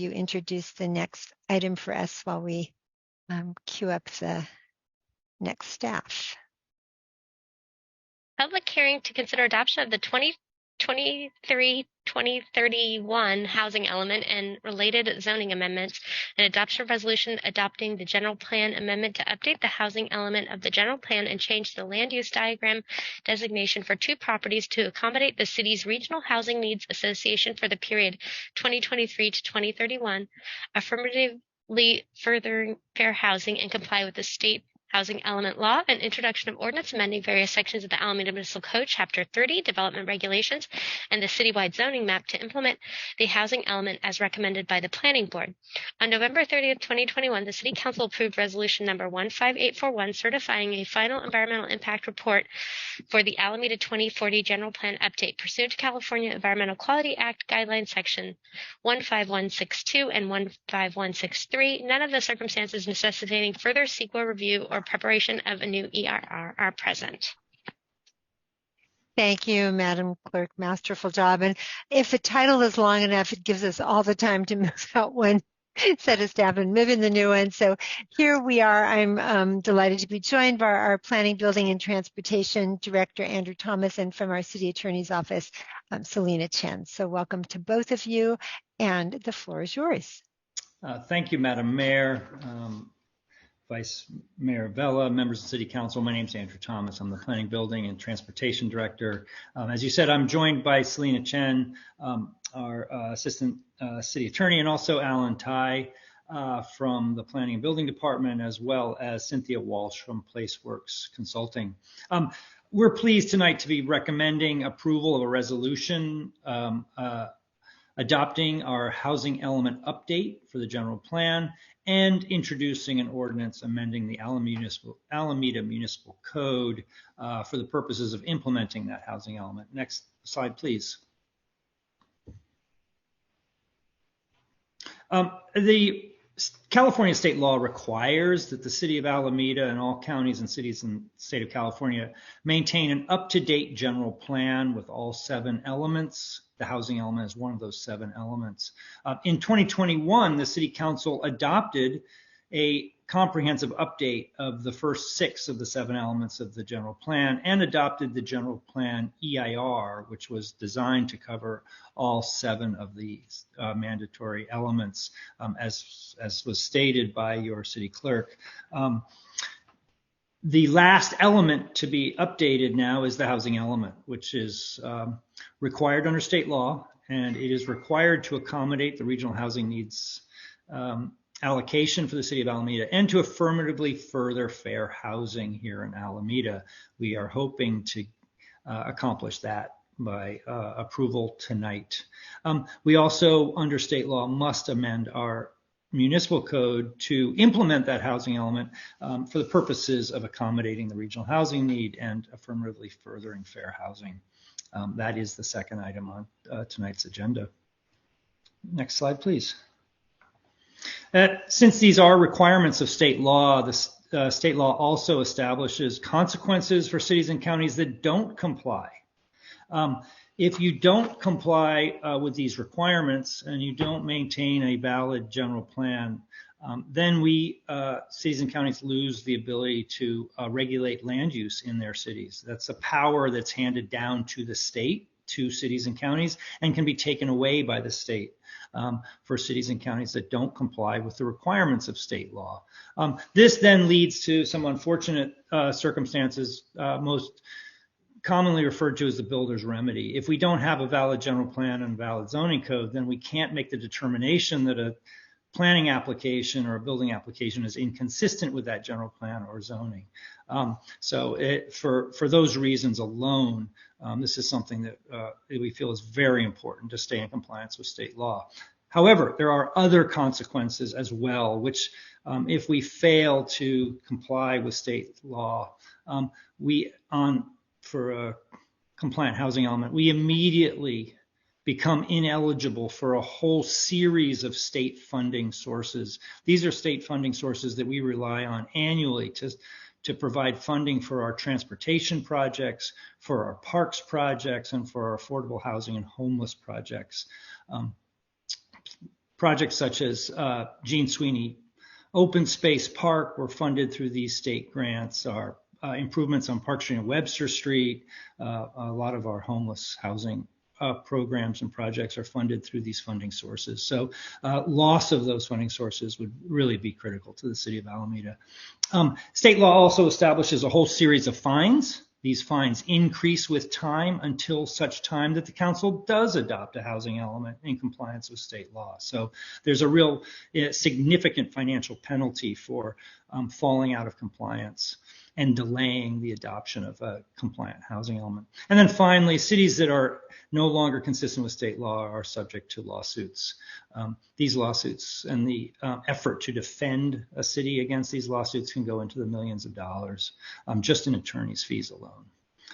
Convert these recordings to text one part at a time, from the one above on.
you introduce the next item for us while we queue up the next staff. Public hearing to consider adoption of the 2023-2031 housing element and related zoning amendments, and adoption of resolution adopting the general plan amendment to update the housing element of the general plan and change the land use diagram designation for 2 properties to accommodate the city's regional housing needs association for the period 2023 to 2031, affirmatively furthering fair housing and comply with the state housing element law, and introduction of ordinance amending various sections of the Alameda Municipal Code, Chapter 30, Development Regulations, and the citywide zoning map to implement the housing element as recommended by the Planning Board. On November 30th, 2021, the City Council approved Resolution Number 15841, certifying a final environmental impact report for the Alameda 2040 General Plan Update, pursuant to California Environmental Quality Act Guidelines Section 15162 and 15163. None of the circumstances necessitating further CEQA review or preparation of a new EIR are present. Thank you, Madam Clerk. Masterful job. And if the title is long enough, it gives us all the time to move out one set of staff and move in the new one. So here we are. I'm delighted to be joined by our Planning, Building, and Transportation Director, Andrew Thomas, and from our City Attorney's Office, Selena Chen. So welcome to both of you, and the floor is yours. Thank you, Madam Mayor. Vice Mayor Vela, members of the City Council. My name is Andrew Thomas. I'm the Planning, Building, and Transportation Director. As you said, I'm joined by Selena Chen, our Assistant City Attorney, and also Alan Tai from the Planning and Building Department, as well as Cynthia Walsh from PlaceWorks Consulting. We're pleased tonight to be recommending approval of a resolution adopting our housing element update for the general plan and introducing an ordinance amending the Alameda Municipal Code for the purposes of implementing that housing element. Next slide, please. The California state law requires that the city of Alameda and all counties and cities in the state of California maintain an up-to-date general plan with all 7 elements. The housing element is one of those 7 elements. In 2021, the City Council adopted a comprehensive update of the first 6 of the 7 elements of the general plan and adopted the general plan EIR, which was designed to cover all 7 of the mandatory elements, as was stated by your city clerk. The last element to be updated now is the housing element, which is required under state law, and it is required to accommodate the regional housing needs allocation for the city of Alameda and to affirmatively further fair housing here in Alameda. We are hoping to accomplish that by approval tonight. We also, under state law, must amend our municipal code to implement that housing element for the purposes of accommodating the regional housing need and affirmatively furthering fair housing. That is the second item on tonight's agenda. Next slide, please. Since these are requirements of state law, the state law also establishes consequences for cities and counties that don't comply. If you don't comply with these requirements and you don't maintain a valid general plan, then we, cities and counties, lose the ability to regulate land use in their cities. That's a power that's handed down to the state, to cities and counties, and can be taken away by the state for cities and counties that don't comply with the requirements of state law. This then leads to some unfortunate circumstances, most commonly referred to as the builder's remedy. If we don't have a valid general plan and valid zoning code, then we can't make the determination that a planning application or a building application is inconsistent with that general plan or zoning. For those reasons alone, this is something that we feel is very important to stay in compliance with state law. However, there are other consequences as well, which if we fail to comply with state law, for a compliant housing element, we immediately become ineligible for a whole series of state funding sources. These are state funding sources that we rely on annually to provide funding for our transportation projects, for our parks projects, and for our affordable housing and homeless projects. Projects such as Gene Sweeney Open Space Park were funded through these state grants. Our improvements on Park Street and Webster Street, a lot of our homeless housing programs and projects are funded through these funding sources. So loss of those funding sources would really be critical to the city of Alameda. State law also establishes a whole series of fines. These fines increase with time until such time that the council does adopt a housing element in compliance with state law. So there's a real significant financial penalty for falling out of compliance and delaying the adoption of a compliant housing element. And then finally, cities that are no longer consistent with state law are subject to lawsuits. These lawsuits and the effort to defend a city against these lawsuits can go into the millions of dollars just in attorney's fees alone.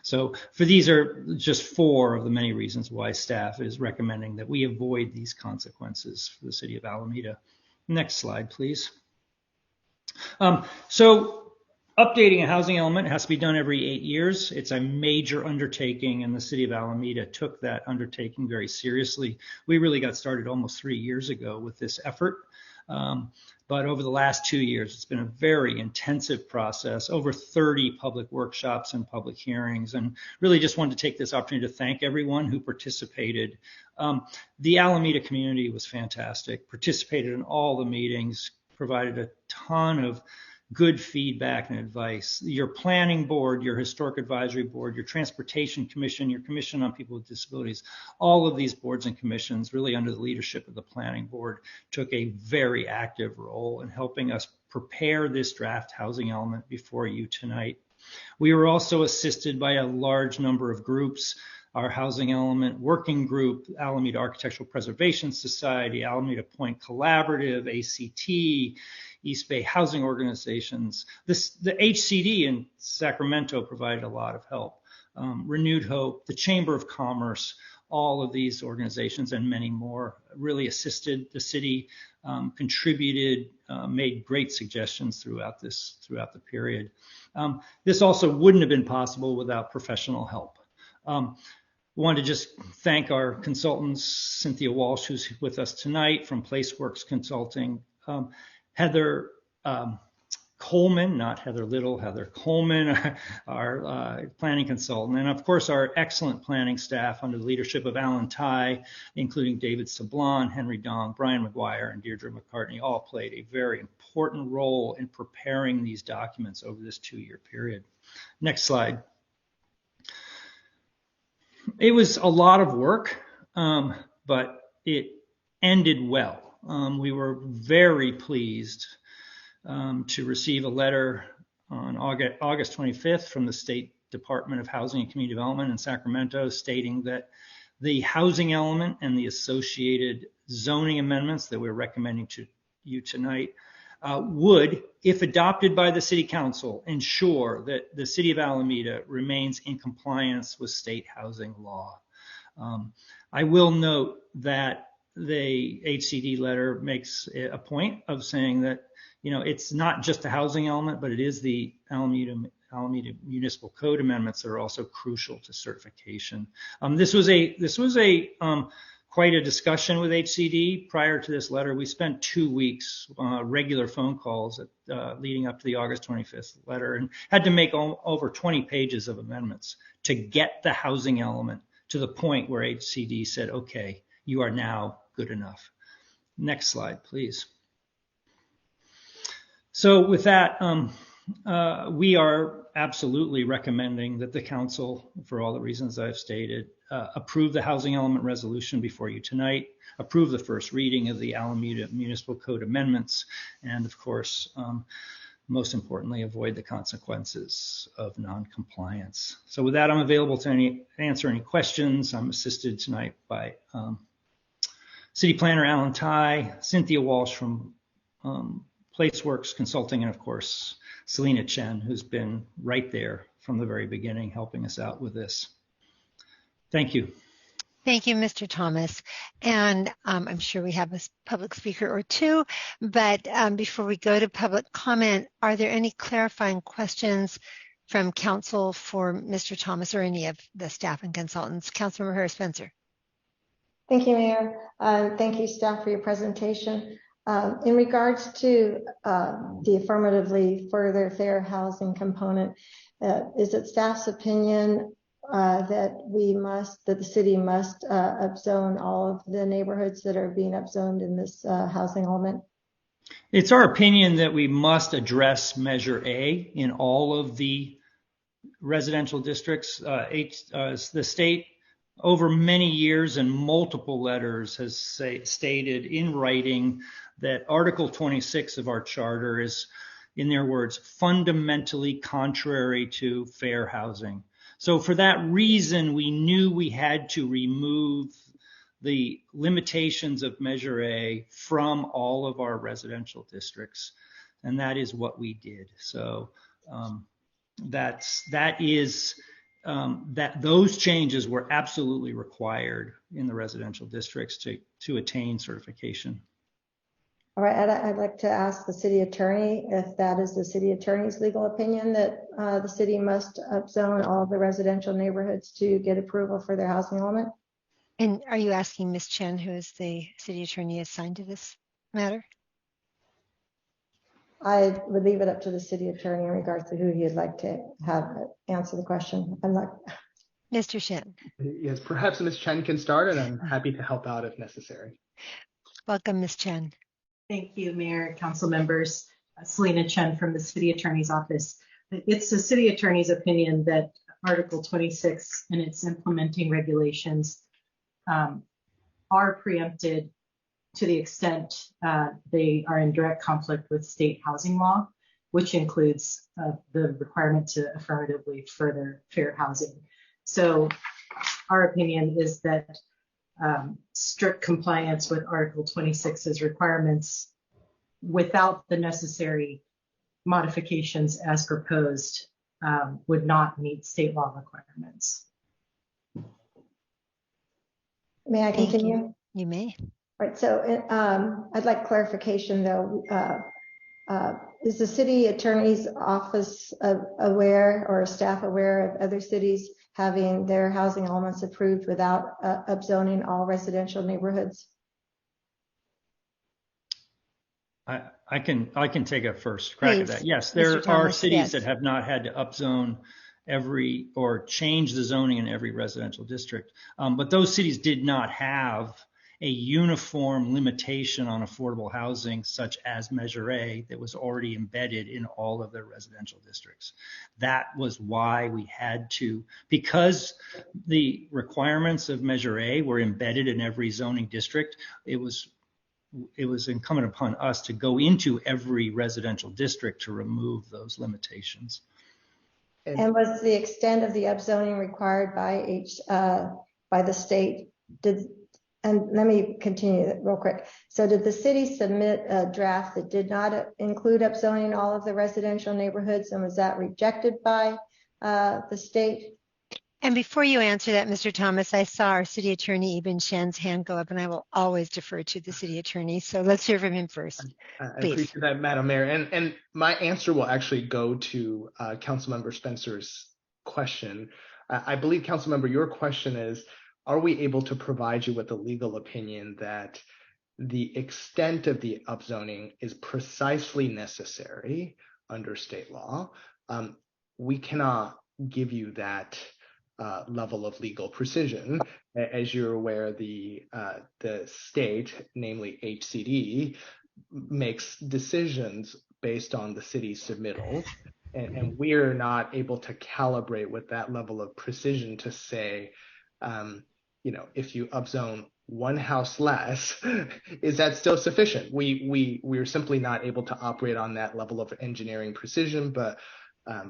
So for these are just 4 of the many reasons why staff is recommending that we avoid these consequences for the city of Alameda. Next slide, please. So updating a housing element has to be done every 8 years. It's a major undertaking, and the city of Alameda took that undertaking very seriously. We really got started almost 3 years ago with this effort. But over the last 2 years, it's been a very intensive process, over 30 public workshops and public hearings, and really just wanted to take this opportunity to thank everyone who participated. The Alameda community was fantastic, participated in all the meetings, provided a ton of good feedback and advice. Your planning board, your historic advisory board, your transportation commission, your commission on people with disabilities, all of these boards and commissions, really under the leadership of the planning board, took a very active role in helping us prepare this draft housing element before you tonight. We were also assisted by a large number of groups. Our housing element working group, Alameda Architectural Preservation Society, Alameda Point Collaborative, ACT, East Bay Housing Organizations. The HCD in Sacramento provided a lot of help. Renewed Hope, the Chamber of Commerce, all of these organizations and many more really assisted the city, contributed, made great suggestions throughout the period. This also wouldn't have been possible without professional help. We want to just thank our consultants, Cynthia Walsh, who's with us tonight from PlaceWorks Consulting, Heather Coleman, not Heather Little, Heather Coleman, our planning consultant, and of course our excellent planning staff under the leadership of Alan Ty, including David Sablon, Henry Dong, Brian McGuire, and Deirdre McCartney, all played a very important role in preparing these documents over this 2-year period. Next slide. It was a lot of work, but it ended well. We were very pleased to receive a letter on August 25th from the State Department of Housing and Community Development in Sacramento stating that the housing element and the associated zoning amendments that we're recommending to you tonight would, if adopted by the City Council, ensure that the City of Alameda remains in compliance with state housing law. I will note that the HCD letter makes a point of saying that, you know, it's not just the housing element, but it is the Alameda Municipal Code amendments that are also crucial to certification. This was quite a discussion with HCD prior to this letter. We spent 2 weeks regular phone calls leading up to the August 25th letter and had to make over 20 pages of amendments to get the housing element to the point where HCD said, okay, you are now good enough. Next slide, please. So with that, we are absolutely recommending that the council, for all the reasons I've stated, approve the housing element resolution before you tonight, approve the first reading of the Alameda Municipal Code amendments, and of course, most importantly, avoid the consequences of non-compliance. So with that, I'm available to answer any questions. I'm assisted tonight by City Planner Alan Ty, Cynthia Walsh from PlaceWorks Consulting, and of course, Selena Chen, who's been right there from the very beginning helping us out with this. Thank you. Thank you, Mr. Thomas. And I'm sure we have a public speaker or two, but before we go to public comment, are there any clarifying questions from council for Mr. Thomas or any of the staff and consultants? Councilmember Harris Spencer. Thank you, Mayor. Thank you, staff, for your presentation. In regards to the affirmatively further fair housing component, is it staff's opinion that the city must upzone all of the neighborhoods that are being upzoned in this housing element? It's our opinion that we must address Measure A in all of the residential districts. The state, over many years and multiple letters, has stated in writing that Article 26 of our charter is, in their words, fundamentally contrary to fair housing. So for that reason, we knew we had to remove the limitations of Measure A from all of our residential districts, and that is what we did. So those changes were absolutely required in the residential districts to attain certification. All right, I'd like to ask the city attorney if that is the city attorney's legal opinion that the city must upzone all the residential neighborhoods to get approval for their housing element. And are you asking Ms. Chen, who is the city attorney assigned to this matter? I would leave it up to the city attorney in regards to who he'd like to have answer the question. I'm not. Mr. Chen. Yes, perhaps Ms. Chen can start, and I'm happy to help out if necessary. Welcome, Ms. Chen. Thank you, Mayor, Council members. Selena Chen from the City Attorney's Office. It's the City Attorney's opinion that Article 26 and its implementing regulations are preempted to the extent they are in direct conflict with state housing law, which includes the requirement to affirmatively further fair housing. So our opinion is that strict compliance with Article 26's requirements without the necessary modifications as proposed would not meet state law requirements. May I continue? You may. Right, so I'd like clarification though. Is the city attorney's office aware or staff aware of other cities having their housing elements approved without upzoning all residential neighborhoods? I can take a first crack at that. Yes, there are cities that have not had to upzone every or change the zoning in every residential district, but those cities did not have a uniform limitation on affordable housing such as Measure A that was already embedded in all of their residential districts. That was why we had to, because the requirements of Measure A were embedded in every zoning district, it was incumbent upon us to go into every residential district to remove those limitations. And was the extent of the upzoning required by the state? And let me continue real quick. So did the city submit a draft that did not include upzoning all of the residential neighborhoods, and was that rejected by the state? And before you answer that, Mr. Thomas, I saw our city attorney, Eben Shen's hand go up, and I will always defer to the city attorney. So let's hear from him first. I appreciate that, Madam Mayor. And my answer will actually go to Councilmember Spencer's question. I believe, Councilmember, your question is, are we able to provide you with a legal opinion that the extent of the upzoning is precisely necessary under state law? We cannot give you that level of legal precision. As you're aware, the state, namely HCD, makes decisions based on the city's submittals, and we're not able to calibrate with that level of precision to say, if you upzone one house less, is that still sufficient? We're simply not able to operate on that level of engineering precision, but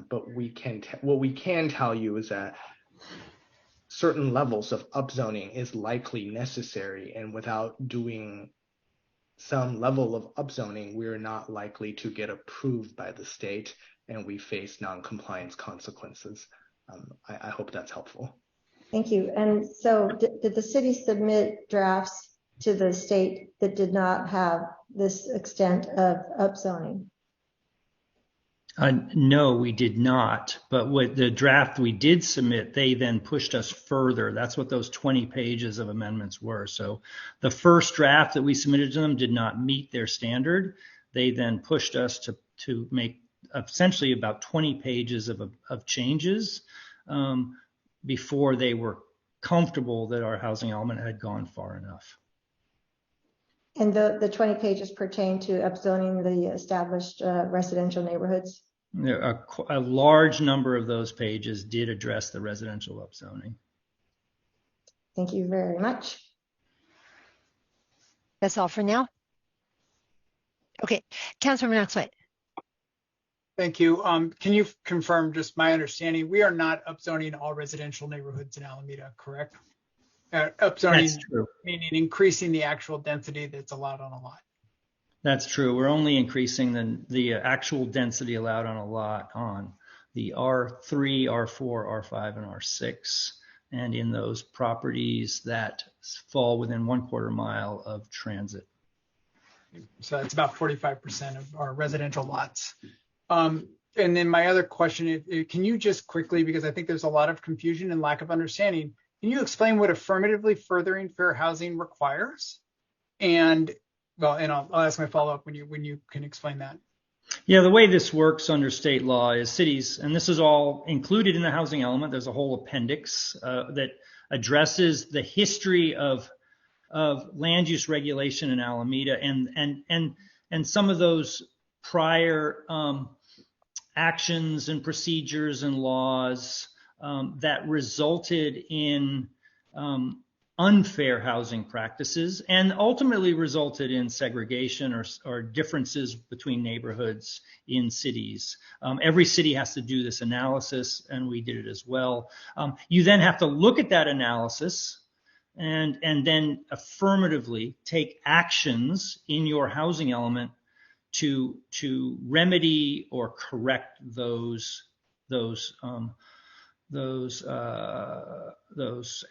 what we can tell you is that certain levels of upzoning is likely necessary, and without doing some level of upzoning, we're not likely to get approved by the state, and we face non-compliance consequences. I hope that's helpful. Thank you. And so did the city submit drafts to the state that did not have this extent of upzoning? No, we did not. But with the draft we did submit, they then pushed us further. That's what those 20 pages of amendments were. So the first draft that we submitted to them did not meet their standard. They then pushed us to make essentially about 20 pages of changes before they were comfortable that our housing element had gone far enough. And the 20 pages pertain to upzoning the established residential neighborhoods? A large number of those pages did address the residential upzoning. Thank you very much. That's all for now. Okay, Councilmember Knox-White. Thank you. Can you confirm just my understanding? We are not upzoning all residential neighborhoods in Alameda, correct? Upzoning, meaning increasing the actual density that's allowed on a lot. That's true. We're only increasing the actual density allowed on a lot on the R3, R4, R5, and R6, and in those properties that fall within 1/4 mile of transit. So that's about 45% of our residential lots. And then my other question, can you just quickly, because I think there's a lot of confusion and lack of understanding, can you explain what affirmatively furthering fair housing requires? And I'll ask my follow-up when you can explain that. Yeah, the way this works under state law is cities, and this is all included in the housing element. There's a whole appendix that addresses the history of land use regulation in Alameda and some of those prior actions and procedures and laws that resulted in unfair housing practices and ultimately resulted in segregation or differences between neighborhoods in cities. Every city has to do this analysis, and we did it as well. You then have to look at that analysis and then affirmatively take actions in your housing element to remedy or correct those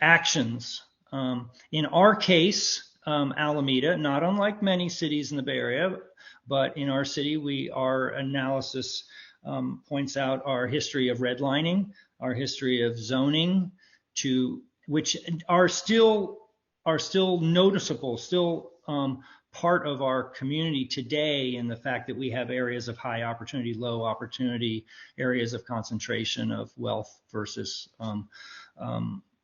actions. In our case, Alameda, not unlike many cities in the Bay Area, but in our city, our analysis points out our history of redlining, our history of zoning, which are still noticeable, still part of our community today, in the fact that we have areas of high opportunity, low opportunity, areas of concentration of wealth versus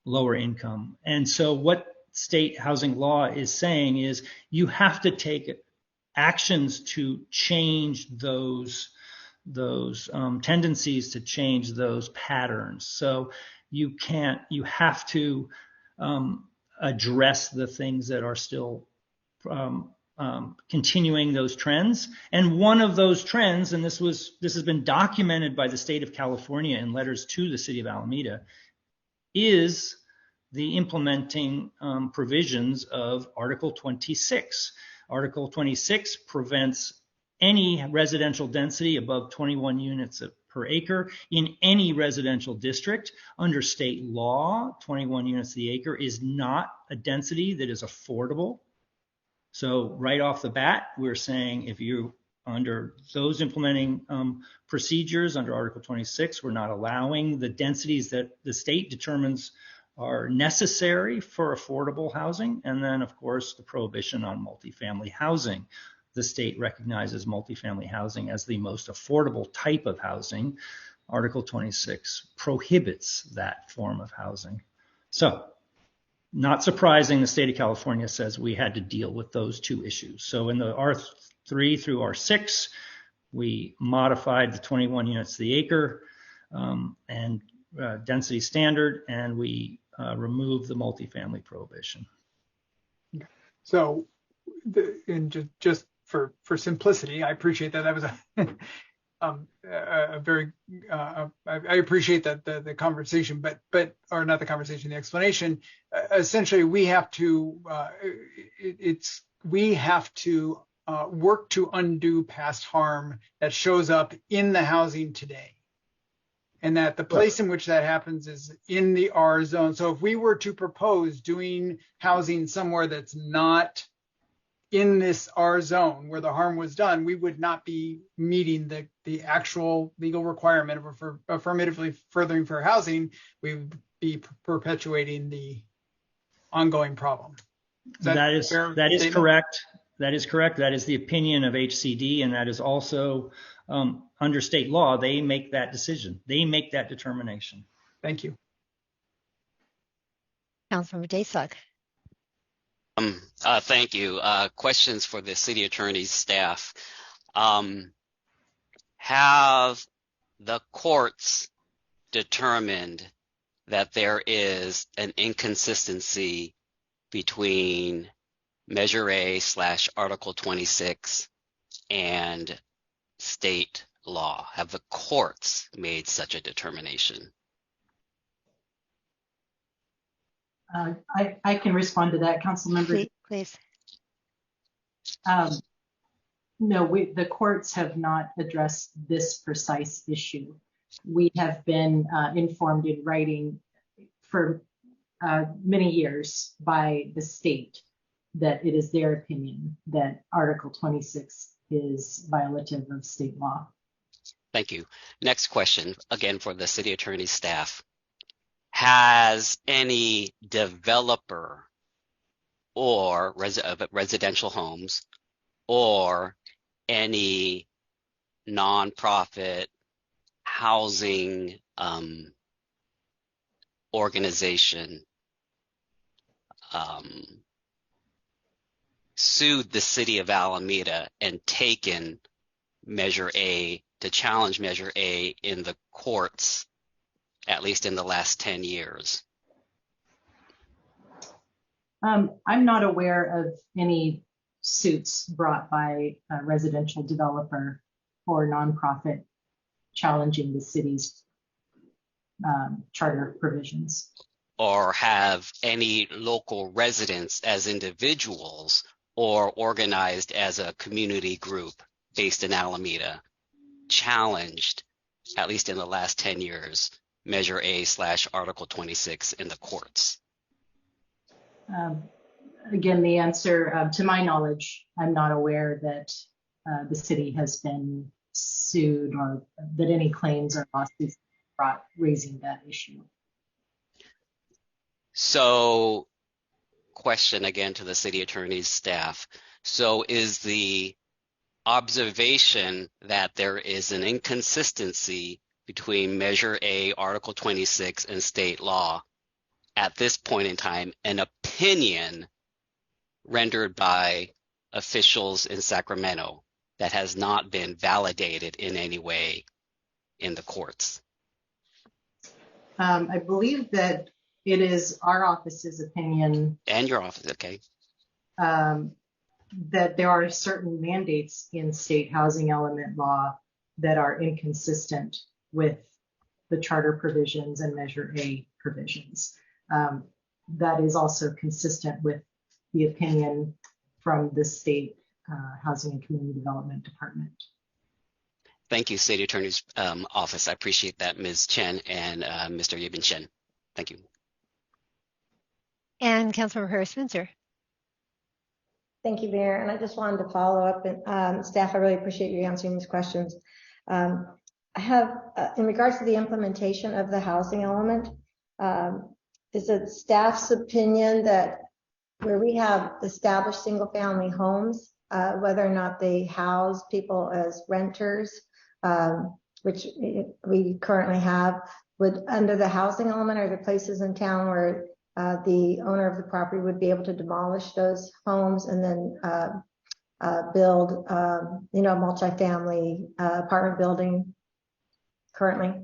lower income. And so what state housing law is saying is you have to take actions to change those tendencies, to change those patterns. So you have to address the things that are still continuing those trends. And one of those trends, and this has been documented by the state of California in letters to the city of Alameda, is the implementing provisions of Article 26. Article 26 prevents any residential density above 21 units per acre in any residential district. Under state law, 21 units to the acre is not a density that is affordable. So right off the bat, we're saying if you under those implementing procedures under Article 26, we're not allowing the densities that the state determines are necessary for affordable housing. And then, of course, the prohibition on multifamily housing. The state recognizes multifamily housing as the most affordable type of housing. Article 26 prohibits that form of housing. So, not surprising, the state of California says we had to deal with those two issues. So in the R3 through R6, we modified the 21 units to the acre and density standard, and we removed the multifamily prohibition. So, just for simplicity, I appreciate that. That was a very I appreciate that the conversation, but or not the conversation, the explanation. Essentially, we have to work to undo past harm that shows up in the housing today, and that the place in which that happens is in the R zone. So if we were to propose doing housing somewhere that's not in this R zone where the harm was done, we would not be meeting the actual legal requirement of affirmatively furthering fair housing. We would be perpetuating the ongoing problem. That is correct. That is correct. That is the opinion of HCD, and that is also under state law. They make that decision. They make that determination. Thank you. Councilmember Daysug. Thank you. Questions for the city attorney's staff. Have the courts determined that there is an inconsistency between Measure A / Article 26 and state law? Have the courts made such a determination? I can respond to that, Councilmember. Please. No, the courts have not addressed this precise issue. We have been informed in writing for many years by the state that it is their opinion that Article 26 is violative of state law. Thank you. Next question, again for the city attorney's staff. Has any developer or residential homes or any nonprofit housing organization sued the city of Alameda and taken Measure A to challenge Measure A in the courts, at least in the last 10 years? I'm not aware of any suits brought by a residential developer or nonprofit challenging the city's charter provisions. Or have any local residents as individuals or organized as a community group based in Alameda challenged, at least in the last 10 years, Measure A / Article 26 in the courts? Again, the answer, to my knowledge, I'm not aware that the city has been sued or that any claims or lawsuits brought raising that issue. So, question again to the city attorney's staff. So is the observation that there is an inconsistency between Measure A, Article 26, and state law at this point in time an opinion rendered by officials in Sacramento that has not been validated in any way in the courts? I believe that it is our office's opinion. And your office, okay. That there are certain mandates in state housing element law that are inconsistent with the charter provisions and Measure A provisions. That is also consistent with the opinion from the state Housing and Community Development Department. Thank you, City Attorney's Office. I appreciate that, Ms. Chen and Mr. Yibin Chen. Thank you. And Councilmember Harris-Spencer. Thank you, Mayor. And I just wanted to follow up. And staff, I really appreciate you answering these questions. I have, in regards to the implementation of the housing element, is it staff's opinion that where we have established single-family homes, whether or not they house people as renters, which we currently have, would under the housing element, are there places in town where the owner of the property would be able to demolish those homes and then build, a multifamily apartment building currently?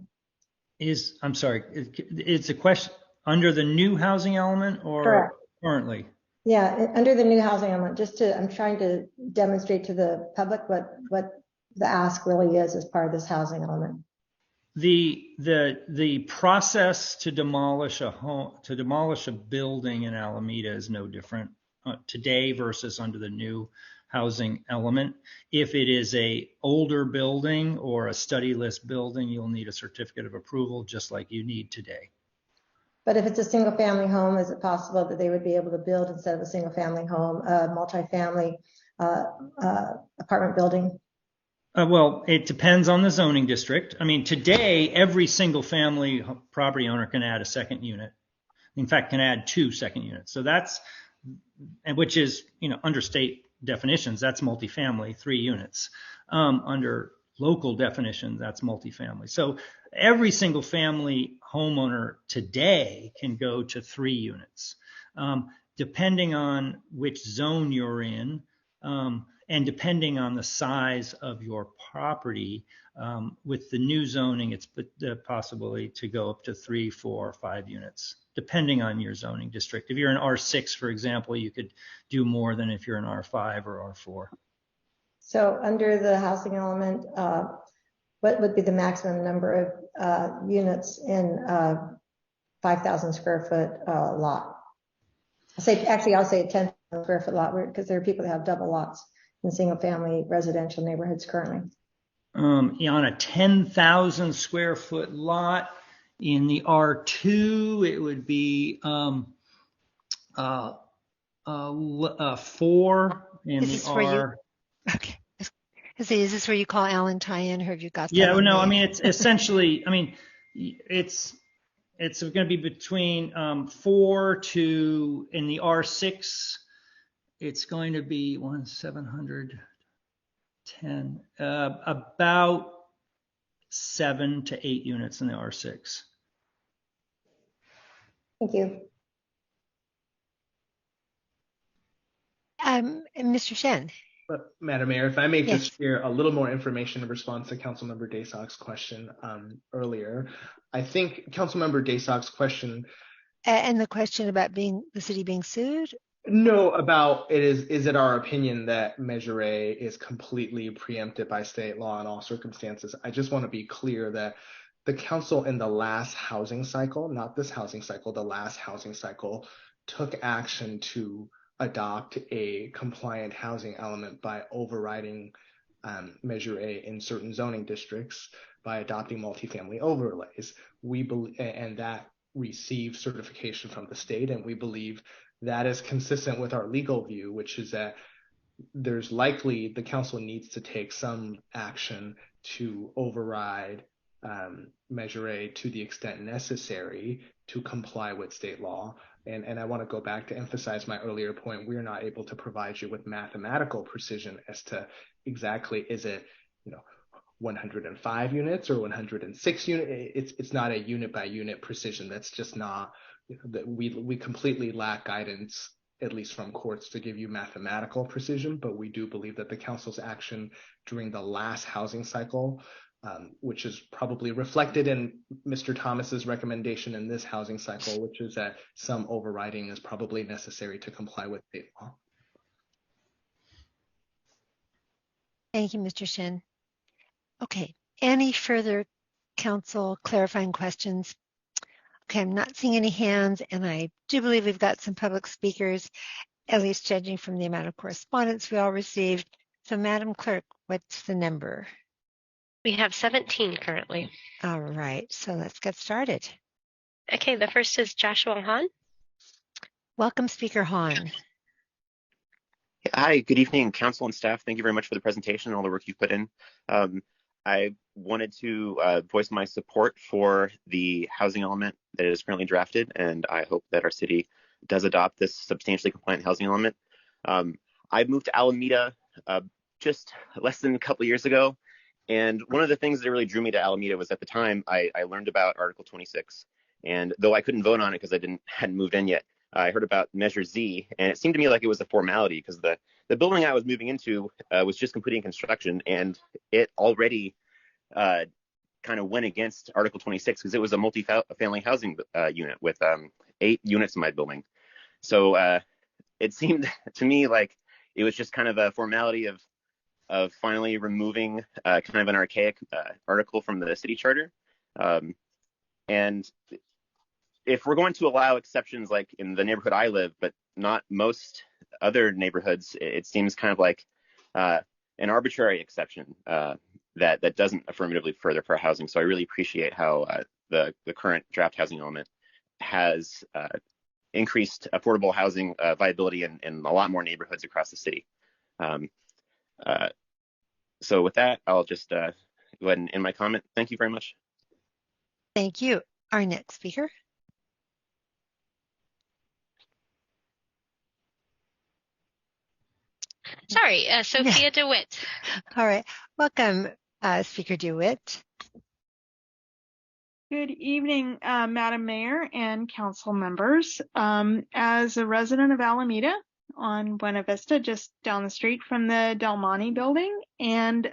I'm sorry, it's a question under the new housing element or Correct. Currently? Yeah, under the new housing element, I'm trying to demonstrate to the public what the ask really is as part of this housing element. The process to demolish a building in Alameda is no different today versus under the new housing element. If it is a older building or a study list building, you'll need a certificate of approval just like you need today. But if it's a single family home, is it possible that they would be able to build, instead of a single family home, a multifamily apartment building? Well, it depends on the zoning district. I mean, today, every single family property owner can add a second unit. In fact, can add 2 second units. So that's, and which is, under state definitions, that's multifamily, 3 units. Under local definitions, that's multifamily. So every single family homeowner today can go to 3 units, depending on which zone you're in, and depending on the size of your property. With the new zoning, it's the possibility to go up to 3, 4, 5 units, depending on your zoning district. If you're in R6, for example, you could do more than if you're in R5 or R4. So under the housing element, what would be the maximum number of units in 5,000 square foot lot? I'll say a 10,000 square foot lot, because there are people that have double lots in single family residential neighborhoods currently. On a 10,000 square foot lot in the R2, it would be 4 in Is the this where you? R. Okay. Is this where you call Alan tie-in, or have you got that? Yeah, well, no, I mean, it's essentially, it's going to be between 4 to, in the R6, it's going to be 710, about 7 to 8 units in the R6. Thank you. Mr. Shen. But Madam Mayor, if I may Yes. just share a little more information in response to Councilmember Daysog's question earlier. I think Councilmember Daysog's question. And the question about the city being sued? No, about is it our opinion that Measure A is completely preempted by state law in all circumstances? I just want to be clear that the council in the last housing cycle, not this housing cycle, the last housing cycle, took action to adopt a compliant housing element by overriding Measure A in certain zoning districts by adopting multifamily overlays. We believe, and that received certification from the state, and we believe that is consistent with our legal view, which is that there's likely the council needs to take some action to override Measure A to the extent necessary to comply with state law. And I want to go back to emphasize my earlier point. We are not able to provide you with mathematical precision as to exactly, is it 105 units or 106 units. It's not a unit by unit precision. That's just not, that we completely lack guidance, at least from courts, to give you mathematical precision. But we do believe that the council's action during the last housing cycle, which is probably reflected in Mr. Thomas's recommendation in this housing cycle, which is that some overriding is probably necessary to comply with state law. Thank you, Mr. Shen. Okay, any further council clarifying questions? Okay, I'm not seeing any hands, and I do believe we've got some public speakers, at least judging from the amount of correspondence we all received. So, Madam Clerk, what's the number? We have 17 currently. All right, so let's get started. Okay, the first is Joshua Hahn. Welcome, Speaker Hahn. Hi, good evening, council and staff. Thank you very much for the presentation and all the work you've put in. I wanted to voice my support for the housing element that is currently drafted, and I hope that our city does adopt this substantially compliant housing element. I moved to Alameda just less than a couple of years ago, and one of the things that really drew me to Alameda was at the time I learned about Article 26, and though I couldn't vote on it because hadn't moved in yet, I heard about Measure Z, and it seemed to me like it was a formality because the building I was moving into was just completing construction, and it already kind of went against Article 26 because it was a multi-family housing unit with 8 units in my building. So it seemed to me like it was just kind of a formality of finally removing kind of an archaic article from the city charter. And if we're going to allow exceptions like in the neighborhood I live, but not most other neighborhoods, it seems kind of like an arbitrary exception that doesn't affirmatively further fair housing. So I really appreciate how the current draft housing element has increased affordable housing viability in a lot more neighborhoods across the city. Um, so with that, I'll just go ahead and end my comment. Thank you very much. Thank you. Our next speaker. Sorry, Sophia DeWitt. All right. Welcome, Speaker DeWitt. Good evening, Madam Mayor and council members. As a resident of Alameda on Buena Vista, just down the street from the Del Monte building, and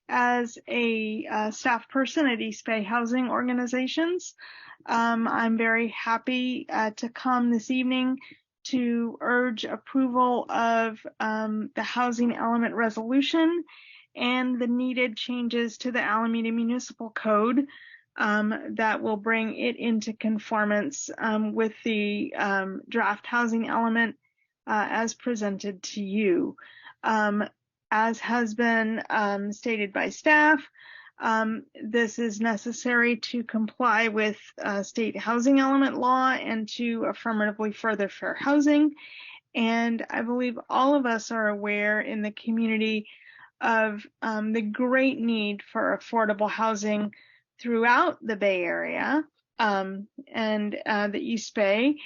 as a staff person at East Bay Housing Organizations, I'm very happy to come this evening to urge approval of the housing element resolution and the needed changes to the Alameda Municipal Code that will bring it into conformance with the draft housing element as presented to you. As has been stated by staff, this is necessary to comply with state housing element law and to affirmatively further fair housing. And I believe all of us are aware in the community of the great need for affordable housing throughout the Bay Area and the East Bay,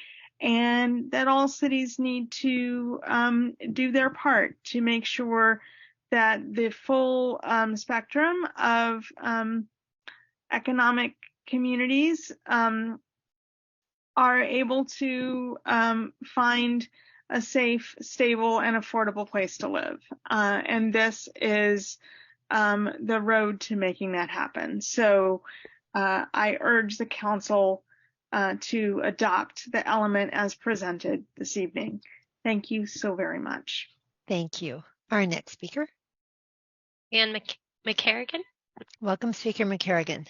and that all cities need to do their part to make sure that the full spectrum of economic communities are able to find a safe, stable, and affordable place to live. And this is the road to making that happen. So I urge the council to adopt the element as presented this evening. Thank you so very much. Thank you. Our next speaker. Ann McCarrigan. Welcome, Speaker McCarrigan.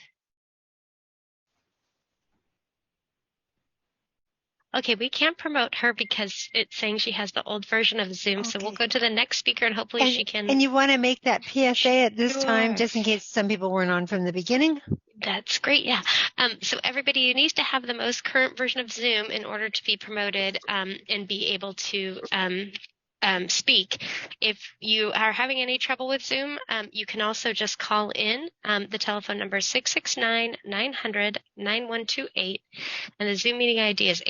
Okay, we can't promote her because it's saying she has the old version of Zoom. Okay. So we'll go to the next speaker and hopefully she can. And you want to make that PSA at this time, just in case some people weren't on from the beginning? That's great, yeah. So everybody needs to have the most current version of Zoom in order to be promoted and be able to speak. If you are having any trouble with Zoom, you can also just call in. The telephone number is 669-900-9128, and the Zoom meeting ID is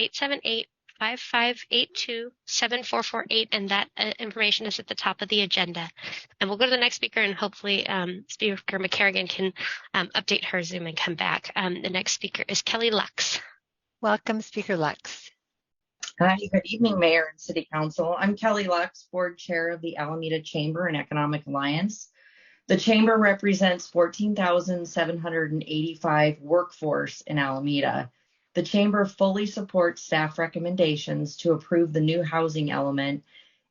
878-5582-7448, and that information is at the top of the agenda. And we'll go to the next speaker, and hopefully Speaker McCarrigan can update her Zoom and come back. The next speaker is Kelly Lux. Welcome, Speaker Lux. Hi, good evening, Mayor and City Council. I'm Kelly Lux, Board Chair of the Alameda Chamber and Economic Alliance. The Chamber represents 14,785 workforce in Alameda. The Chamber fully supports staff recommendations to approve the new housing element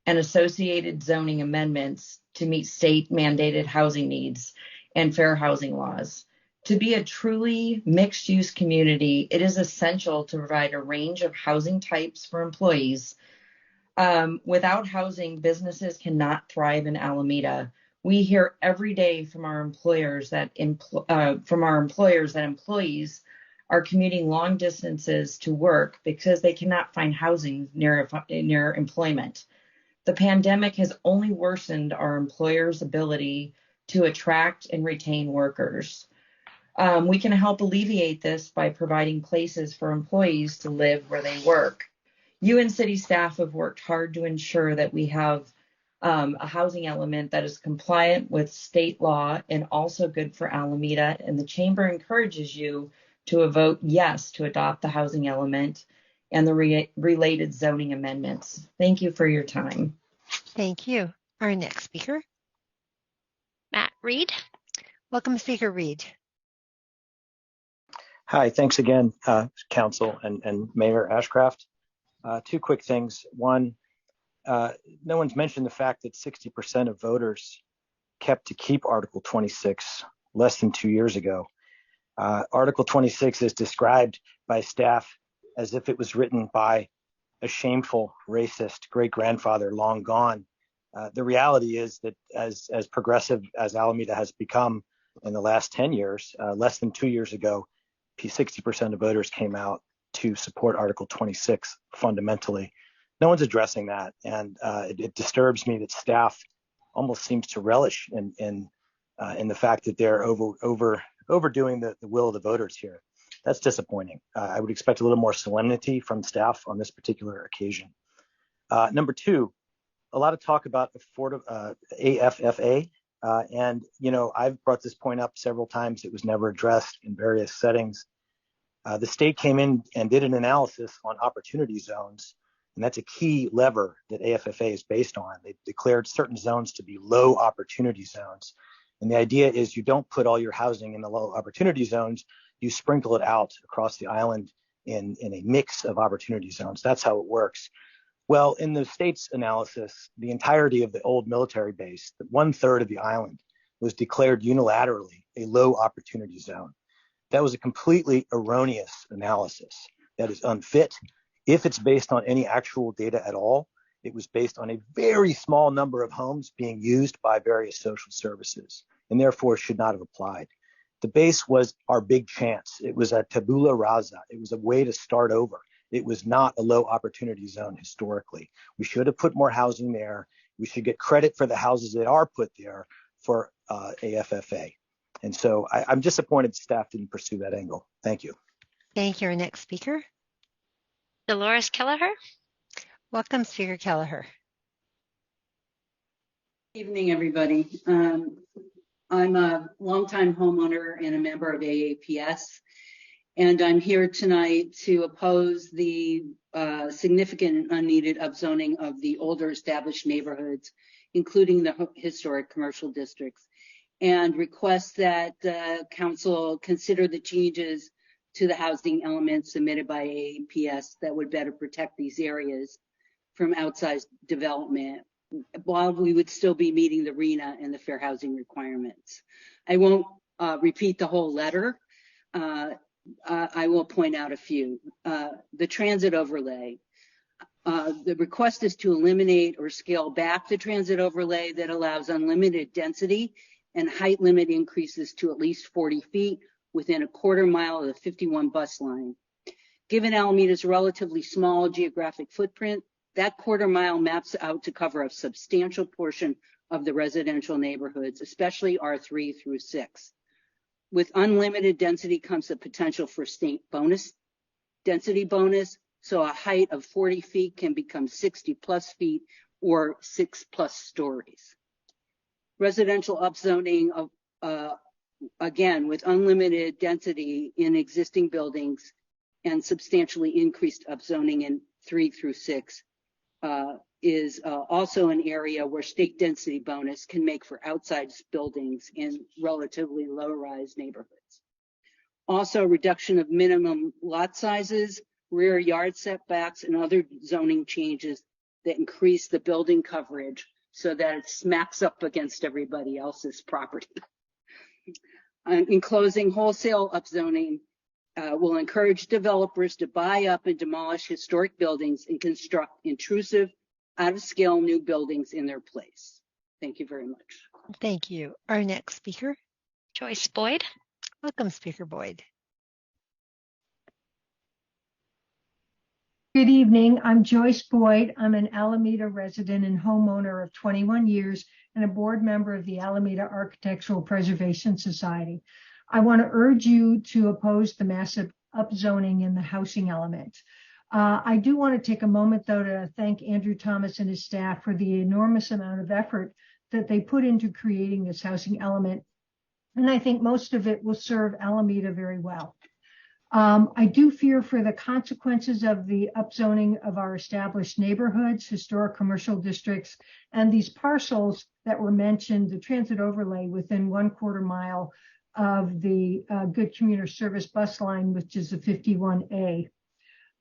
and associated zoning amendments to meet state-mandated housing needs and fair housing laws. To be a truly mixed-use community, it is essential to provide a range of housing types for employees. Without housing, businesses cannot thrive in Alameda. We hear every day from our employers that employees are commuting long distances to work because they cannot find housing near employment. The pandemic has only worsened our employers' ability to attract and retain workers. We can help alleviate this by providing places for employees to live where they work. You and city staff have worked hard to ensure that we have a housing element that is compliant with state law and also good for Alameda. And the Chamber encourages you to vote yes to adopt the housing element and the related zoning amendments. Thank you for your time. Thank you. Our next speaker. Matt Reed. Welcome, Speaker Reed. Hi, thanks again, Council and Mayor Ashcraft. Two quick things. One, no one's mentioned the fact that 60% of voters kept to keep Article 26 less than 2 years ago. Article 26 is described by staff as if it was written by a shameful, racist great-grandfather long gone. The reality is that as progressive as Alameda has become in the last 10 years, less than 2 years ago, 60% of voters came out to support Article 26 fundamentally. No one's addressing that, and it disturbs me that staff almost seems to relish in the fact that they're overdoing the will of the voters here. That's disappointing. I would expect a little more solemnity from staff on this particular occasion. Number two, a lot of talk about AFFA. And, I've brought this point up several times. It was never addressed in various settings. The state came in and did an analysis on opportunity zones, and that's a key lever that AFFA is based on. They declared certain zones to be low opportunity zones. And the idea is you don't put all your housing in the low opportunity zones, you sprinkle it out across the island in a mix of opportunity zones. That's how it works. Well, in the state's analysis, the entirety of the old military base, 1/3 of the island, was declared unilaterally a low opportunity zone. That was a completely erroneous analysis. That is unfit. If it's based on any actual data at all, it was based on a very small number of homes being used by various social services, and therefore should not have applied. The base was our big chance. It was a tabula rasa. It was a way to start over. It was not a low opportunity zone historically. We should have put more housing there. We should get credit for the houses that are put there for AFFA. And so I'm disappointed staff didn't pursue that angle. Thank you. Thank you. Our next speaker. Dolores Kelleher. Welcome, Speaker Kelleher. Evening, everybody. I'm a longtime homeowner and a member of AAPS, and I'm here tonight to oppose the significant and unneeded upzoning of the older established neighborhoods, including the historic commercial districts, and request that council consider the changes to the housing elements submitted by AAPS that would better protect these areas from outsized development, while we would still be meeting the RENA and the fair housing requirements. I won't repeat the whole letter. I will point out a few. The transit overlay. The request is to eliminate or scale back the transit overlay that allows unlimited density and height limit increases to at least 40 feet within a quarter mile of the 51 bus line. Given Alameda's relatively small geographic footprint, that quarter mile maps out to cover a substantial portion of the residential neighborhoods, especially R3 through 6. With unlimited density comes the potential for state density bonus, so a height of 40 feet can become 60 plus feet or 6+ stories. Residential upzoning of, again, with unlimited density in existing buildings and substantially increased upzoning in 3 through 6 is also an area where state density bonus can make for outside buildings in relatively low-rise neighborhoods. Also, reduction of minimum lot sizes, rear yard setbacks, and other zoning changes that increase the building coverage so that it smacks up against everybody else's property. In closing, wholesale upzoning will encourage developers to buy up and demolish historic buildings and construct intrusive, out-of-scale new buildings in their place. Thank you very much. Thank you. Our next speaker. Joyce Boyd. Welcome, Speaker Boyd. Good evening. I'm Joyce Boyd. I'm an Alameda resident and homeowner of 21 years and a board member of the Alameda Architectural Preservation Society. I want to urge you to oppose the massive upzoning in the housing element. I do want to take a moment, though, to thank Andrew Thomas and his staff for the enormous amount of effort that they put into creating this housing element. And I think most of it will serve Alameda very well. I do fear for the consequences of the upzoning of our established neighborhoods, historic commercial districts, and these parcels that were mentioned, the transit overlay within 1/4 mile of the Good Commuter Service bus line, which is the 51A.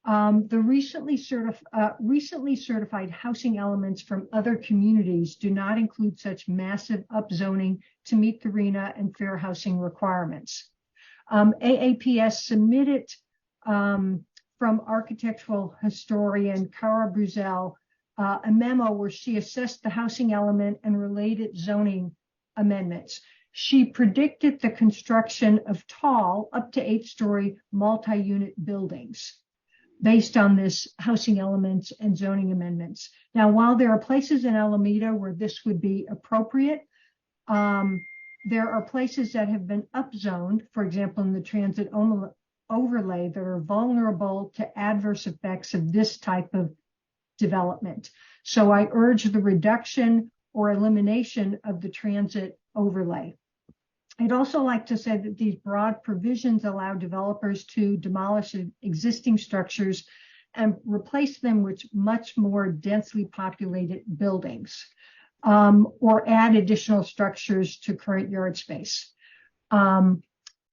The recently certified housing elements from other communities do not include such massive upzoning to meet the RENA and fair housing requirements. AAPS submitted from architectural historian Cara Bruzel a memo where she assessed the housing element and related zoning amendments. She predicted the construction of tall, up to 8-story multi-unit buildings. based on this housing elements and zoning amendments. Now, while there are places in Alameda where this would be appropriate, there are places that have been upzoned, for example, in the transit overlay, that are vulnerable to adverse effects of this type of development. So I urge the reduction or elimination of the transit overlay. I'd also like to say that these broad provisions allow developers to demolish existing structures and replace them with much more densely populated buildings, or add additional structures to current yard space.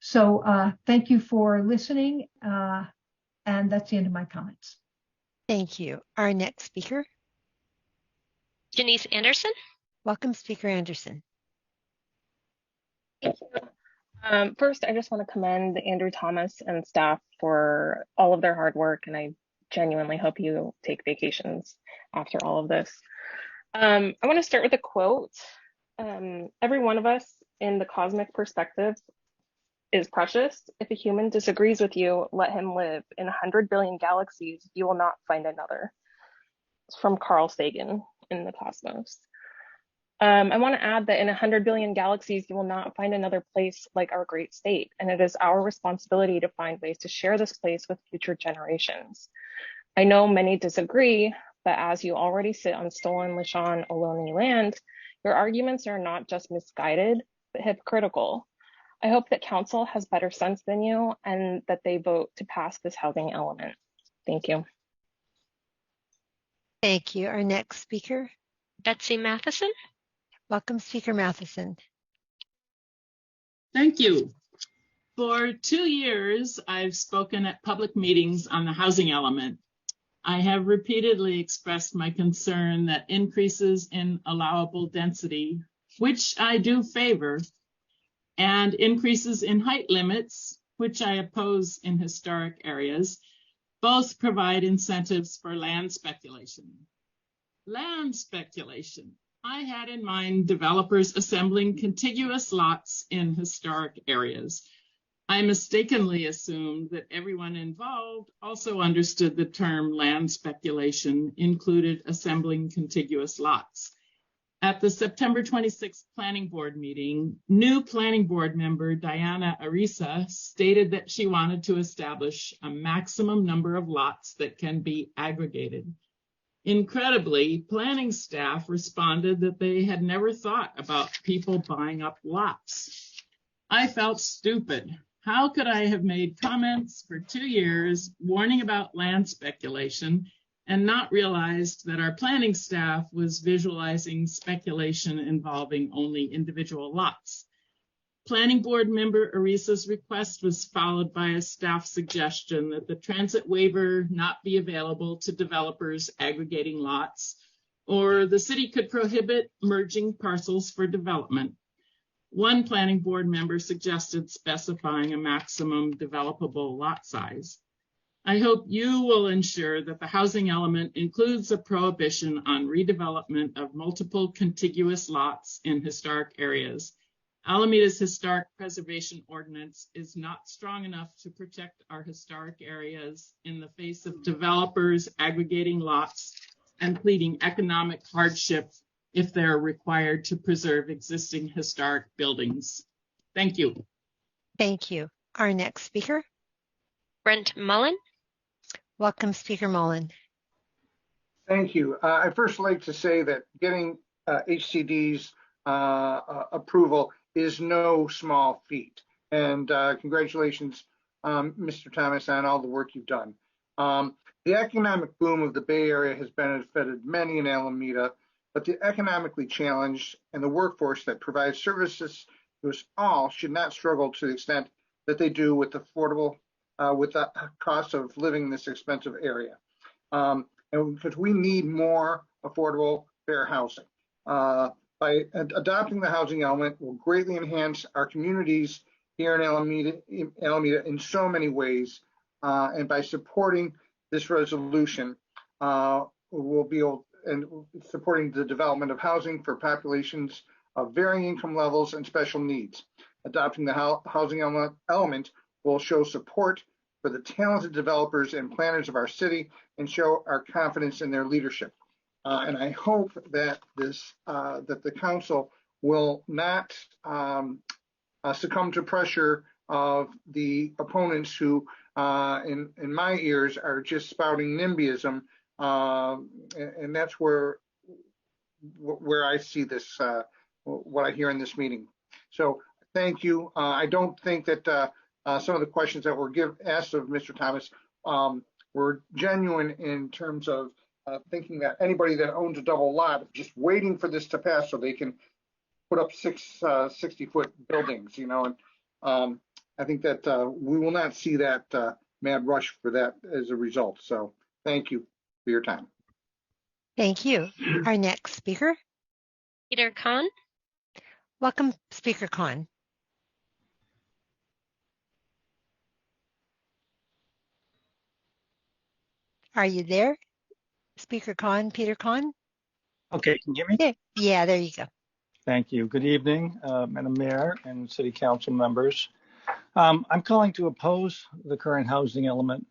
So thank you for listening, and that's the end of my comments. Thank you. Our next speaker. Janice Anderson. Welcome, Speaker Anderson. Thank you. First, I just want to commend Andrew Thomas and staff for all of their hard work, and I genuinely hope you take vacations after all of this. I want to start with a quote. Every one of us in the cosmic perspective is precious. If a human disagrees with you, let him live. In 100 billion galaxies, you will not find another. It's from Carl Sagan in the Cosmos. I want to add that in 100 billion galaxies, you will not find another place like our great state, and it is our responsibility to find ways to share this place with future generations. I know many disagree, but as you already sit on stolen Lishan Ohlone land, your arguments are not just misguided, but hypocritical. I hope that council has better sense than you and that they vote to pass this housing element. Thank you. Thank you. Our next speaker. Betsy Matheson. Welcome, Speaker Matheson. Thank you. For 2 years, I've spoken at public meetings on the housing element. I have repeatedly expressed my concern that increases in allowable density, which I do favor, and increases in height limits, which I oppose in historic areas, both provide incentives for land speculation. Land speculation. I had in mind developers assembling contiguous lots in historic areas. I mistakenly assumed that everyone involved also understood the term land speculation included assembling contiguous lots. At the September 26th Planning Board meeting, new Planning Board member Diana Arisa stated that she wanted to establish a maximum number of lots that can be aggregated. Incredibly, planning staff responded that they had never thought about people buying up lots. I felt stupid. How could I have made comments for 2 years warning about land speculation and not realized that our planning staff was visualizing speculation involving only individual lots? Planning Board member Arisa's request was followed by a staff suggestion that the transit waiver not be available to developers aggregating lots, or the city could prohibit merging parcels for development. One Planning Board member suggested specifying a maximum developable lot size. I hope you will ensure that the housing element includes a prohibition on redevelopment of multiple contiguous lots in historic areas. Alameda's Historic Preservation Ordinance is not strong enough to protect our historic areas in the face of developers aggregating lots and pleading economic hardship if they're required to preserve existing historic buildings. Thank you. Thank you. Our next speaker. Brent Mullen. Welcome, Speaker Mullen. Thank you. I'd first like to say that getting HCD's approval is no small feat. And congratulations, Mr. Thomas, on all the work you've done. The economic boom of the Bay Area has benefited many in Alameda, but the economically challenged and the workforce that provides services to us all should not struggle to the extent that they do with with the cost of living in this expensive area. And because we need more affordable, fair housing. By adopting the housing element will greatly enhance our communities here in Alameda in so many ways. And by supporting this resolution, we'll be able and supporting the development of housing for populations of varying income levels and special needs. Adopting the housing element will show support for the talented developers and planners of our city and show our confidence in their leadership. And I hope that that the council will not succumb to pressure of the opponents who, in my ears, are just spouting NIMBYism, and that's where I see this, what I hear in this meeting. So thank you. I don't think that some of the questions that were asked of Mr. Thomas were genuine in terms of thinking that anybody that owns a double lot just waiting for this to pass so they can put up 60-foot buildings, and I think that we will not see that mad rush for that as a result. So thank you for your time. Thank you. Our next speaker. Peter Kahn. Welcome, Speaker Kahn. Are you there, Speaker Kahn, Peter Kahn? Okay, can you hear me? Yeah, there you go. Thank you. Good evening, Madam Mayor and City Council members. I'm calling to oppose the current housing element.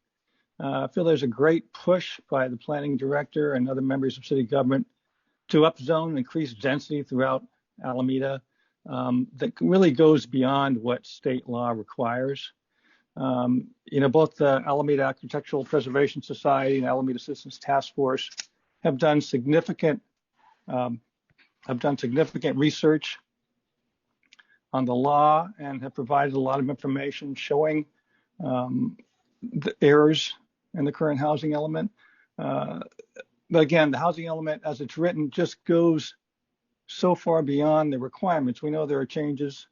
I feel there's a great push by the planning director and other members of city government to upzone and increase density throughout Alameda that really goes beyond what state law requires. Both the Alameda Architectural Preservation Society and Alameda Citizens Task Force have done significant research on the law and have provided a lot of information showing the errors in the current housing element. But again, the housing element as it's written just goes so far beyond the requirements. We know there are changes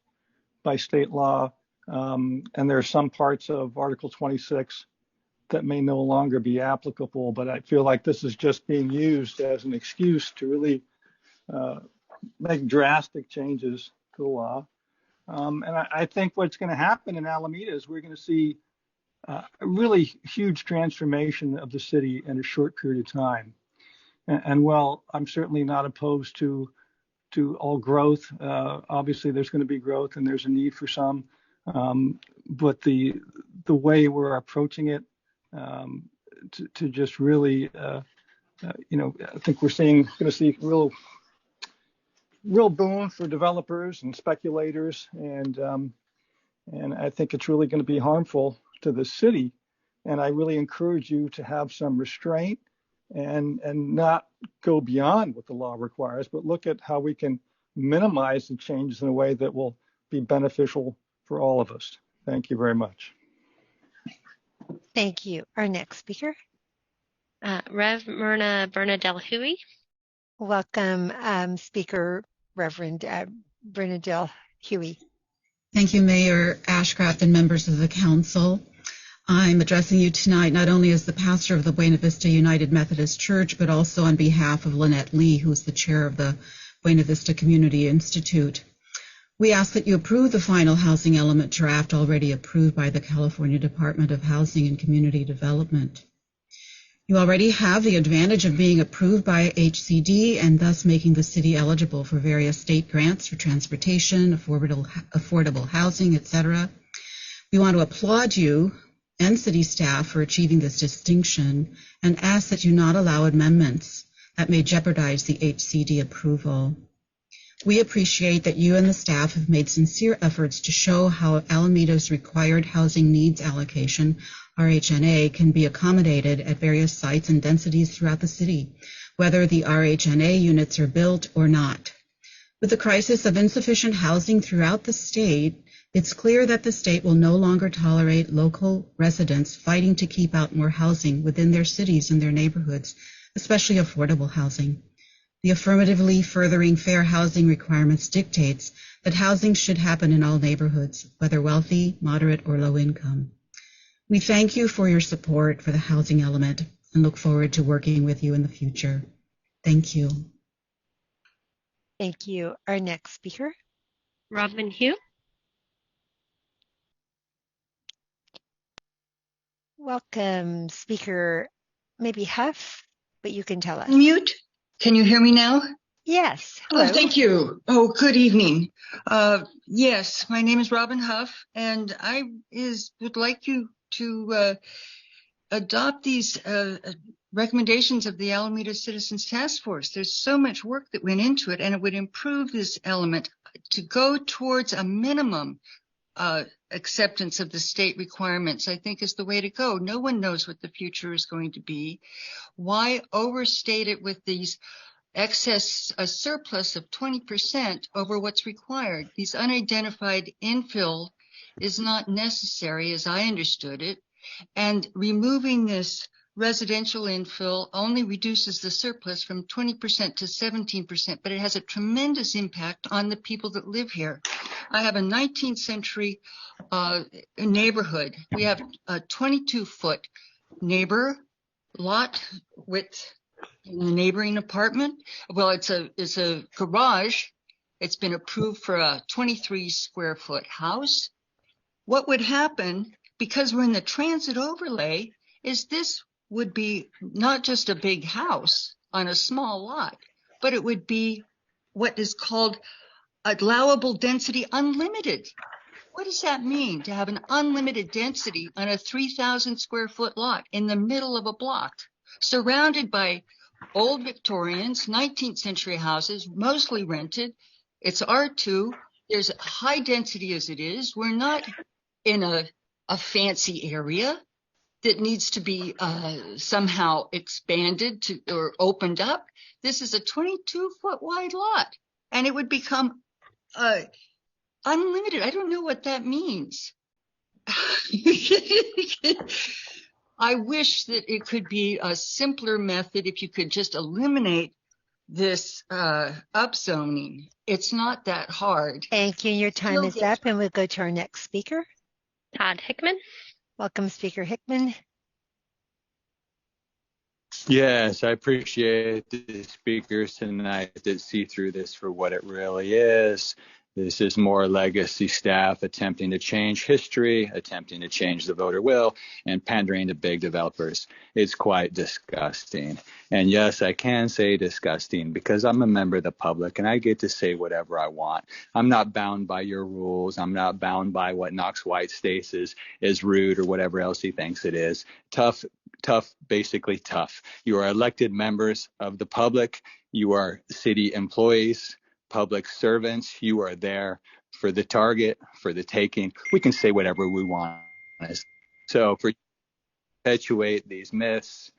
by state law, and there are some parts of Article 26 that may no longer be applicable, but I feel like this is just being used as an excuse to really make drastic changes to the law. And I think what's going to happen in Alameda is we're going to see a really huge transformation of the city in a short period of time. And while I'm certainly not opposed to all growth, obviously there's going to be growth and there's a need for some, but the way we're approaching it to just really, I think we're going to see real boom for developers and speculators, and I think it's really going to be harmful to the city. And I really encourage you to have some restraint and not go beyond what the law requires, but look at how we can minimize the changes in a way that will be beneficial for all of us. Thank you very much. Thank you. Our next speaker. Rev. Myrna Bernadelle Huey. Welcome, Speaker Reverend Bernadelle Huey. Thank you, Mayor Ashcraft and members of the council. I'm addressing you tonight not only as the pastor of the Buena Vista United Methodist Church, but also on behalf of Lynette Lee, who is the chair of the Buena Vista Community Institute. We ask that you approve the final housing element draft already approved by the California Department of Housing and Community Development. You already have the advantage of being approved by HCD and thus making the city eligible for various state grants for transportation, affordable housing, etc. We want to applaud you and city staff for achieving this distinction and ask that you not allow amendments that may jeopardize the HCD approval. We appreciate that you and the staff have made sincere efforts to show how Alameda's required housing needs allocation, RHNA, can be accommodated at various sites and densities throughout the city, whether the RHNA units are built or not. With the crisis of insufficient housing throughout the state, it's clear that the state will no longer tolerate local residents fighting to keep out more housing within their cities and their neighborhoods, especially affordable housing. The affirmatively furthering fair housing requirements dictates that housing should happen in all neighborhoods, whether wealthy, moderate, or low income. We thank you for your support for the housing element and look forward to working with you in the future. Thank you. Thank you. Our next speaker. Robin Hugh. Welcome, Speaker, maybe Huff, but you can tell us. Mute. Can you hear me now? Yes. Hello. Oh, thank you. Oh, good evening. Yes, my name is Robin Huff, and I would like you to adopt these recommendations of the Alameda Citizens Task Force. There's so much work that went into it, and it would improve this element to go towards a minimum acceptance of the state requirements, I think is the way to go. No one knows what the future is going to be. Why overstate it with these excess, a surplus of 20% over what's required? These unidentified infill is not necessary, as I understood it. And removing this residential infill only reduces the surplus from 20% to 17%, but it has a tremendous impact on the people that live here. I have a 19th century neighborhood. We have a 22-foot neighbor lot with a neighboring apartment. Well, it's a garage. It's been approved for a 23 square foot house. What would happen, because we're in the transit overlay, is this would be not just a big house on a small lot, but it would be what is called allowable density unlimited. What does that mean, to have an unlimited density on a 3,000 square foot lot in the middle of a block, surrounded by old Victorians, 19th century houses, mostly rented? It's R2. There's high density as it is. We're not in a fancy area that needs to be somehow expanded to or opened up. This is a 22-foot wide lot, and it would become unlimited. I don't know what that means. I wish that it could be a simpler method if you could just eliminate this upzoning. It's not that hard. Thank you. Your time is up, and we'll go to our next speaker. Todd Hickman. Welcome, Speaker Hickman. Yes, I appreciate the speakers tonight that see through this for what it really is. This is more legacy staff attempting to change history, attempting to change the voter will, and pandering to big developers. It's quite disgusting. And yes, I can say disgusting because I'm a member of the public and I get to say whatever I want. I'm not bound by your rules. I'm not bound by what Knox White states is rude or whatever else he thinks it is. Tough, basically tough. You are elected members of the public. You are city employees, public servants. You are there for the target, for the taking. We can say whatever we want. So for perpetuate these myths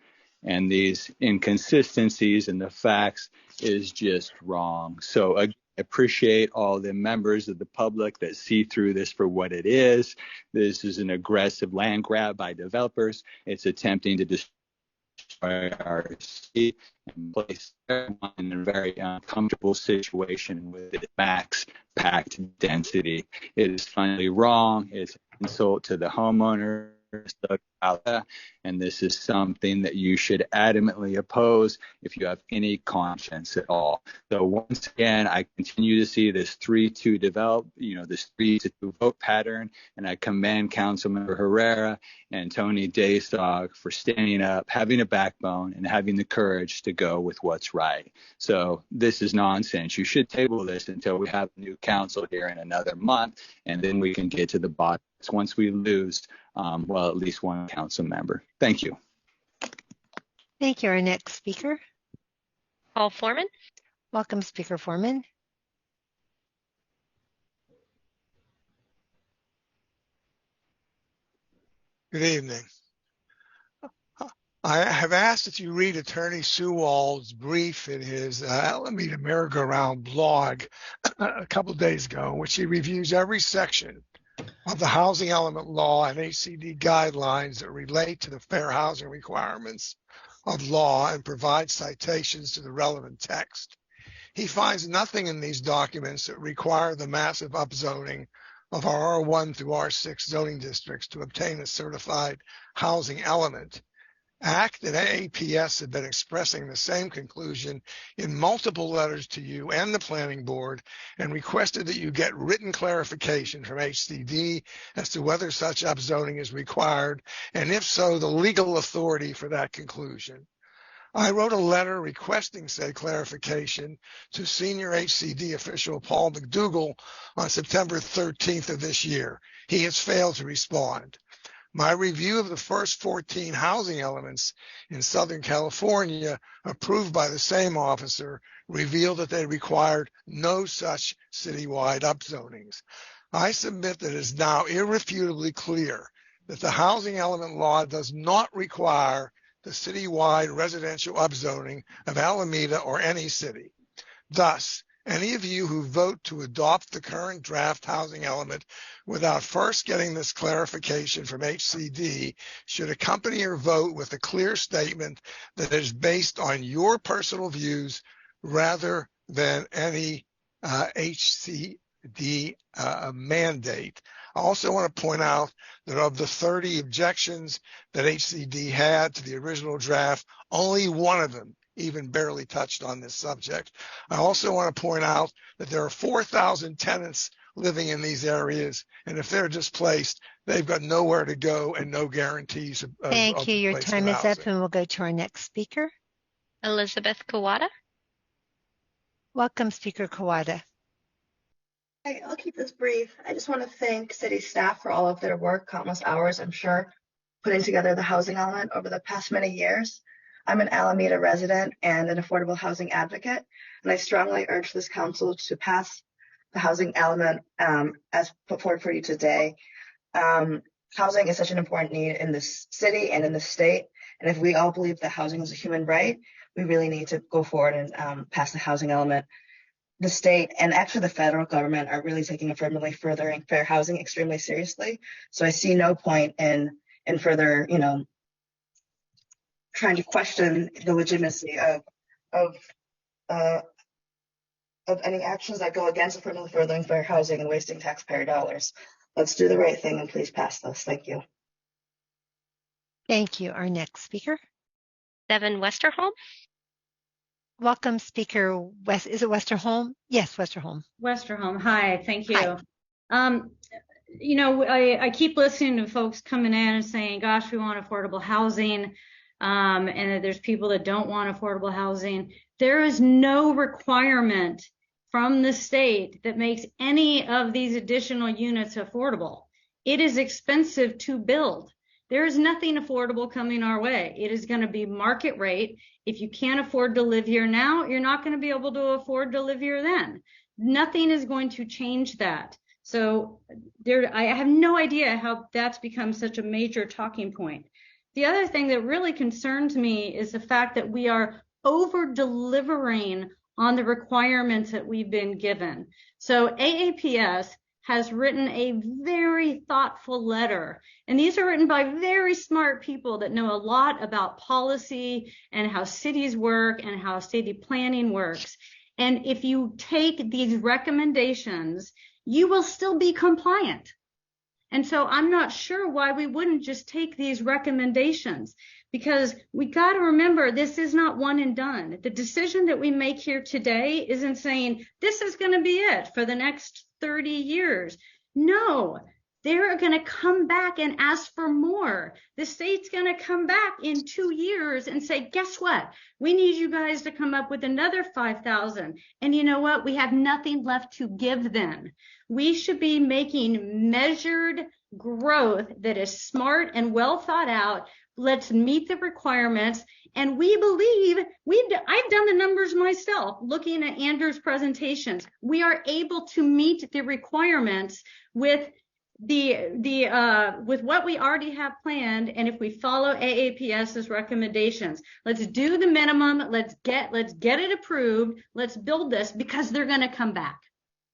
and these inconsistencies in the facts is just wrong. So I appreciate all the members of the public that see through this for what it is. This is an aggressive land grab by developers. It's attempting to destroy our city and place everyone in a very uncomfortable situation with its max packed density. It is finally wrong. It's an insult to the homeowners, and this is something that you should adamantly oppose if you have any conscience at all. So once again, I continue to see this 3-2 develop, this 3-2 vote pattern, and I commend Councilmember Herrera and Tony Daystog for standing up, having a backbone, and having the courage to go with what's right. So this is nonsense. You should table this until we have a new council here in another month, and then we can get to the bottom. Once we lose, at least one council member. Thank you. Thank you. Our next speaker. Paul Foreman. Welcome, Speaker Foreman. Good evening. I have asked that you read Attorney Sewall's brief in his Alameda Merry-Go-Round blog a couple of days ago, in which he reviews every section of the housing element law and HCD guidelines that relate to the fair housing requirements of law and provides citations to the relevant text. He finds nothing in these documents that require the massive upzoning of our R1 through R6 zoning districts to obtain a certified housing element. ACT and AAPS have been expressing the same conclusion in multiple letters to you and the planning board and requested that you get written clarification from HCD as to whether such upzoning is required, and if so, the legal authority for that conclusion. I wrote a letter requesting said clarification to senior HCD official Paul McDougall on September 13th of this year. He has failed to respond. My review of the first 14 housing elements in Southern California approved by the same officer revealed that they required no such citywide upzonings. I submit that it is now irrefutably clear that the housing element law does not require the citywide residential upzoning of Alameda or any city. Thus, any of you who vote to adopt the current draft housing element without first getting this clarification from HCD should accompany your vote with a clear statement that is based on your personal views rather than any HCD mandate. I also want to point out that of the 30 objections that HCD had to the original draft, only one of them even barely touched on this subject. I also want to point out that there are 4,000 tenants living in these areas, and if they're displaced, they've got nowhere to go and no guarantees of Thank you. Your time is housing. up, and we'll go to our next speaker. Elizabeth Kawada. Welcome, Speaker Kawada. Hey, I'll keep this brief. I just want to thank city staff for all of their work, countless hours, I'm sure, putting together the housing element over the past many years. I'm an Alameda resident and an affordable housing advocate, and I strongly urge this council to pass the housing element as put forward for you today. Housing is such an important need in this city and in the state, and if we all believe that housing is a human right, we really need to go forward and pass the housing element. The state and actually the federal government are really taking affirmatively furthering fair housing extremely seriously. So I see no point in further, trying to question the legitimacy of any actions that go against affirmatively furthering fair housing and wasting taxpayer dollars. Let's do the right thing and please pass this. Thank you. Thank you. Our next speaker. Devin Westerholm. Welcome, Speaker West. Is it Westerholm? Yes, Westerholm. Westerholm. Hi, thank you. Hi. I keep listening to folks coming in and saying, gosh, we want affordable housing, and that there's people that don't want affordable housing. There is no requirement from the state that makes any of these additional units affordable. It is expensive to build. There is nothing affordable coming our way. It is going to be market rate. If you can't afford to live here now, you're not going to be able to afford to live here then. Nothing is going to change that. So I have no idea how that's become such a major talking point. The other thing that really concerns me is the fact that we are over-delivering on the requirements that we've been given. So AAPS has written a very thoughtful letter. And these are written by very smart people that know a lot about policy and how cities work and how city planning works. And if you take these recommendations, you will still be compliant. And so I'm not sure why we wouldn't just take these recommendations, because we got to remember this is not one and done. The decision that we make here today isn't saying this is going to be it for the next 30 years. No, they're going to come back and ask for more. The state's going to come back in 2 years and say, guess what? We need you guys to come up with another 5,000. And you know what? We have nothing left to give them. We should be making measured growth that is smart and well thought out. Let's meet the requirements. And we believe, I've done the numbers myself, looking at Andrew's presentations. We are able to meet the requirements with with what we already have planned, and if we follow AAPS's recommendations. Let's do the minimum. Let's get it approved. Let's build this, because they're going to come back.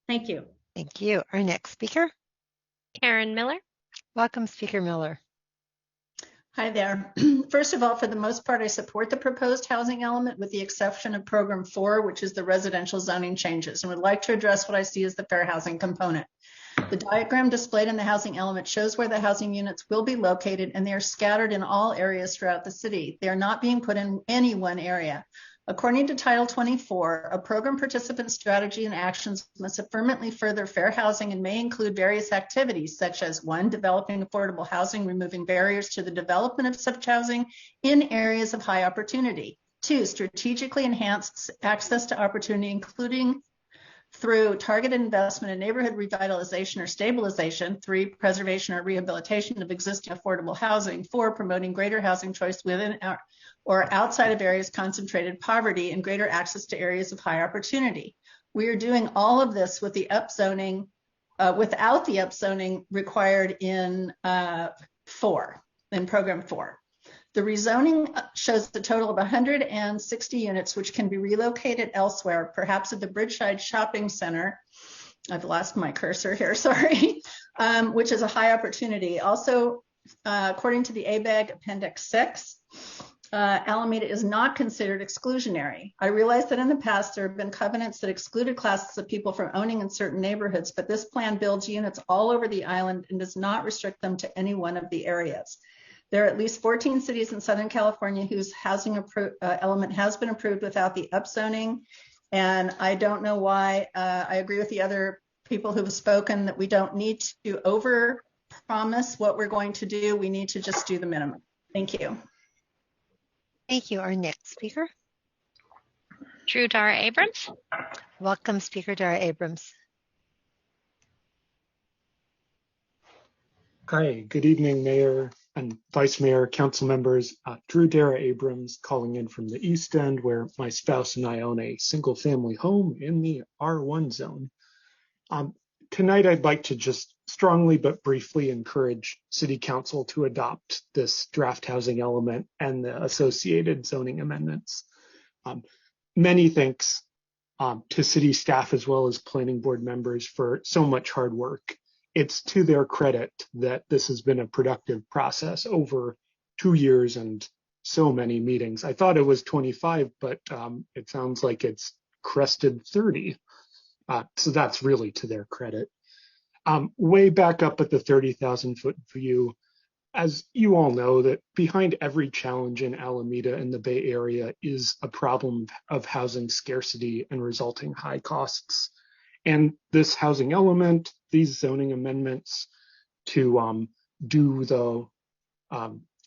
Thank you. Thank you. Our next speaker. Karen Miller. Welcome, Speaker Miller. Hi there. First of all, for the most part, I support the proposed housing element with the exception of Program 4, which is the residential zoning changes, and would like to address what I see as the fair housing component. The diagram displayed in the housing element shows where the housing units will be located, and they are scattered in all areas throughout the city. They are not being put in any one area. According to Title 24, a program participant's strategy and actions must affirmatively further fair housing and may include various activities such as 1, developing affordable housing, removing barriers to the development of such housing in areas of high opportunity. 2, strategically enhance access to opportunity, including through targeted investment in neighborhood revitalization or stabilization. 3, preservation or rehabilitation of existing affordable housing. 4, promoting greater housing choice within or outside of areas concentrated poverty and greater access to areas of high opportunity. We are doing all of this with the upzoning, without the upzoning required in 4, in program 4. The rezoning shows the total of 160 units, which can be relocated elsewhere, perhaps at the Bridgeside Shopping Center. I've lost my cursor here, sorry, which is a high opportunity. Also, according to the ABAG Appendix 6, Alameda is not considered exclusionary. I realize that in the past there have been covenants that excluded classes of people from owning in certain neighborhoods, but this plan builds units all over the island and does not restrict them to any one of the areas. There are at least 14 cities in Southern California whose housing element has been approved without the upzoning. And I don't know why. I agree with the other people who have spoken that we don't need to over promise what we're going to do. We need to just do the minimum. Thank you. Thank you. Our next speaker. Drew Dara Abrams. Welcome, Speaker Dara Abrams. Hi, good evening, Mayor and Vice Mayor, council members. Drew Dara Abrams calling in from the East End, where my spouse and I own a single family home in the R1 zone. Tonight, I'd like to just strongly but briefly encourage City Council to adopt this draft housing element and the associated zoning amendments. Many thanks to city staff as well as planning board members for so much hard work. It's to their credit that this has been a productive process over 2 years and so many meetings. I thought it was 25, but it sounds like it's crested 30. So that's really to their credit. Way back up at the 30,000-foot view, as you all know, that behind every challenge in Alameda and the Bay Area is a problem of housing scarcity and resulting high costs. And this housing element, these zoning amendments to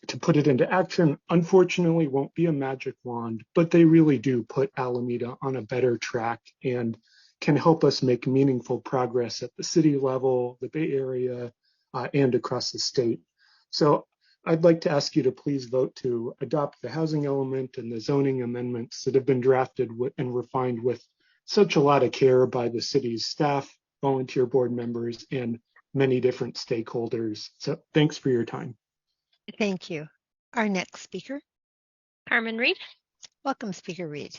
to put it into action, unfortunately won't be a magic wand, but they really do put Alameda on a better track and can help us make meaningful progress at the city level, the Bay Area, and across the state. So I'd like to ask you to please vote to adopt the housing element and the zoning amendments that have been drafted and refined with such a lot of care by the city's staff, volunteer board members, and many different stakeholders. So thanks for your time. Thank you. Our next speaker. Carmen Reed. Welcome, Speaker Reed.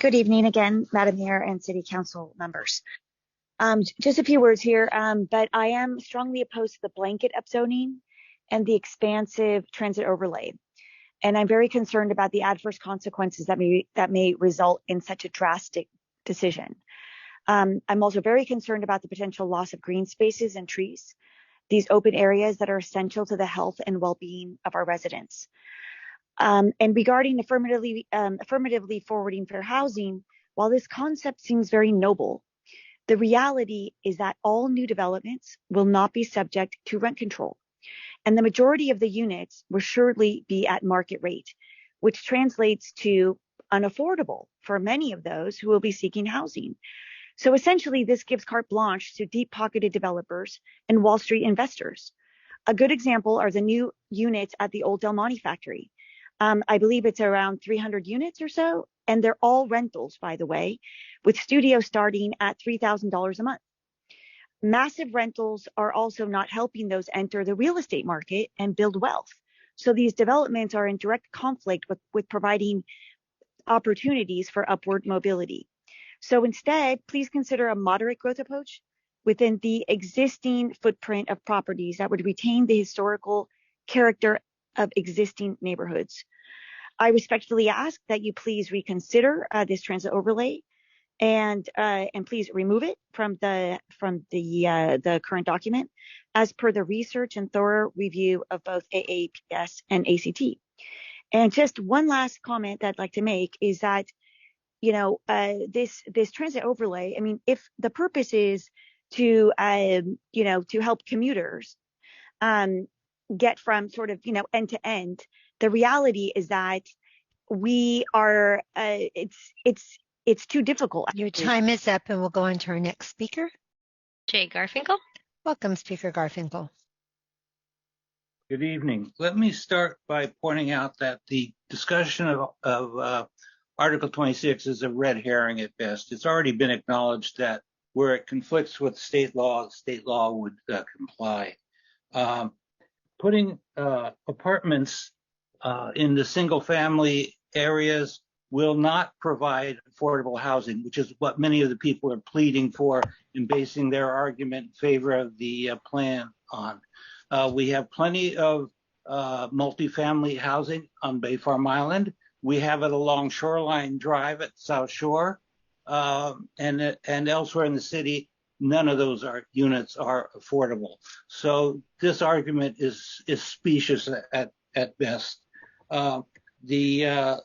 Good evening again, Madam Mayor and City Council members. Just a few words here, but I am strongly opposed to the blanket upzoning and the expansive transit overlay. And I'm very concerned about the adverse consequences that may result in such a drastic decision. I'm also very concerned about the potential loss of green spaces and trees, these open areas that are essential to the health and well-being of our residents. And regarding affirmatively forwarding fair housing, while this concept seems very noble, the reality is that all new developments will not be subject to rent control. And the majority of the units will surely be at market rate, which translates to unaffordable for many of those who will be seeking housing. So essentially, this gives carte blanche to deep-pocketed developers and Wall Street investors. A good example are the new units at the old Del Monte factory. I believe it's around 300 units or so, and they're all rentals, by the way, with studios starting at $3,000 a month. Massive rentals are also not helping those enter the real estate market and build wealth. So these developments are in direct conflict with providing opportunities for upward mobility. So instead, please consider a moderate growth approach within the existing footprint of properties that would retain the historical character of existing neighborhoods. I respectfully ask that you please reconsider this transit overlay and please remove it from the current document as per the research and thorough review of both AAPS and ACT. And just one last comment that I'd like to make is that, this transit overlay, I mean, if the purpose is to help commuters get from sort of, end to end, the reality is that we are, it's too difficult. Your time is up, and we'll go on to our next speaker. Jay Garfinkel. Welcome, Speaker Garfinkel. Good evening. Let me start by pointing out that the discussion of Article 26 is a red herring at best. It's already been acknowledged that where it conflicts with state law would comply. Putting apartments in the single family areas will not provide affordable housing, which is what many of the people are pleading for and basing their argument in favor of the plan on. We have plenty of multifamily housing on Bay Farm Island. We have it along Shoreline Drive at South Shore, and elsewhere in the city. None of those units are affordable. So this argument is specious at best. The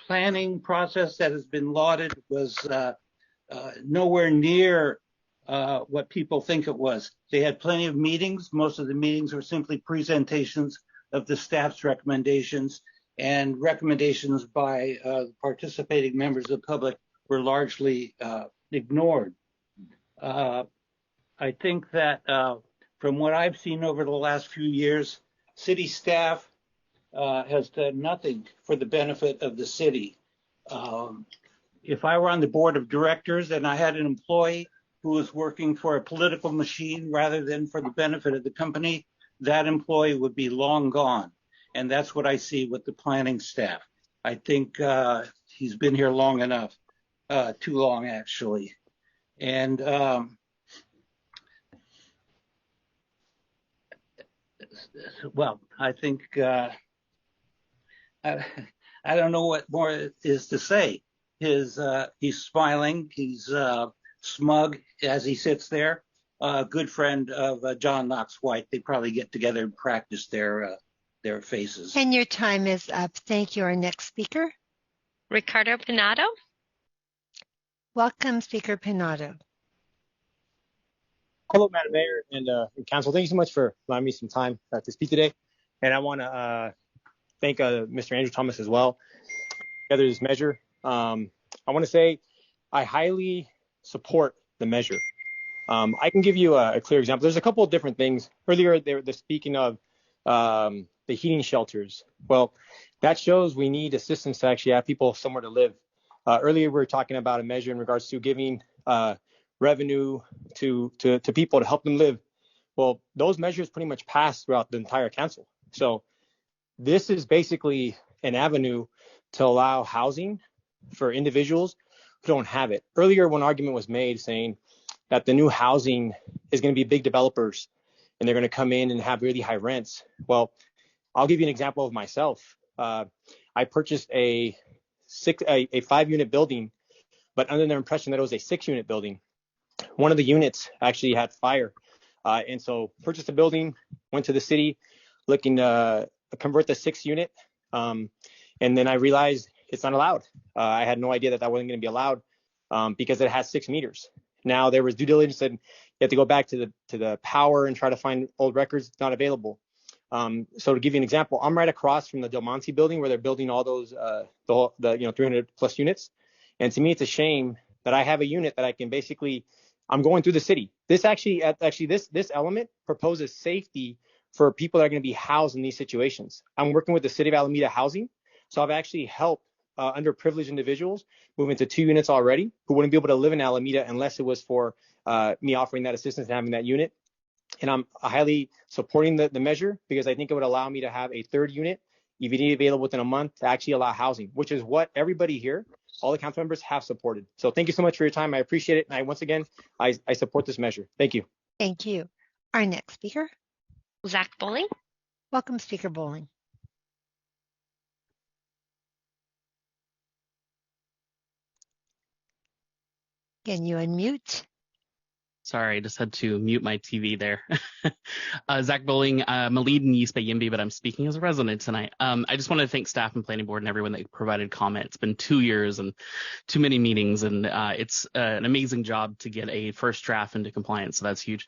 planning process that has been lauded was nowhere near what people think it was. They had plenty of meetings. Most of the meetings were simply presentations of the staff's recommendations, and recommendations by participating members of the public were largely ignored. I think that from what I've seen over the last few years, city staff has done nothing for the benefit of the city. If I were on the board of directors and I had an employee who was working for a political machine rather than for the benefit of the company, that employee would be long gone. And that's what I see with the planning staff. I think he's been here long enough, too long actually. And well, I think I don't know what more is to say. He's smiling, he's smug as he sits there. A good friend of John Knox White. They probably get together and practice their faces. And your time is up. Thank you. Our next speaker. Ricardo Pinado. Welcome, Speaker Pinado. Hello, Madam Mayor and Council. Thank you so much for allowing me some time to speak today. And I want to thank Mr. Andrew Thomas as well. Together this measure. I want to say I highly support the measure. I can give you a clear example. There's a couple of different things. Earlier, they're speaking of the heating shelters. Well, that shows we need assistance to actually have people somewhere to live. Earlier, we were talking about a measure in regards to giving revenue to people to help them live. Well, those measures pretty much passed throughout the entire council. So this is basically an avenue to allow housing for individuals who don't have it. Earlier, one argument was made saying that the new housing is going to be big developers and they're going to come in and have really high rents. Well, I'll give you an example of myself. I purchased a 5-unit building, but under the impression that it was a 6-unit building. One of the units actually had fire. And so purchased a building, went to the city looking to convert the 6-unit. And then I realized it's not allowed. I had no idea that wasn't going to be allowed because it has 6 meters. Now there was due diligence and you have to go back to the power and try to find old records. It's not available. So to give you an example, I'm right across from the Del Monte building where they're building all those the 300 plus units. And to me, it's a shame that I have a unit that I can basically, I'm going through the city. This this element proposes safety for people that are going to be housed in these situations. I'm working with the city of Alameda Housing. So I've actually helped underprivileged individuals move into 2 units already who wouldn't be able to live in Alameda unless it was for me offering that assistance and having that unit. And I'm highly supporting the measure because I think it would allow me to have a 3rd unit, EVD available within a month, to actually allow housing, which is what everybody here, all the council members, have supported. So thank you so much for your time. I appreciate it. And once again, I support this measure. Thank you. Thank you. Our next speaker. Zach Bowling. Welcome, Speaker Bowling. Can you unmute? Sorry, I just had to mute my TV there. Zach Bowling, I'm a lead in East Bay Yimby, but I'm speaking as a resident tonight. I just want to thank staff and planning board and everyone that provided comment. It's been 2 years and too many meetings, and it's an amazing job to get a first draft into compliance, so that's huge.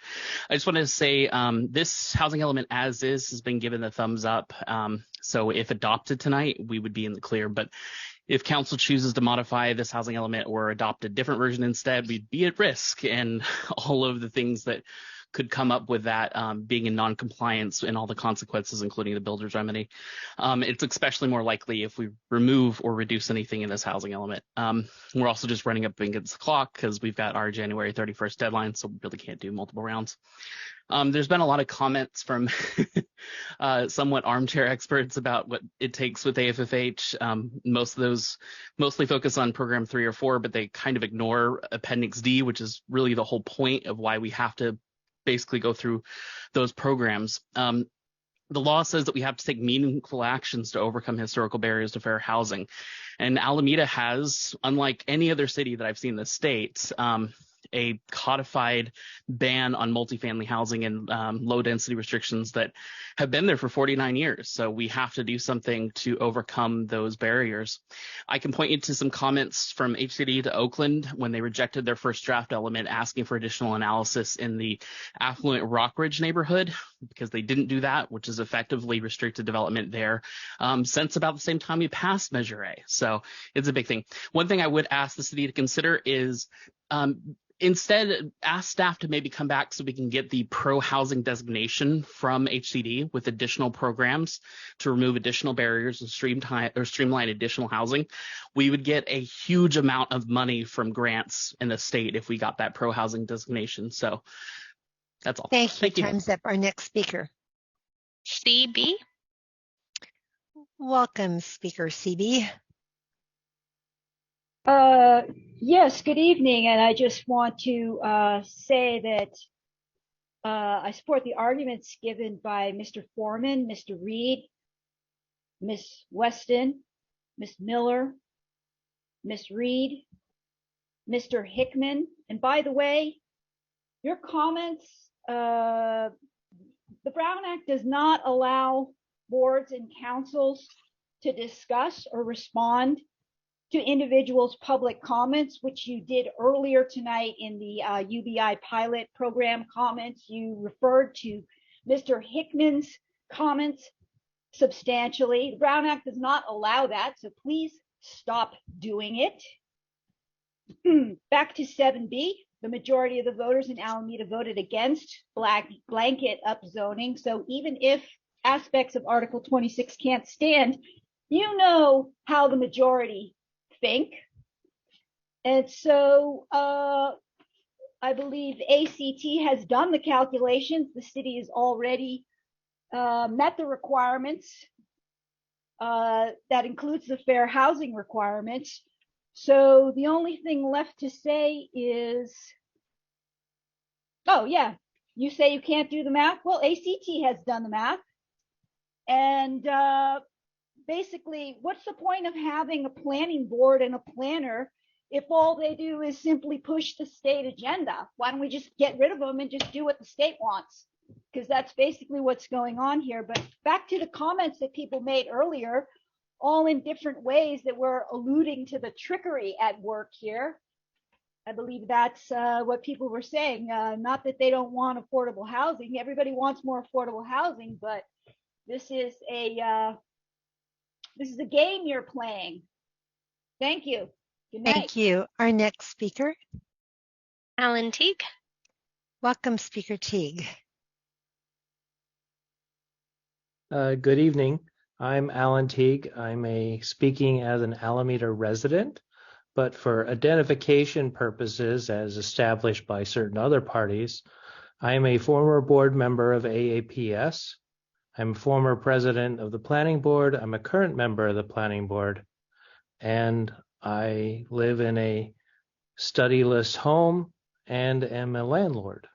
I just wanted to say this housing element as is has been given the thumbs up. So if adopted tonight, we would be in the clear. But if council chooses to modify this housing element or adopt a different version instead, we'd be at risk, and all of the things that could come up with that being in non-compliance and all the consequences, including the builder's remedy. It's especially more likely if we remove or reduce anything in this housing element. We're also just running up against the clock because we've got our January 31st deadline, so we really can't do multiple rounds. There's been a lot of comments from somewhat armchair experts about what it takes with AFFH. Most of those mostly focus on program 3 or 4, but they kind of ignore Appendix D, which is really the whole point of why we have to basically go through those programs. The law says that we have to take meaningful actions to overcome historical barriers to fair housing. And Alameda has, unlike any other city that I've seen in the state, a codified ban on multifamily housing and low density restrictions that have been there for 49 years. So we have to do something to overcome those barriers. I can point you to some comments from HCD to Oakland when they rejected their first draft element asking for additional analysis in the affluent Rockridge neighborhood, because they didn't do that, which is effectively restricted development there since about the same time we passed Measure A. So it's a big thing. One thing I would ask the city to consider is instead, ask staff to maybe come back so we can get the pro-housing designation from HCD with additional programs to remove additional barriers and streamline additional housing. We would get a huge amount of money from grants in the state if we got that pro-housing designation. So that's all. Thank you. Time's up. Our next speaker. CB. Welcome, Speaker CB. Yes, good evening. And I just want to say that I support the arguments given by Mr. Foreman, Mr. Reed, Ms. Weston, Ms. Miller, Ms. Reed, Mr. Hickman. And by the way, your comments, the Brown Act does not allow boards and councils to discuss or respond to individuals' public comments, which you did earlier tonight in the UBI pilot program comments. You referred to Mr. Hickman's comments substantially. The Brown Act does not allow that, so please stop doing it. Back to 7B. The majority of the voters in Alameda voted against blanket upzoning. So even if aspects of Article 26 can't stand, you know how the majority think. And so I believe ACT has done the calculations. The city has already met the requirements. That includes the fair housing requirements. So the only thing left to say is, oh yeah, you say you can't do the math? Well, ACT has done the math. And basically, what's the point of having a planning board and a planner if all they do is simply push the state agenda? Why don't we just get rid of them and just do what the state wants? Because that's basically what's going on here. But back to the comments that people made earlier, all in different ways that were alluding to the trickery at work here. I believe that's what people were saying. Not that they don't want affordable housing. Everybody wants more affordable housing, but this is a game you're playing. Thank you. Good night. Thank you. Our next speaker. Alan Teague. Welcome, Speaker Teague. Good evening. I'm Alan Teague. I'm speaking as an Alameda resident, but for identification purposes, as established by certain other parties, I am a former board member of AAPS. I'm a former president of the planning board. I'm a current member of the planning board, and I live in a studyless home and am a landlord.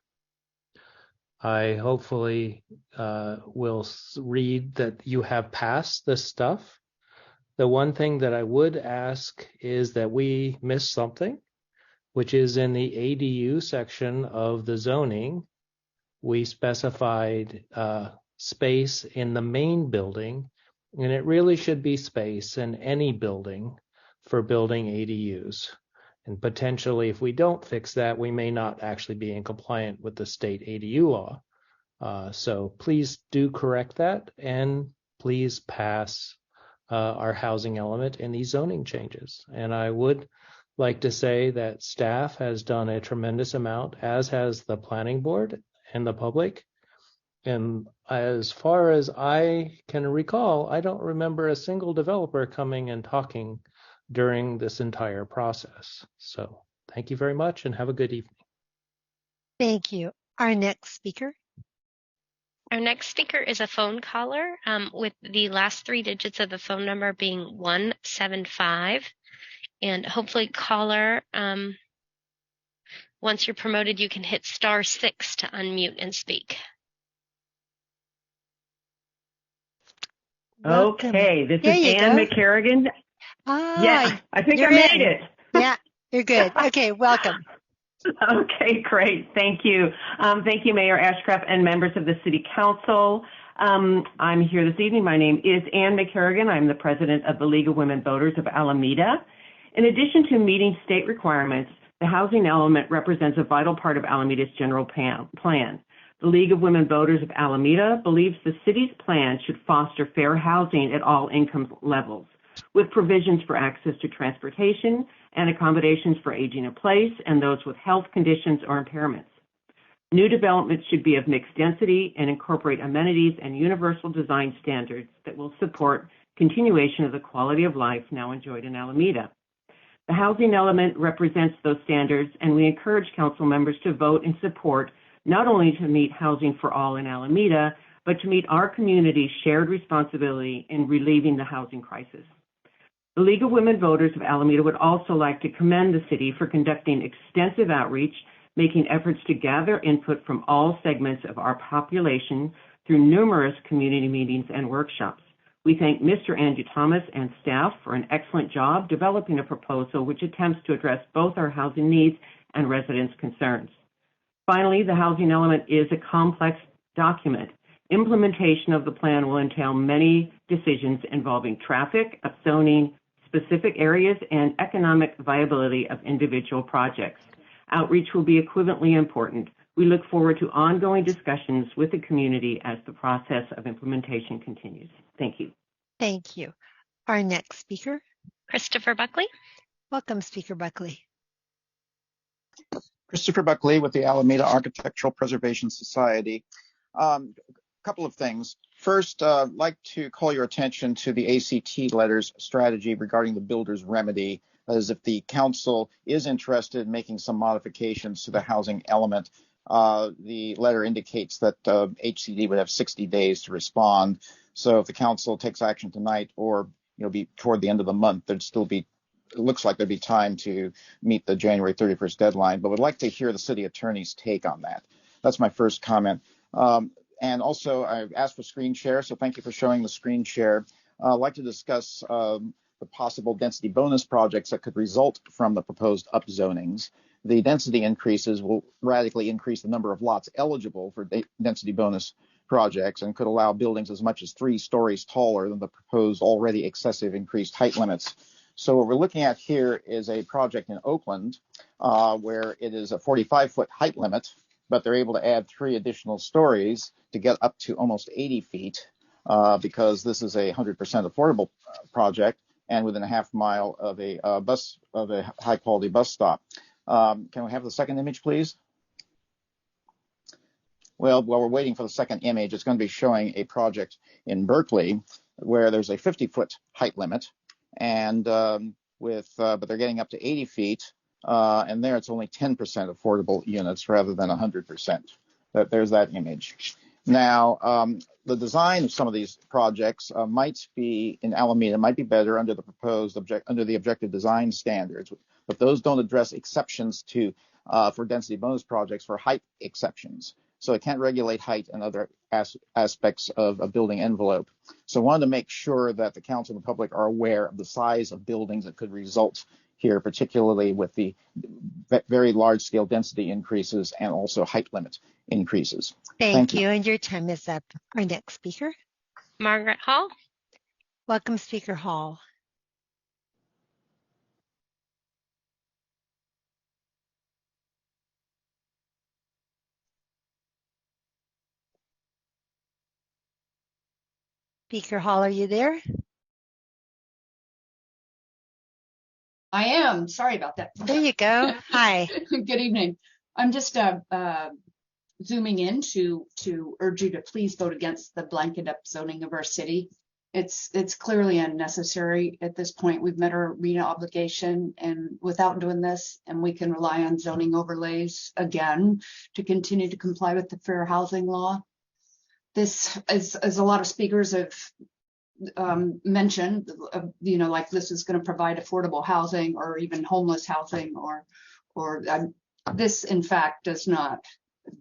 I hopefully will read that you have passed this stuff. The one thing that I would ask is that we missed something, which is in the ADU section of the zoning. We specified space in the main building, and it really should be space in any building for building ADUs. And potentially, if we don't fix that, we may not actually be in compliant with the state ADU law. So please do correct that, and please pass our housing element in these zoning changes. And I would like to say that staff has done a tremendous amount, as has the planning board and the public. And as far as I can recall, I don't remember a single developer coming and talking during this entire process. So thank you very much and have a good evening. Thank you. Our next speaker. Our next speaker is a phone caller with the last 3 digits of the phone number being 175. And hopefully, caller, once you're promoted, you can hit *6 to unmute and speak. Welcome. Okay, this There is you Ann go. McCarrigan. Yeah, I think I you're made in. it. Yeah, you're good. Okay, welcome. Okay, great. Thank you. Thank you, Mayor Ashcraft and members of the City Council. I'm here this evening. My name is Ann McCarrigan. I'm the president of the League of Women Voters of Alameda. In addition to meeting state requirements, the housing element represents a vital part of Alameda's general plan. The League of Women Voters of Alameda believes the city's plan should foster fair housing at all income levels, with provisions for access to transportation and accommodations for aging in place and those with health conditions or impairments. New developments should be of mixed density and incorporate amenities and universal design standards that will support continuation of the quality of life now enjoyed in Alameda. The housing element represents those standards, and we encourage council members to vote in support not only to meet housing for all in Alameda, but to meet our community's shared responsibility in relieving the housing crisis. The League of Women Voters of Alameda would also like to commend the city for conducting extensive outreach, making efforts to gather input from all segments of our population through numerous community meetings and workshops. We thank Mr. Andrew Thomas and staff for an excellent job developing a proposal which attempts to address both our housing needs and residents' concerns. Finally, the housing element is a complex document. Implementation of the plan will entail many decisions involving traffic, zoning, specific areas, and economic viability of individual projects. Outreach will be equivalently important. We look forward to ongoing discussions with the community as the process of implementation continues. Thank you. Thank you. Our next speaker. Christopher Buckley. Welcome, Speaker Buckley. Christopher Buckley with the Alameda Architectural Preservation Society. Couple of things. First, I'd like to call your attention to the ACT letter's strategy regarding the builder's remedy, as if the council is interested in making some modifications to the housing element. The letter indicates that HCD would have 60 days to respond. So if the council takes action tonight or be toward the end of the month, there'd still be, it looks like there'd be time to meet the January 31st deadline, but would like to hear the city attorney's take on that. That's my first comment. And also, I've asked for screen share, so thank you for showing the screen share. I'd like to discuss the possible density bonus projects that could result from the proposed upzonings. The density increases will radically increase the number of lots eligible for density bonus projects and could allow buildings as much as 3 stories taller than the proposed already excessive increased height limits. So what we're looking at here is a project in Oakland where it is a 45-foot height limit, but they're able to add 3 additional stories to get up to almost 80 feet because this is a 100% affordable project and within a half mile of a high quality bus stop. Can we have the second image, please? Well, while we're waiting for the second image, it's going to be showing a project in Berkeley where there's a 50-foot height limit, and but they're getting up to 80 feet, and there it's only 10% affordable units rather than 100%. There's that image. Now, the design of some of these projects might be in Alameda might be better under the proposed under the objective design standards, but those don't address exceptions to for density bonus projects for height exceptions. So it can't regulate height and other aspects of a building envelope. So I wanted to make sure that the council and the public are aware of the size of buildings that could result here, particularly with the very large scale density increases and also height limit increases. Thank you. And your time is up. Our next speaker. Margaret Hall. Welcome, Speaker Hall. Speaker Hall, are you there? I am. Sorry about that. There you go. Hi. Good evening. I'm just zooming in to urge you to please vote against the blanket upzoning of our city. It's clearly unnecessary at this point. We've met our RENA obligation, and without doing this, and we can rely on zoning overlays again to continue to comply with the fair housing law. This, as a lot of speakers have mentioned, like this is going to provide affordable housing or even homeless housing, or this in fact does not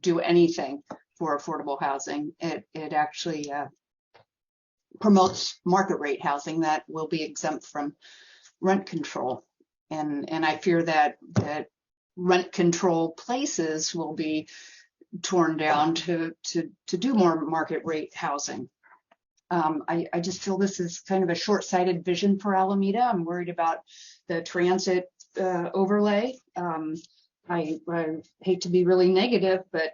do anything for affordable housing. It actually promotes market rate housing that will be exempt from rent control, and I fear that rent control places will be torn down to do more market rate housing. I just feel this is kind of a short-sighted vision for Alameda. I'm worried about the transit overlay. I hate to be really negative, but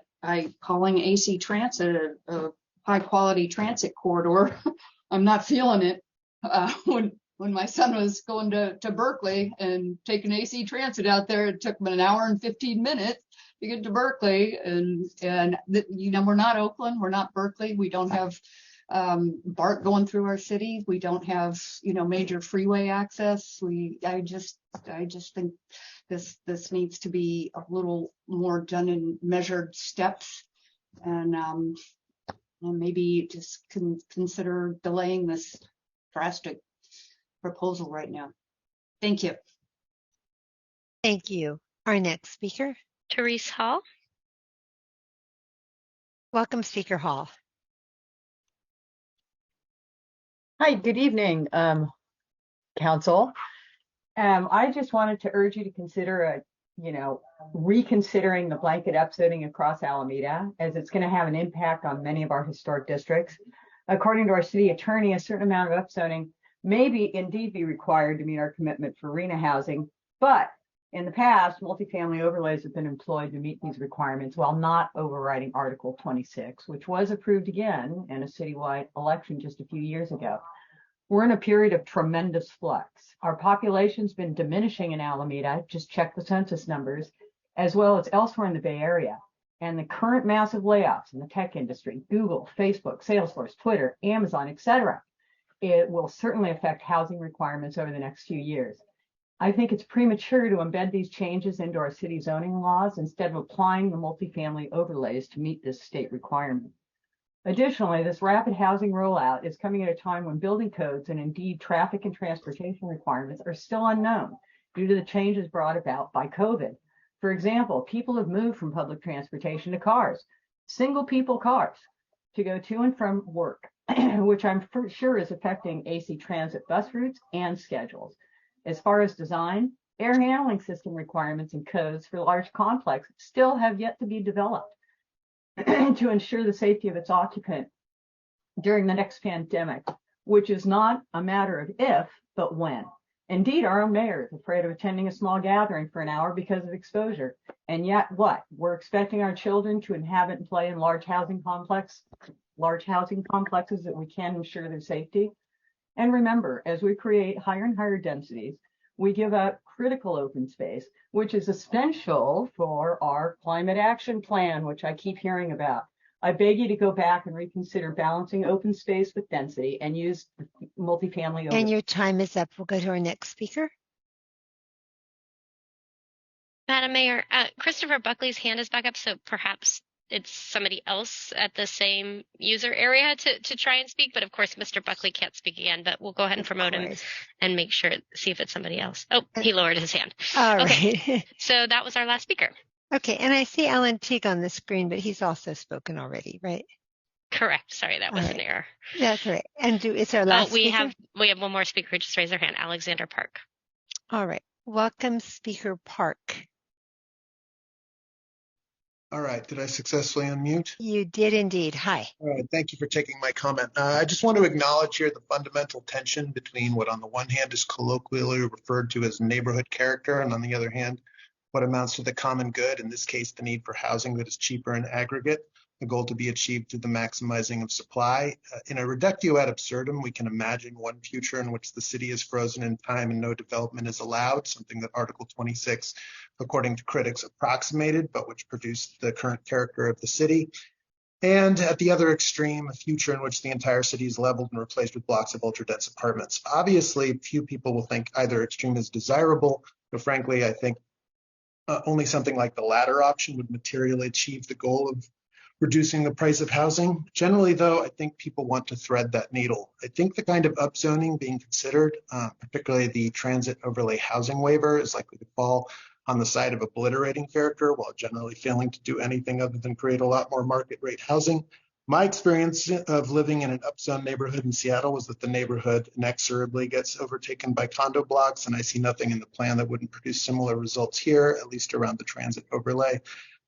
calling AC Transit a high-quality transit corridor, I'm not feeling it. When my son was going to Berkeley and taking AC Transit out there, it took him an hour and 15 minutes to get to Berkeley. And we're not Oakland, we're not Berkeley. We don't have BART going through our city. We don't have, major freeway access. I just think this needs to be a little more done in measured steps, and maybe just consider delaying this drastic proposal right now. Thank you. Thank you. Our next speaker. Therese Hall. Welcome, Speaker Hall. Hi, good evening, Council. I just wanted to urge you to consider reconsidering the blanket upzoning across Alameda, as it's going to have an impact on many of our historic districts. According to our city attorney, a certain amount of upzoning may indeed be required to meet our commitment for RENA housing, but in the past, multifamily overlays have been employed to meet these requirements while not overriding Article 26, which was approved again in a citywide election just a few years ago. We're in a period of tremendous flux. Our population's been diminishing in Alameda, just check the census numbers, as well as elsewhere in the Bay Area. And the current massive layoffs in the tech industry, Google, Facebook, Salesforce, Twitter, Amazon, etc., it will certainly affect housing requirements over the next few years. I think it's premature to embed these changes into our city zoning laws instead of applying the multifamily overlays to meet this state requirement. Additionally, this rapid housing rollout is coming at a time when building codes and indeed traffic and transportation requirements are still unknown due to the changes brought about by COVID. For example, people have moved from public transportation to cars, single people cars, to go to and from work, which I'm sure is affecting AC Transit bus routes and schedules. As far as design, air handling system requirements and codes for large complexes still have yet to be developed to ensure the safety of its occupant during the next pandemic, which is not a matter of if, but when. Indeed, our own mayor is afraid of attending a small gathering for an hour because of exposure. And yet what? We're expecting our children to inhabit and play in large housing complexes that we can ensure their safety. And remember, as we create higher and higher densities, we give up critical open space, which is essential for our climate action plan, which I keep hearing about. I beg you to go back and reconsider balancing open space with density and use multifamily. And your time is up. We'll go to our next speaker. Madam Mayor, Christopher Buckley's hand is back up, so perhaps it's somebody else at the same user area to try and speak. But of course, Mr. Buckley can't speak again, but we'll go ahead and promote him and make sure, see if it's somebody else. Oh, he lowered his hand. All okay. right. So that was our last speaker. Okay. And I see Alan Teague on the screen, but he's also spoken already, right? Correct. Sorry, that was an error. That's right. And it's our last speaker? We have one more speaker who just raised their hand, Alexander Park. All right. Welcome, Speaker Park. All right, did I successfully unmute? You did indeed. Hi. All right, thank you for taking my comment. I just want to acknowledge here the fundamental tension between what on the one hand is colloquially referred to as neighborhood character, and on the other hand, what amounts to the common good, in this case, the need for housing that is cheaper in aggregate. a goal to be achieved through the maximizing of supply. In a reductio ad absurdum, we can imagine one future in which the city is frozen in time and no development is allowed, something that Article 26, according to critics, approximated, but which produced the current character of the city. And at the other extreme, a future in which the entire city is leveled and replaced with blocks of ultra-dense apartments. Obviously, few people will think either extreme is desirable, but frankly, I think only something like the latter option would materially achieve the goal of reducing the price of housing. Generally, though, I think people want to thread that needle. I think the kind of upzoning being considered, particularly the transit overlay housing waiver, is likely to fall on the side of obliterating character while generally failing to do anything other than create a lot more market rate housing. My experience of living in an upzone neighborhood in Seattle was that the neighborhood inexorably gets overtaken by condo blocks, and I see nothing in the plan that wouldn't produce similar results here, at least around the transit overlay.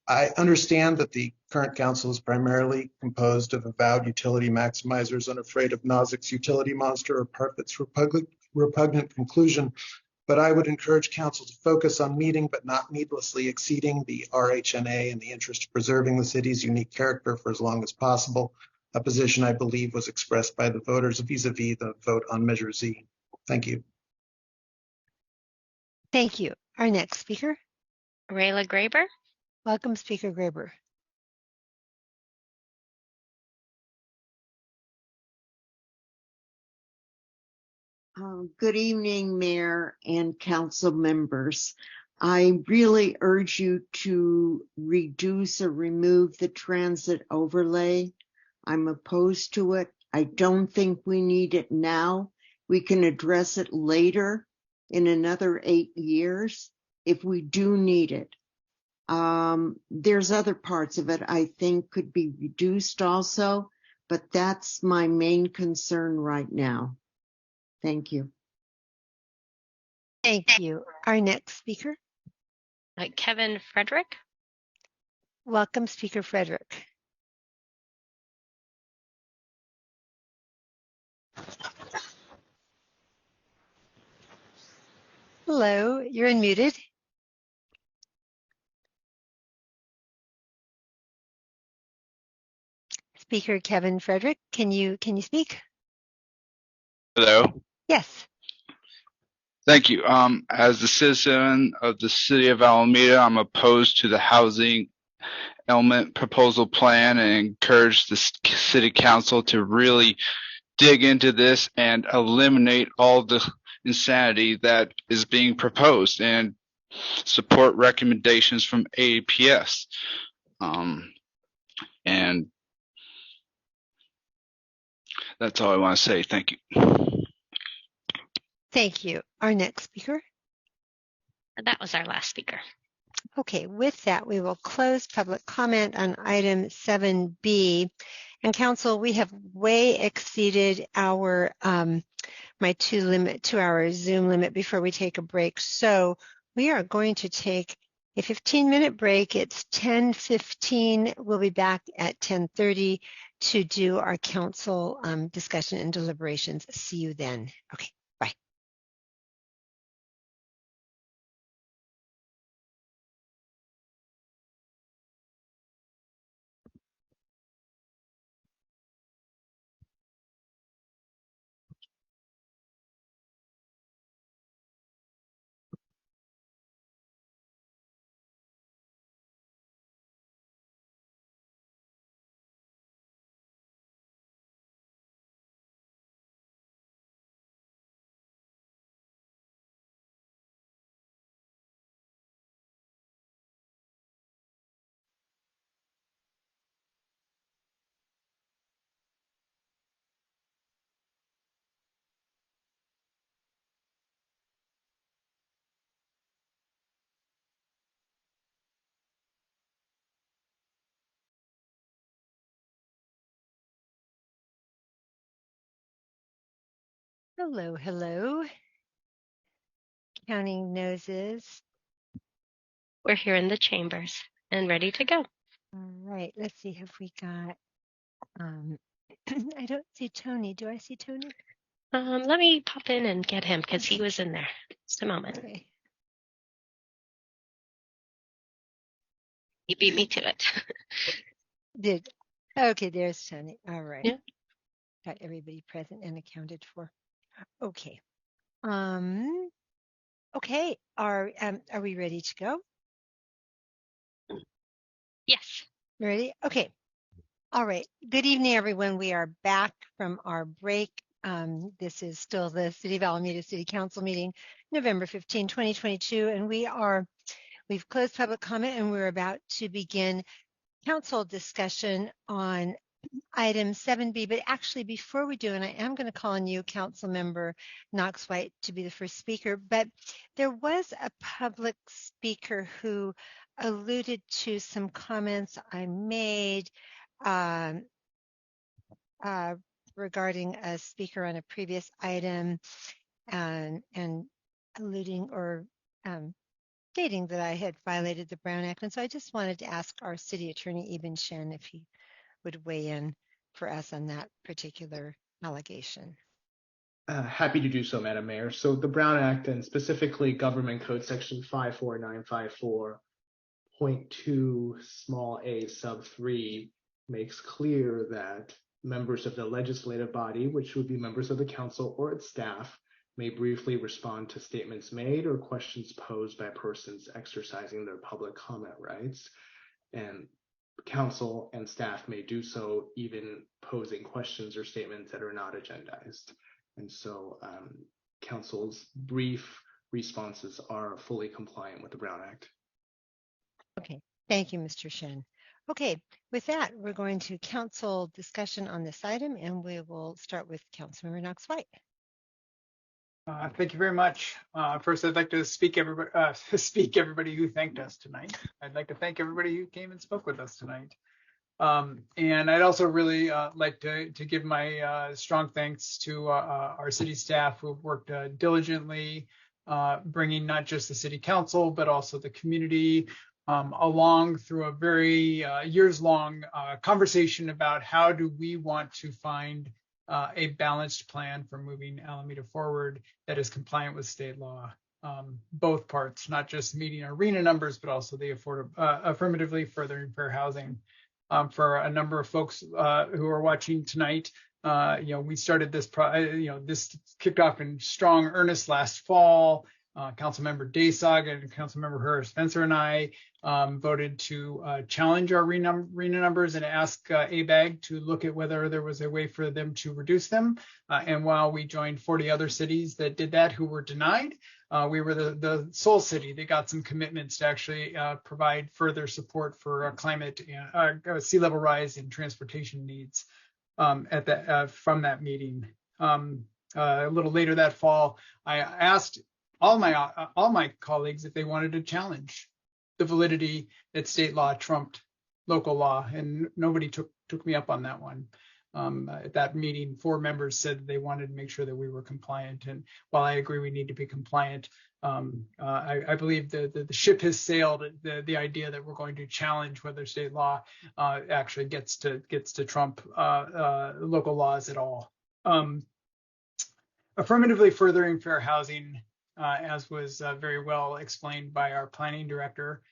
I understand that the current council is primarily composed of avowed utility maximizers unafraid of Nozick's utility monster or Parfit's repugnant conclusion, but I would encourage council to focus on meeting but not needlessly exceeding the RHNA in the interest of preserving the city's unique character for as long as possible, a position I believe was expressed by the voters vis-a-vis the vote on Measure Z. Thank you. Thank you. Our next speaker. Rayla Graber. Welcome, Speaker Graber. Good evening, Mayor and Council members. I really urge you to reduce or remove the transit overlay. I'm opposed to it. I don't think we need it now. We can address it later in another 8 years if we do need it. There's other parts of it I think could be reduced also, but that's my main concern right now. Thank you. Thank you. Our next speaker. Kevin Frederick. Welcome, Speaker Frederick. Hello, you're unmuted. Speaker Kevin Frederick, can you speak? Hello. Yes. Thank you. As a citizen of the city of Alameda, I'm opposed to the housing element proposal plan and encourage the city council to really dig into this and eliminate all the insanity that is being proposed and support recommendations from AAPS. And that's all I want to say. Thank you. Thank you. Our next speaker. That was our last speaker. Okay, with that, we will close public comment on item 7B. And council, we have way exceeded our my 2-hour Zoom limit before we take a break. So we are going to take a 15-minute break. It's 10:15. We'll be back at 10:30 to do our council discussion and deliberations. See you then. Okay, bye. Hello, hello. Counting noses. We're here in the chambers and ready to go. All right, let's see if we got, I don't see Tony. Do I see Tony? Let me pop in and get him because he was in there. Just a moment. Okay. He beat me to it. Did Okay, there's Tony. All right. Yeah. Got everybody present and accounted for. Okay. Okay. Are we ready to go? Yes. Ready? Okay. All right. Good evening, everyone. We are back from our break. This is still the City of Alameda City Council meeting, November 15, 2022, and we've closed public comment and we're about to begin council discussion on item 7B. But actually, before we do, and I am going to call on you, Council Member Knox White, to be the first speaker, but there was a public speaker who alluded to some comments I made um, regarding a speaker on a previous item and alluding or stating that I had violated the Brown Act. And so I just wanted to ask our city attorney, Eben Shen, if he would weigh in for us on that particular allegation. Happy to do so, Madam Mayor. So the Brown Act, and specifically Government Code Section 54954.2 small a sub 3 makes clear that members of the legislative body, which would be members of the council or its staff, may briefly respond to statements made or questions posed by persons exercising their public comment rights. And council and staff may do so even posing questions or statements that are not agendized. And so council's brief responses are fully compliant with the Brown Act. Okay, thank you, Mr. Shen. Okay, with that, we're going to council discussion on this item, and we will start with Councilmember Knox White. Thank you very much. First, I'd like to speak everybody who thanked us tonight. I'd like to thank everybody who came and spoke with us tonight. And I'd also really like to give my strong thanks to our city staff who have worked diligently, bringing not just the city council, but also the community along through a very years-long conversation about how do we want to find a balanced plan for moving Alameda forward that is compliant with state law. Both parts, not just meeting our RENA numbers, but also the affirmatively furthering fair housing. For a number of folks who are watching tonight, we started this, this kicked off in strong earnest last fall. Councilmember Daysog and Councilmember Herr Spencer and I voted to challenge our RENA numbers and ask ABAG to look at whether there was a way for them to reduce them. And while we joined 40 other cities that did that who were denied, we were the sole city that got some commitments to actually provide further support for climate and sea level rise and transportation needs from that meeting. A little later that fall, I asked all my colleagues if they wanted to challenge the validity that state law trumped local law, and nobody took me up on that one. At that meeting, 4 members said they wanted to make sure that we were compliant. And while I agree we need to be compliant, I believe the ship has sailed. The idea that we're going to challenge whether state law actually gets to trump local laws at all. Affirmatively furthering fair housing, as was very well explained by our planning director,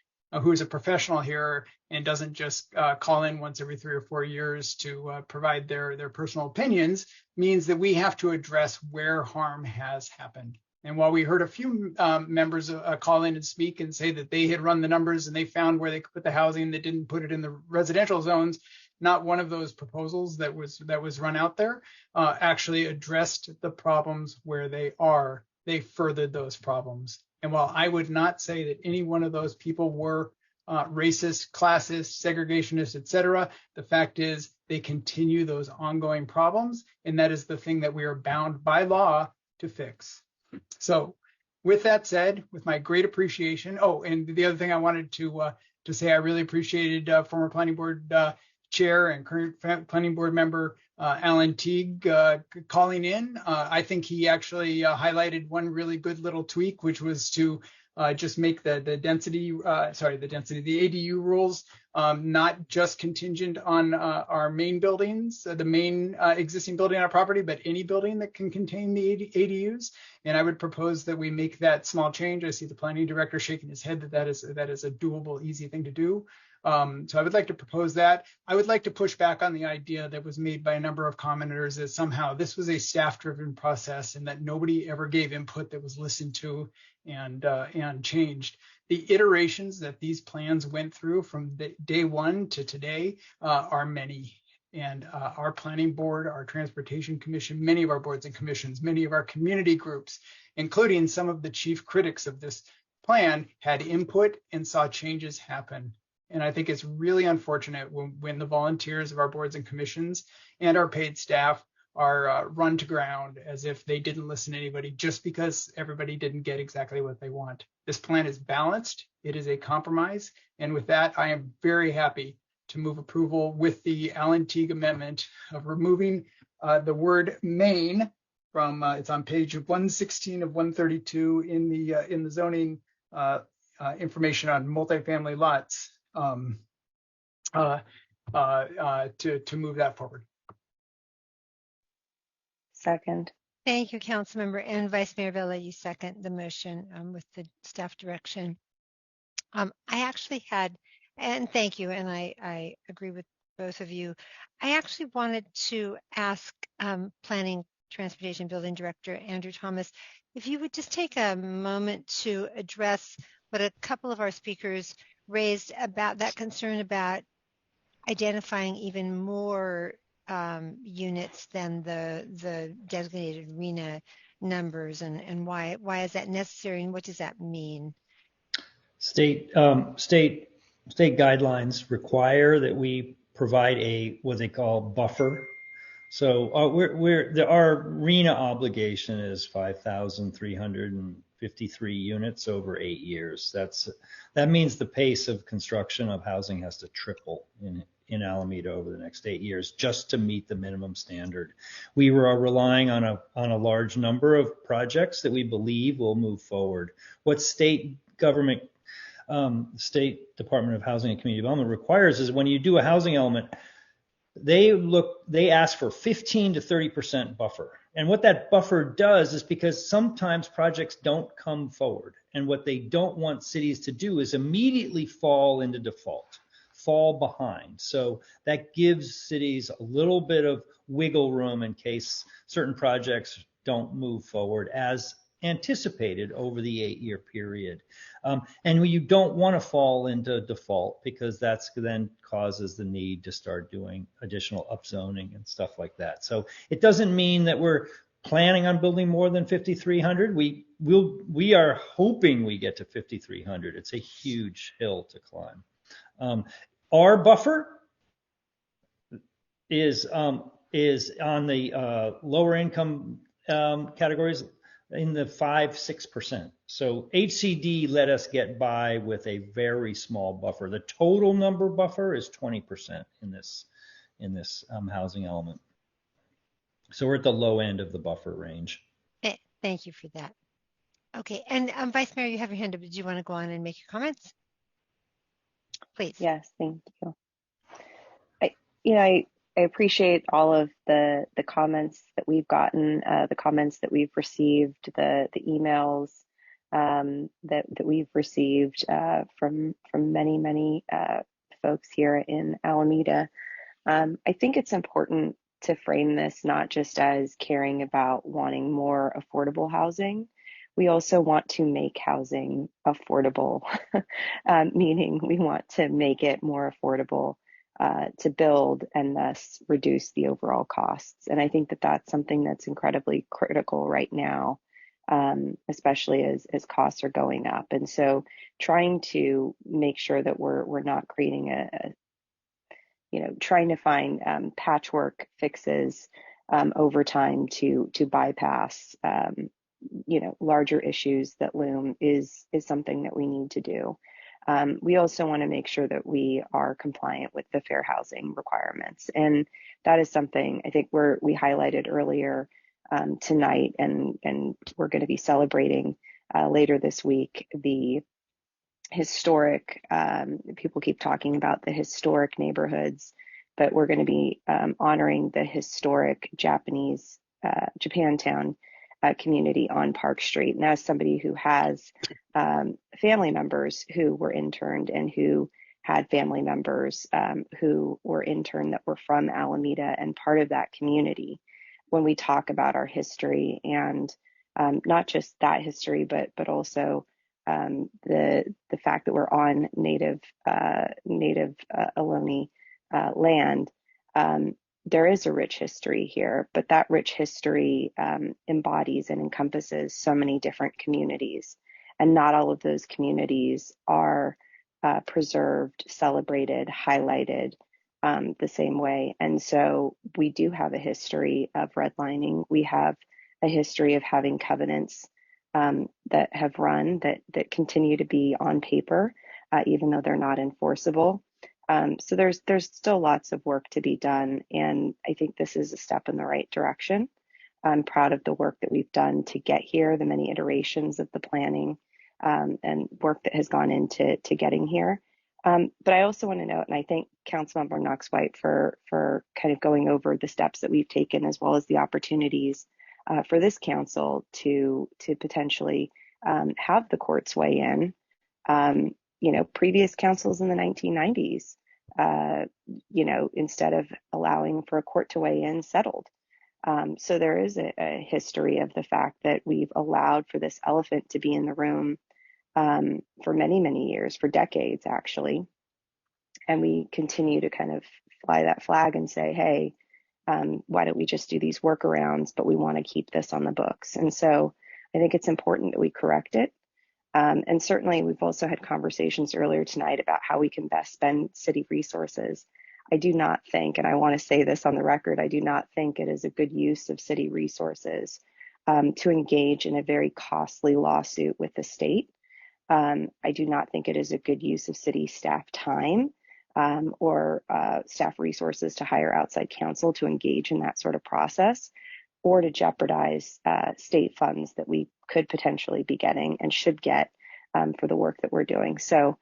who is a professional here and doesn't just call in once every 3 or 4 years to provide their personal opinions, means that we have to address where harm has happened. And while we heard a few members call in and speak and say that they had run the numbers and they found where they could put the housing that didn't put it in the residential zones, not one of those proposals that was run out there actually addressed the problems where they are. They furthered those problems. And while I would not say that any one of those people were racist, classist, segregationist, etc., the fact is they continue those ongoing problems, and that is the thing that we are bound by law to fix. So with that said, with my great appreciation, and the other thing I wanted to say, I really appreciated former planning board chair and current planning board member Alan Teague calling in. I think he actually highlighted one really good little tweak, which was to just make the ADU rules not just contingent on our main buildings, the main existing building on our property, but any building that can contain the ADUs. And I would propose that we make that small change. I see the planning director shaking his head that is a doable, easy thing to do. So I would like to propose that. I would like to push back on the idea that was made by a number of commenters that somehow this was a staff-driven process and that nobody ever gave input that was listened to and changed. The iterations that these plans went through from day one to today are many. And our planning board, our transportation commission, many of our boards and commissions, many of our community groups, including some of the chief critics of this plan, had input and saw changes happen. And I think it's really unfortunate when the volunteers of our boards and commissions and our paid staff are run to ground as if they didn't listen to anybody just because everybody didn't get exactly what they want. This plan is balanced. It is a compromise. And with that, I am very happy to move approval with the Alan Teague amendment of removing the word main from, it's on page 116 of 132 in the zoning information on multifamily lots, to move that forward. Second. Thank you, Councilmember. And Vice Mayor Villa, you second the motion with the staff direction. I actually had, and thank you, and I agree with both of you. I actually wanted to ask Planning, Transportation, Building Director Andrew Thomas, if you would just take a moment to address what a couple of our speakers raised about that concern about identifying even more units than the designated RENA numbers, and why is that necessary, and what does that mean? State guidelines require that we provide a what they call buffer. So our RENA obligation is 5,353 units over 8 years. That means the pace of construction of housing has to triple in Alameda over the next 8 years just to meet the minimum standard. We were relying on a large number of projects that we believe will move forward. What state government, State Department of Housing and Community Development requires is when you do a housing element, they ask for 15 to 30% buffer. And what that buffer does is because sometimes projects don't come forward. And what they don't want cities to do is immediately fall into default, fall behind. So that gives cities a little bit of wiggle room in case certain projects don't move forward as anticipated over the 8-year period. And you don't want to fall into default because that's then causes the need to start doing additional upzoning and stuff like that. So it doesn't mean that we're planning on building more than 5,300. We are hoping we get to 5,300. It's a huge hill to climb. Our buffer is on the lower income categories in the 5-6%. So HCD let us get by with a very small buffer. The total number buffer is 20% in this housing element. So we're at the low end of the buffer range. Thank you for that. Okay, and Vice Mayor, you have your hand up. Did you want to go on and make your comments? Please. Yes, thank you. I appreciate all of the comments that we've gotten, the comments that we've received, the emails that we've received from many folks here in Alameda. I think it's important to frame this not just as caring about wanting more affordable housing. We also want to make housing affordable, meaning we want to make it more affordable to build and thus reduce the overall costs. And I think that that's something that's incredibly critical right now, especially as costs are going up. And so trying to make sure that we're not creating trying to find patchwork fixes over time to bypass larger issues that loom is something that we need to do. We also want to make sure that we are compliant with the fair housing requirements. And that is something I think we highlighted earlier tonight, and we're going to be celebrating later this week the historic, people keep talking about the historic neighborhoods, but we're going to be honoring the historic Japantown community on Park Street. And as somebody who has family members who were interned and who had family members who were interned that were from Alameda and part of that community. When we talk about our history and not just that history, but also the fact that we're on native Ohlone land, there is a rich history here, but that rich history embodies and encompasses so many different communities, and not all of those communities are preserved, celebrated, highlighted the same way. And so we do have a history of redlining. We have a history of having covenants that have run that continue to be on paper, even though they're not enforceable. So there's still lots of work to be done, and I think this is a step in the right direction. I'm proud of the work that we've done to get here, the many iterations of the planning and work that has gone into getting here. But I also want to note, and I thank Councilmember Knox-White for kind of going over the steps that we've taken, as well as the opportunities for this council to potentially have the courts weigh in. Previous councils in the 1990s, instead of allowing for a court to weigh in, settled. So there is a history of the fact that we've allowed for this elephant to be in the room for many, many years, for decades, actually. And we continue to kind of fly that flag and say, hey, why don't we just do these workarounds, but we want to keep this on the books. And so I think it's important that we correct it. And certainly we've also had conversations earlier tonight about how we can best spend city resources. I do not think, and I want to say this on the record, I do not think it is a good use of city resources to engage in a very costly lawsuit with the state. I do not think it is a good use of city staff time or staff resources to hire outside counsel to engage in that sort of process, or to jeopardize state funds that we could potentially be getting and should get for the work that we're doing. So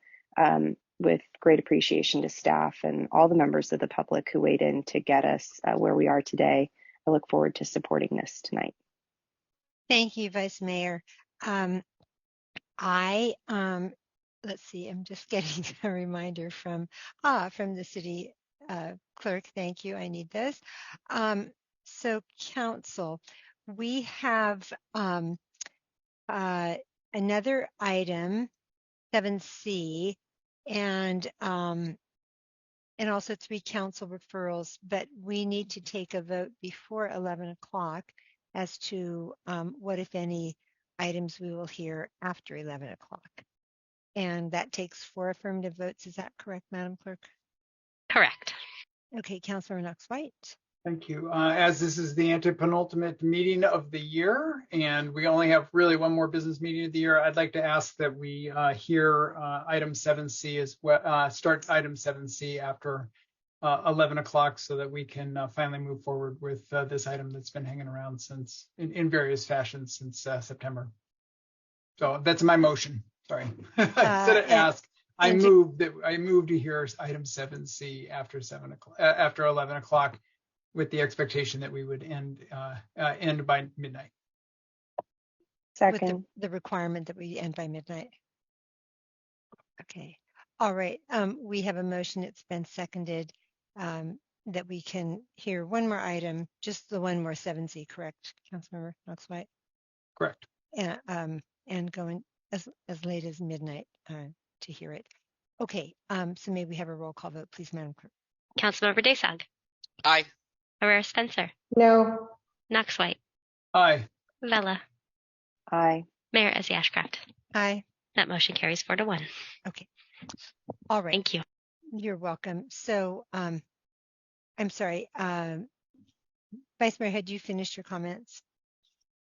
with great appreciation to staff and all the members of the public who weighed in to get us where we are today, I look forward to supporting this tonight. Thank you, Vice Mayor. Let's see, I'm just getting a reminder from the city clerk. Thank you, I need this. So council, we have another item, 7C, and also 3 council referrals, but we need to take a vote before 11 o'clock as to what, if any, items we will hear after 11 o'clock. And that takes 4 affirmative votes. Is that correct, Madam Clerk? Correct. Okay, Councilor Knox-White. Thank you. As this is the antepenultimate meeting of the year, and we only have really one more business meeting of the year, I'd like to ask that we hear item 7C as well, start item 7C after 11 o'clock so that we can finally move forward with this item that's been hanging around since in various fashions since September. So that's my motion. Sorry, I said to ask. I move to hear item 7C after 11 o'clock, with the expectation that we would end by midnight. Second. With the requirement that we end by midnight. Okay. All right. We have a motion. It's been seconded that we can hear one more item, just the one more 7C, correct, Councilmember Knox-White? Correct. And going as late as midnight to hear it. Okay. So may we have a roll call vote, please, Madam Clerk? Councilmember Desag. Aye. Herrera Spencer. No. Knox-White. Aye. Vella. Aye. Mayor Ezzy Ashcraft. Aye. That motion carries 4-1. Okay. All right. Thank you. You're welcome. So I'm sorry. Vice Mayor, had you finished your comments?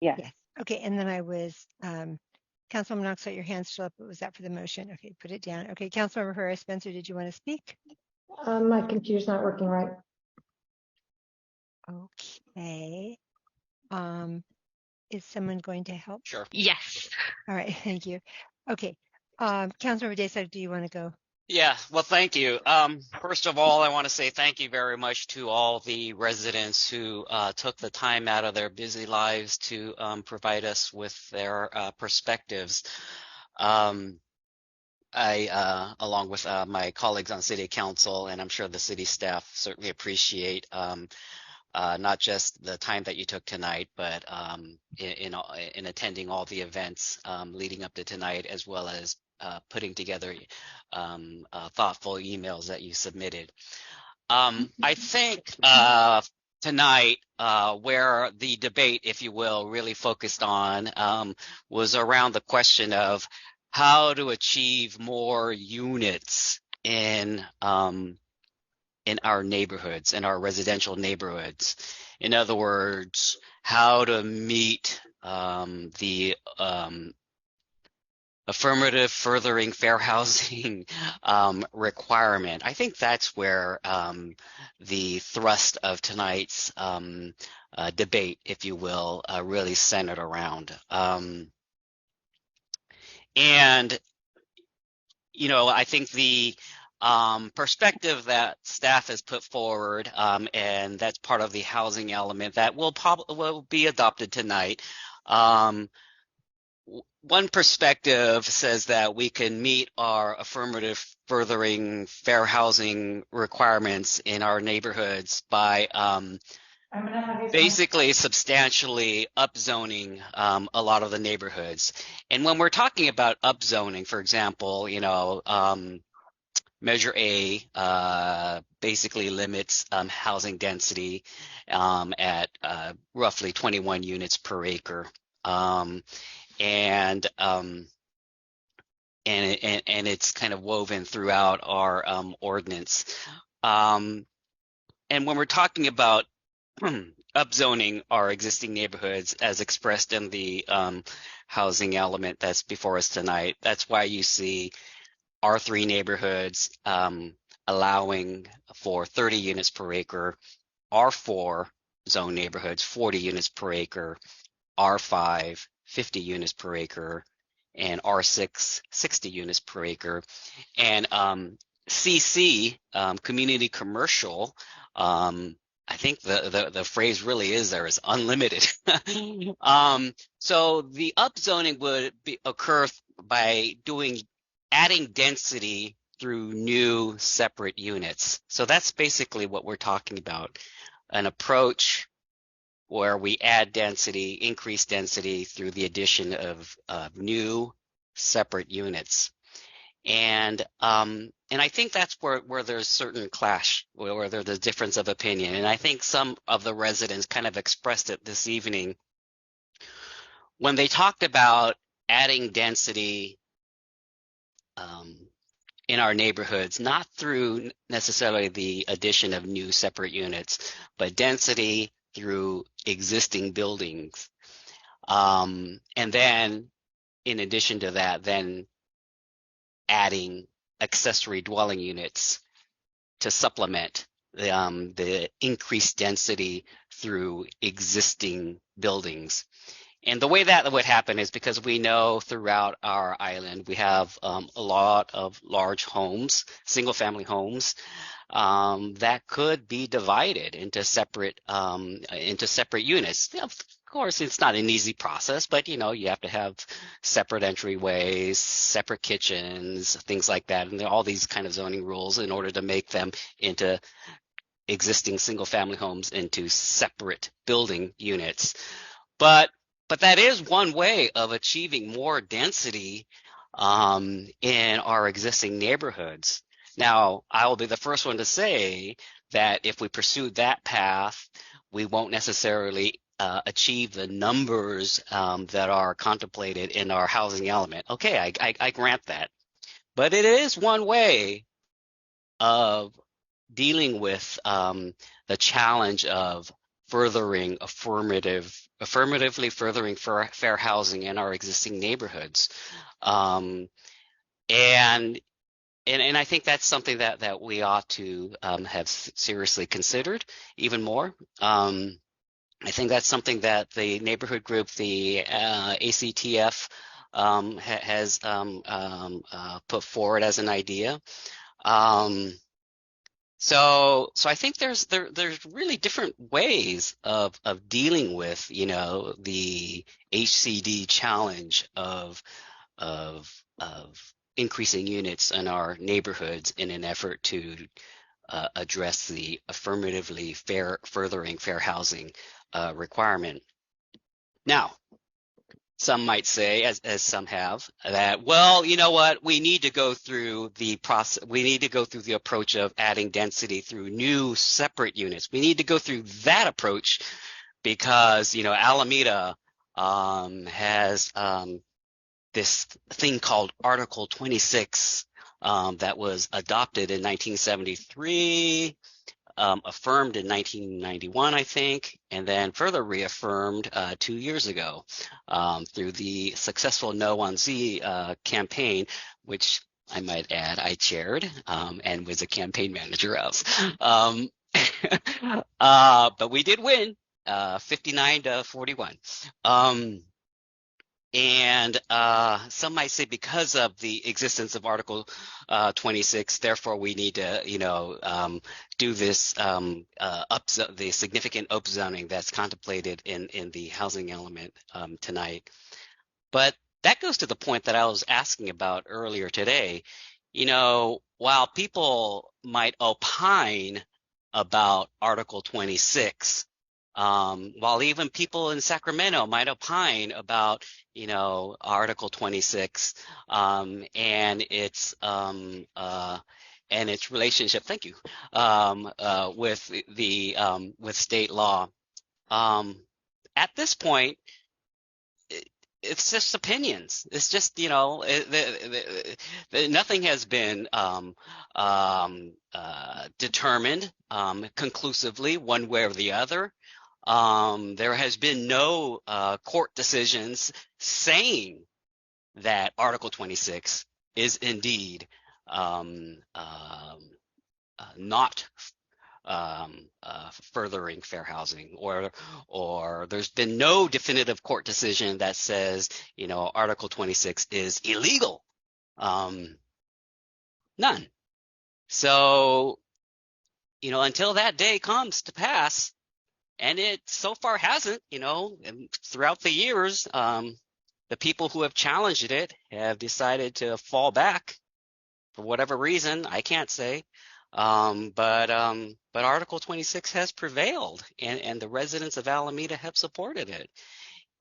Yes. Yes. Okay. And then I was Councilwoman Knox-White, your hand's still up, but was that for the motion? Okay, put it down. Okay, Councilmember Herrera Spencer, did you want to speak? My computer's not working right. Okay. Is someone going to help? Sure. Yes. All right, thank you. Okay. Councilmember Desai, do you want to go? Yeah, well, thank you. First of all, I want to say thank you very much to all the residents who took the time out of their busy lives to provide us with their perspectives. along with my colleagues on City Council, and I'm sure the city staff certainly appreciate not just the time that you took tonight, but in attending all the events leading up to tonight, as well as putting together thoughtful emails that you submitted. I think tonight, where the debate, if you will, really focused on was around the question of how to achieve more units in our neighborhoods, in our residential neighborhoods. In other words, how to meet the affirmative furthering fair housing requirement. I think that's where the thrust of tonight's debate, if you will, really centered around. And, you know, I think the perspective that staff has put forward, and that's part of the housing element that will be adopted tonight. One perspective says that we can meet our affirmative furthering fair housing requirements in our neighborhoods by basically substantially upzoning a lot of the neighborhoods. And when we're talking about upzoning, for example, you know, Measure A basically limits housing density at roughly 21 units per acre. And it's kind of woven throughout our ordinance. And when we're talking about upzoning our existing neighborhoods as expressed in the housing element that's before us tonight, that's why you see R3 neighborhoods allowing for 30 units per acre, R4 zone neighborhoods 40 units per acre, R5 50 units per acre, and R6 60 units per acre. And CC, community commercial, I think the phrase really is there is unlimited. So the upzoning would occur by adding density through new separate units. So that's basically what we're talking about, an approach where we add density, increase density through the addition of new separate units. And I think that's where there's certain clash, where there's a difference of opinion. And I think some of the residents kind of expressed it this evening when they talked about adding density in our neighborhoods, not through necessarily the addition of new separate units, but density through existing buildings. And then in addition to that, then adding accessory dwelling units to supplement the increased density through existing buildings. And the way that would happen is because we know throughout our island we have a lot of large homes, single family homes, that could be divided into separate units. Of course, it's not an easy process, but you know, you have to have separate entryways, separate kitchens, things like that, and all these kind of zoning rules in order to make them into existing single family homes into separate building units. But that is one way of achieving more density in our existing neighborhoods. Now, I will be the first one to say that if we pursue that path, we won't necessarily achieve the numbers that are contemplated in our housing element. Okay, I grant that. But it is one way of dealing with the challenge of affirmatively furthering fair housing in our existing neighborhoods. And I think that's something that we ought to have seriously considered even more. I think that's something that the neighborhood group, the ACTF, has put forward as an idea. So I think there's really different ways of dealing with, you know, the HCD challenge of increasing units in our neighborhoods in an effort to address the affirmatively furthering fair housing requirement. Now, some might say, as some have, that, well, you know what, we need to go through the process, we need to go through the approach of adding density through new separate units. We need to go through that approach because, you know, Alameda has this thing called Article 26 that was adopted in 1973, affirmed in 1991, I think, and then further reaffirmed 2 years ago through the successful No on Z campaign, which I might add I chaired and was a campaign manager of. But we did win 59 to 41. And some might say because of the existence of Article 26, therefore we need to, you know, do this the significant upzoning that's contemplated in the housing element tonight. But that goes to the point that I was asking about earlier today. You know, while people might opine about Article 26, while even people in Sacramento might opine about, you know, Article 26 and its relationship, thank you, with the with state law. At this point, it's just opinions. It's just, you know, nothing has been determined conclusively one way or the other. There has been no court decisions saying that Article 26 is indeed not furthering fair housing, or there's been no definitive court decision that says, you know, Article 26 is illegal. None. So, you know, until that day comes to pass, and it so far hasn't, you know, throughout the years, the people who have challenged it have decided to fall back for whatever reason. I can't say. But Article 26 has prevailed, and the residents of Alameda have supported it.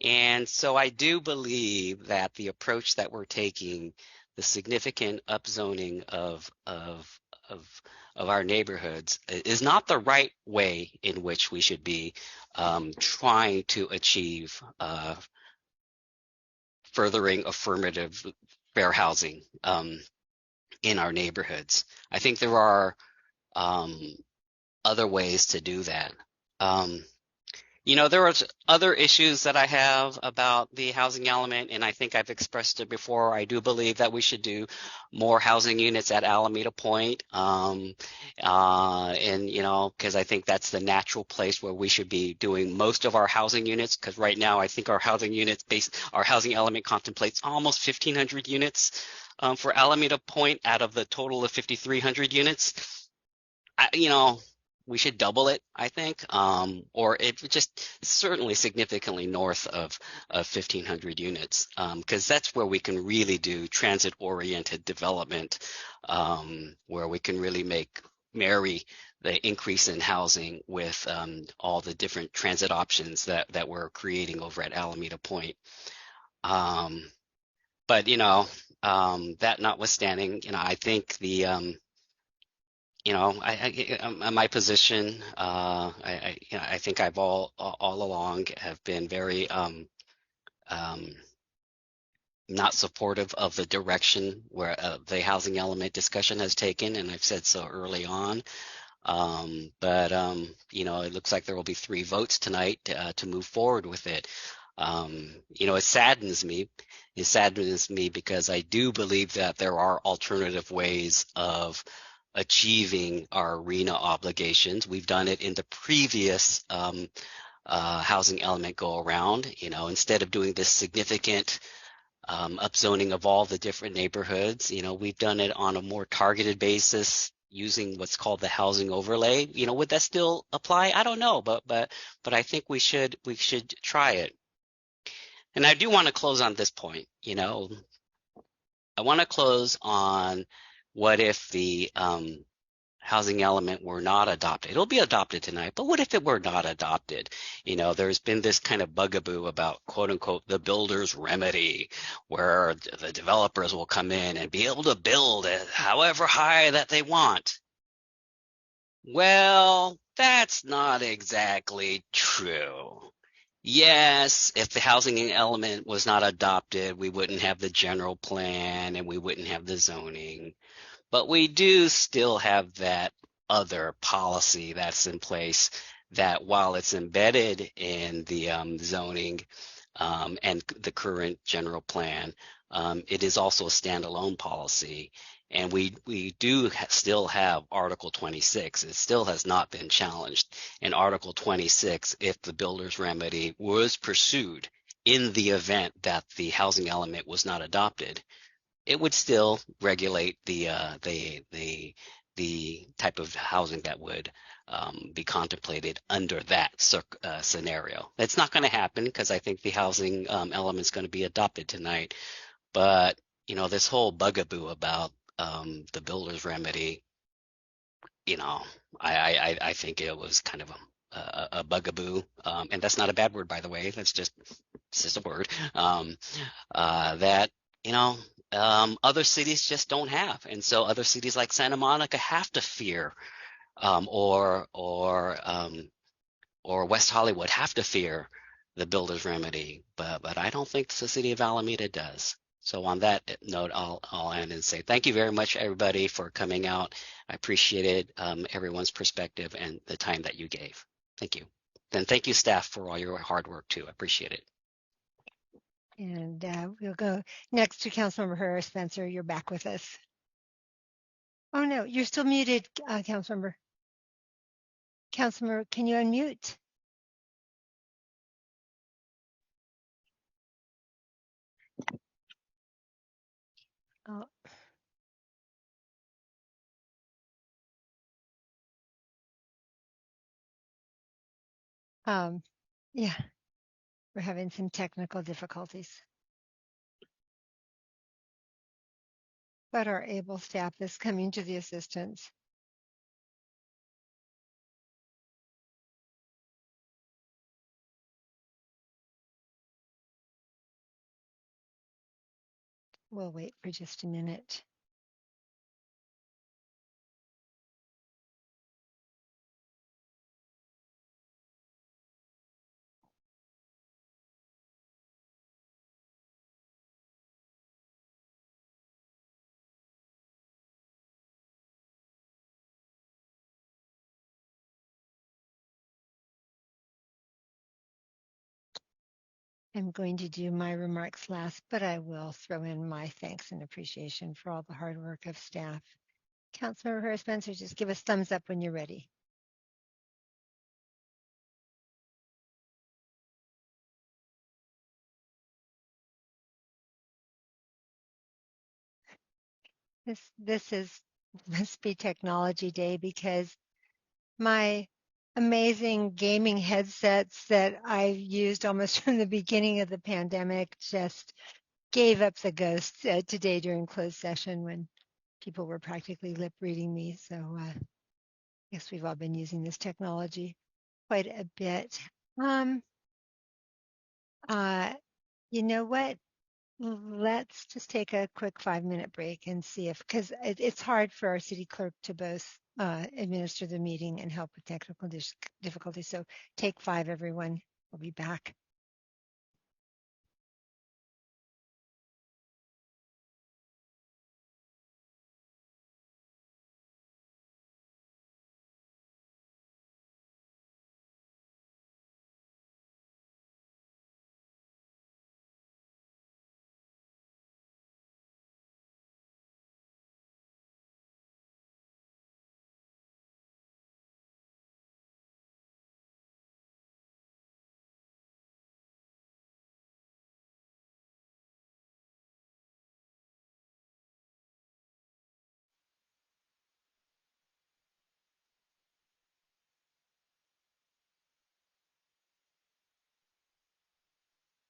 And so I do believe that the approach that we're taking, the significant upzoning of our neighborhoods, is not the right way in which we should be trying to achieve furthering affirmative fair housing in our neighborhoods. I think there are other ways to do that. You know, there are other issues that I have about the housing element, and I think I've expressed it before. I do believe that we should do more housing units at Alameda Point, and, you know, because I think that's the natural place where we should be doing most of our housing units, because right now I think our housing element contemplates almost 1,500 units for Alameda Point out of the total of 5,300 units. You know, we should double it, I think, or it just certainly significantly north of 1,500 units, because that's where we can really do transit-oriented development, where we can really marry the increase in housing with all the different transit options that we're creating over at Alameda Point. But, you know, that notwithstanding, you know, I think the you know, my position, I think I've all along have been very not supportive of the direction where the housing element discussion has taken, and I've said so early on. But you know, it looks like there will be 3 votes tonight to move forward with it. You know, it saddens me. It saddens me because I do believe that there are alternative ways of achieving our RHNA obligations. We've done it in the previous housing element go around. You know, instead of doing this significant upzoning of all the different neighborhoods, you know, we've done it on a more targeted basis using what's called the housing overlay. You know, would that still apply? I don't know, but I think we should try it. And I do want to close on this point. You know, I want to close on what if the housing element were not adopted. It'll be adopted tonight, but what if it were not adopted? You know, there's been this kind of bugaboo about quote unquote the builder's remedy, where the developers will come in and be able to build it however high that they want. Well, that's not exactly true. Yes, if the housing element was not adopted, we wouldn't have the general plan and we wouldn't have the zoning. But we do still have that other policy that's in place that while it's embedded in the zoning and the current general plan, it is also a standalone policy. And we do still have Article 26. It still has not been challenged. In Article 26, if the builder's remedy was pursued in the event that the housing element was not adopted, it would still regulate the type of housing that would be contemplated under that scenario. It's not going to happen because I think the housing element is going to be adopted tonight. But you know, this whole bugaboo about the builder's remedy, you know, I think it was kind of a bugaboo, and that's not a bad word, by the way. It's just a word that you know other cities just don't have, and so other cities like Santa Monica have to fear, or West Hollywood have to fear the builder's remedy, but I don't think the city of Alameda does. So on that note, I'll end and say thank you very much, everybody, for coming out. I appreciated everyone's perspective and the time that you gave. Thank you. And thank you, staff, for all your hard work, too. I appreciate it. And we'll go next to Councilmember Herrera Spencer. You're back with us. Oh, no, you're still muted, Councilmember. Councilmember, can you unmute? Oh. Yeah, we're having some technical difficulties. But our able staff is coming to the assistance. We'll wait for just a minute. I'm going to do my remarks last, but I will throw in my thanks and appreciation for all the hard work of staff. Councilmember Herrera Spencer, just give us thumbs up when you're ready. This must be technology day, because my amazing gaming headsets that I've used almost from the beginning of the pandemic just gave up the ghost today during closed session when people were practically lip reading me. So I guess we've all been using this technology quite a bit. You know what? Let's just take a quick 5-minute break and see if, because it's hard for our city clerk to both administer the meeting and help with technical difficulties. So take 5, everyone. We'll be back.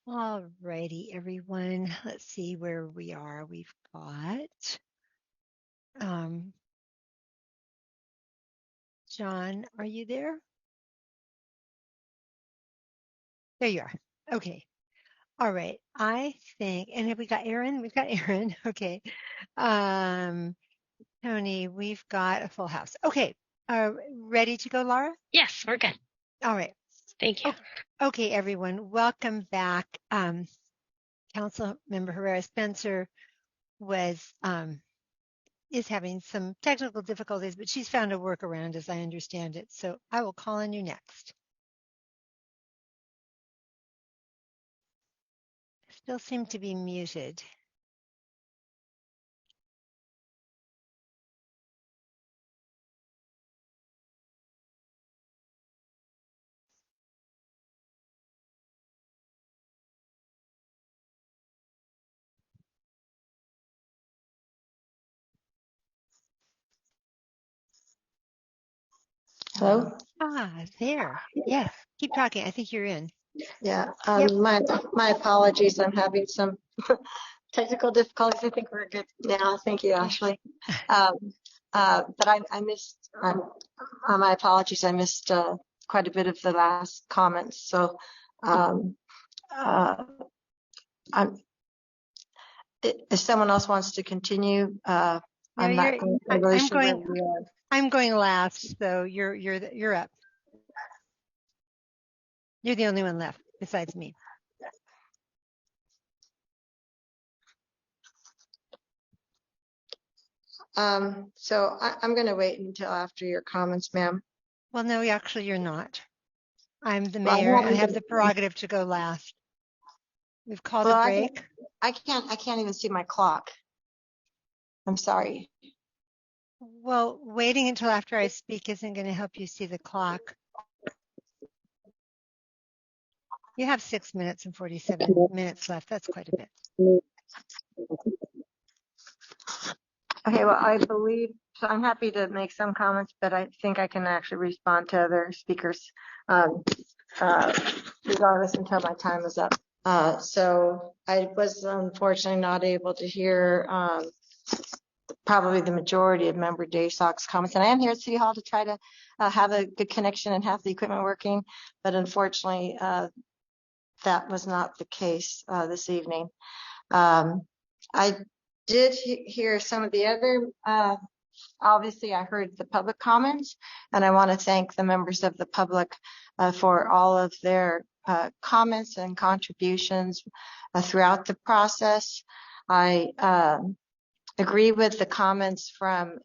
All righty, everyone. Let's see where we are. We've got John, are you there? There you are. Okay. All right. I think, and have we got Aaron? We've got Aaron. Okay. Tony, we've got a full house. Okay. Ready to go, Laura? Yes, we're good. All right. Thank you. Okay, everyone. Welcome back. Council Member Herrera Spencer is having some technical difficulties, but she's found a workaround as I understand it. So I will call on you next. Still seem to be muted. Hello? There. Yes. Keep talking. I think you're in. Yeah, Yep. my apologies. I'm having some technical difficulties. I think we're good now. Thank you, Ashley. But I missed, my apologies. I missed quite a bit of the last comments. So if someone else wants to continue, No, I'm not really sure where we are. I'm going last, so you're up. You're the only one left besides me. So I'm going to wait until after your comments, ma'am. Well, no, actually, you're not. I'm the mayor and I have the prerogative to go last. We've called a break. I can't even see my clock. I'm sorry. Well, waiting until after I speak isn't going to help you see the clock. You have 6 minutes and 47 minutes left. That's quite a bit. Okay, well, I believe, so I'm happy to make some comments, but I think I can actually respond to other speakers regardless until my time is up. So I was unfortunately not able to hear probably the majority of Member Daysock's comments. And I am here at City Hall to try to have a good connection and have the equipment working. But unfortunately, that was not the case this evening. I did hear some of the other, obviously I heard the public comments, and I want to thank the members of the public for all of their comments and contributions throughout the process. I agree with the comments from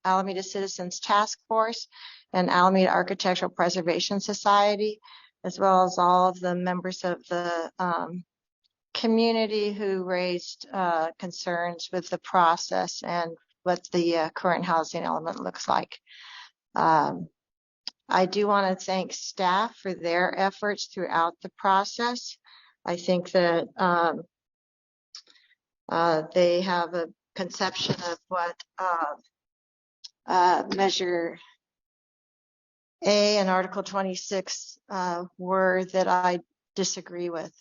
Alameda Citizens Task Force and Alameda Architectural Preservation Society, as well as all of the members of the community who raised concerns with the process and what the current housing element looks like. I do want to thank staff for their efforts throughout the process. I think that they have a conception of what Measure A and Article 26 were that I disagree with.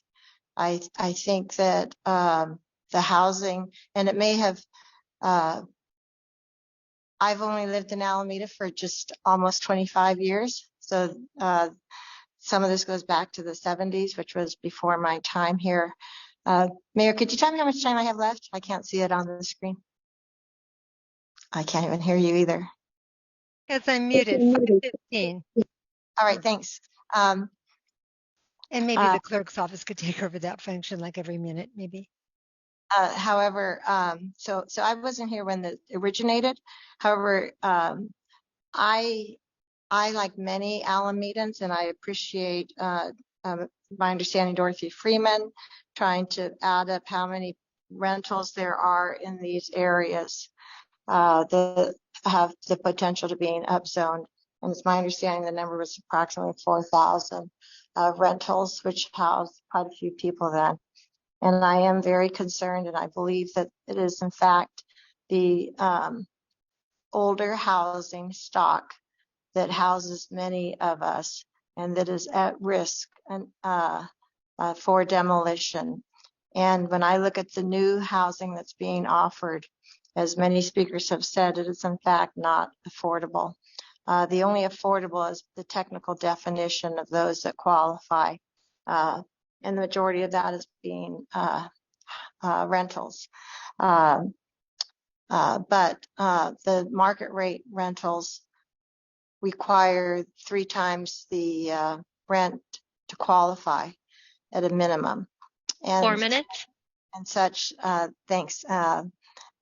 I think that the housing, and it may have, I've only lived in Alameda for just almost 25 years. So some of this goes back to the 70s, which was before my time here. Mayor, could you tell me how much time I have left? I can't see it on the screen. I can't even hear you either. Yes, I'm muted. 5:15. All right, thanks. And maybe the clerk's office could take over that function like every minute, maybe. However, so I wasn't here when it originated. However, I like many Alamedans, and I appreciate my understanding Dorothy Freeman trying to add up how many rentals there are in these areas that have the potential to being upzoned. And it's my understanding the number was approximately 4,000 rentals, which house quite a few people then. And I am very concerned, and I believe that it is in fact the older housing stock that houses many of us and that is at risk and for demolition. And when I look at the new housing that's being offered, as many speakers have said, it is in fact not affordable. The only affordable is the technical definition of those that qualify. And the majority of that is being rentals. But the market rate rentals require 3 times the rent to qualify at a minimum. And 4 minutes. And such, thanks.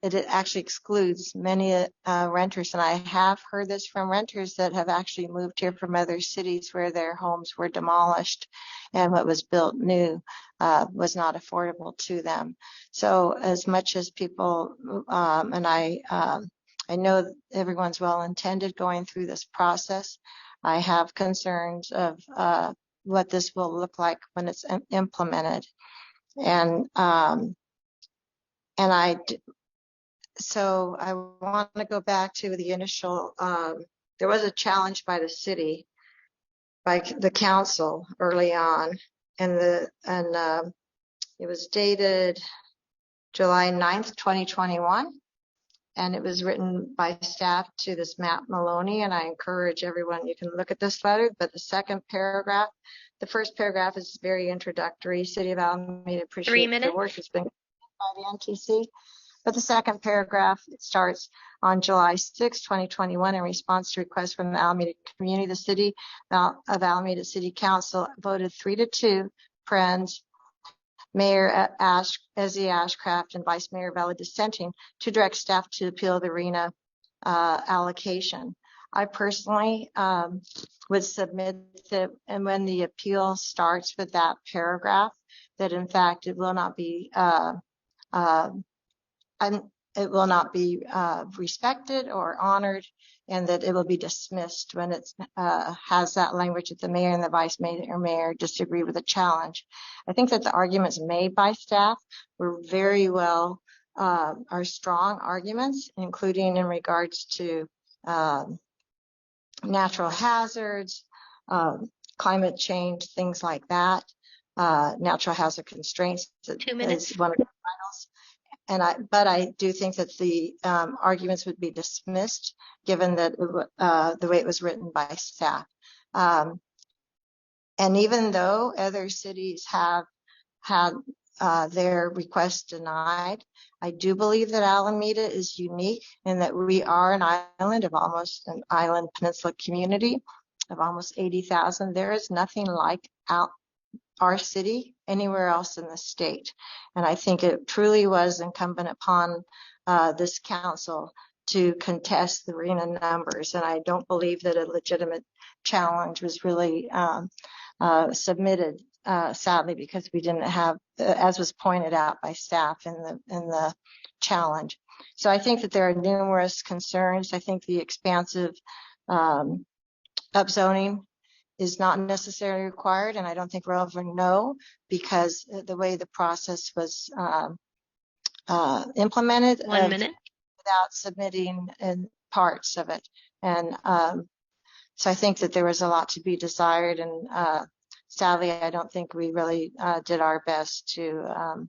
It actually excludes many renters, and I have heard this from renters that have actually moved here from other cities where their homes were demolished and what was built new was not affordable to them. So as much as people, and I know everyone's well intended going through this process, I have concerns of what this will look like when it's implemented. So I want to go back to the initial, there was a challenge by the city, by the council early on, and it was dated July 9th, 2021, and it was written by staff to this Matt Maloney, and I encourage everyone, you can look at this letter, but the second paragraph, the first paragraph is very introductory. City of Alameda appreciates the work that's been done by the NTC. But the second paragraph, it starts on July 6, 2021, in response to requests from the Alameda community. The City of Alameda City Council voted 3-2, Friends, Mayor Ezzy Ashcraft, and Vice Mayor Vela dissenting, to direct staff to appeal the RENA allocation. I personally would submit that, and when the appeal starts with that paragraph, that in fact it will not be respected or honored, and that it will be dismissed when it has that language that the mayor and the vice mayor disagree with the challenge. I think that the arguments made by staff were very well, are strong arguments, including in regards to natural hazards, climate change, things like that, natural hazard constraints. 2 minutes. Is one of the titles. But I do think that the arguments would be dismissed given that the way it was written by staff. And even though other cities have had their requests denied, I do believe that Alameda is unique in that we are an island peninsula community of almost 80,000. There is nothing like our city anywhere else in the state. And I think it truly was incumbent upon this council to contest the RENA numbers. And I don't believe that a legitimate challenge was really submitted, sadly, because we didn't have, as was pointed out by staff in the challenge. So I think that there are numerous concerns. I think the expansive upzoning is not necessarily required, and I don't think we'll ever know, because the way the process was implemented 1 minute. without submitting in parts of it. And so I think that there was a lot to be desired, and sadly, I don't think we really did our best to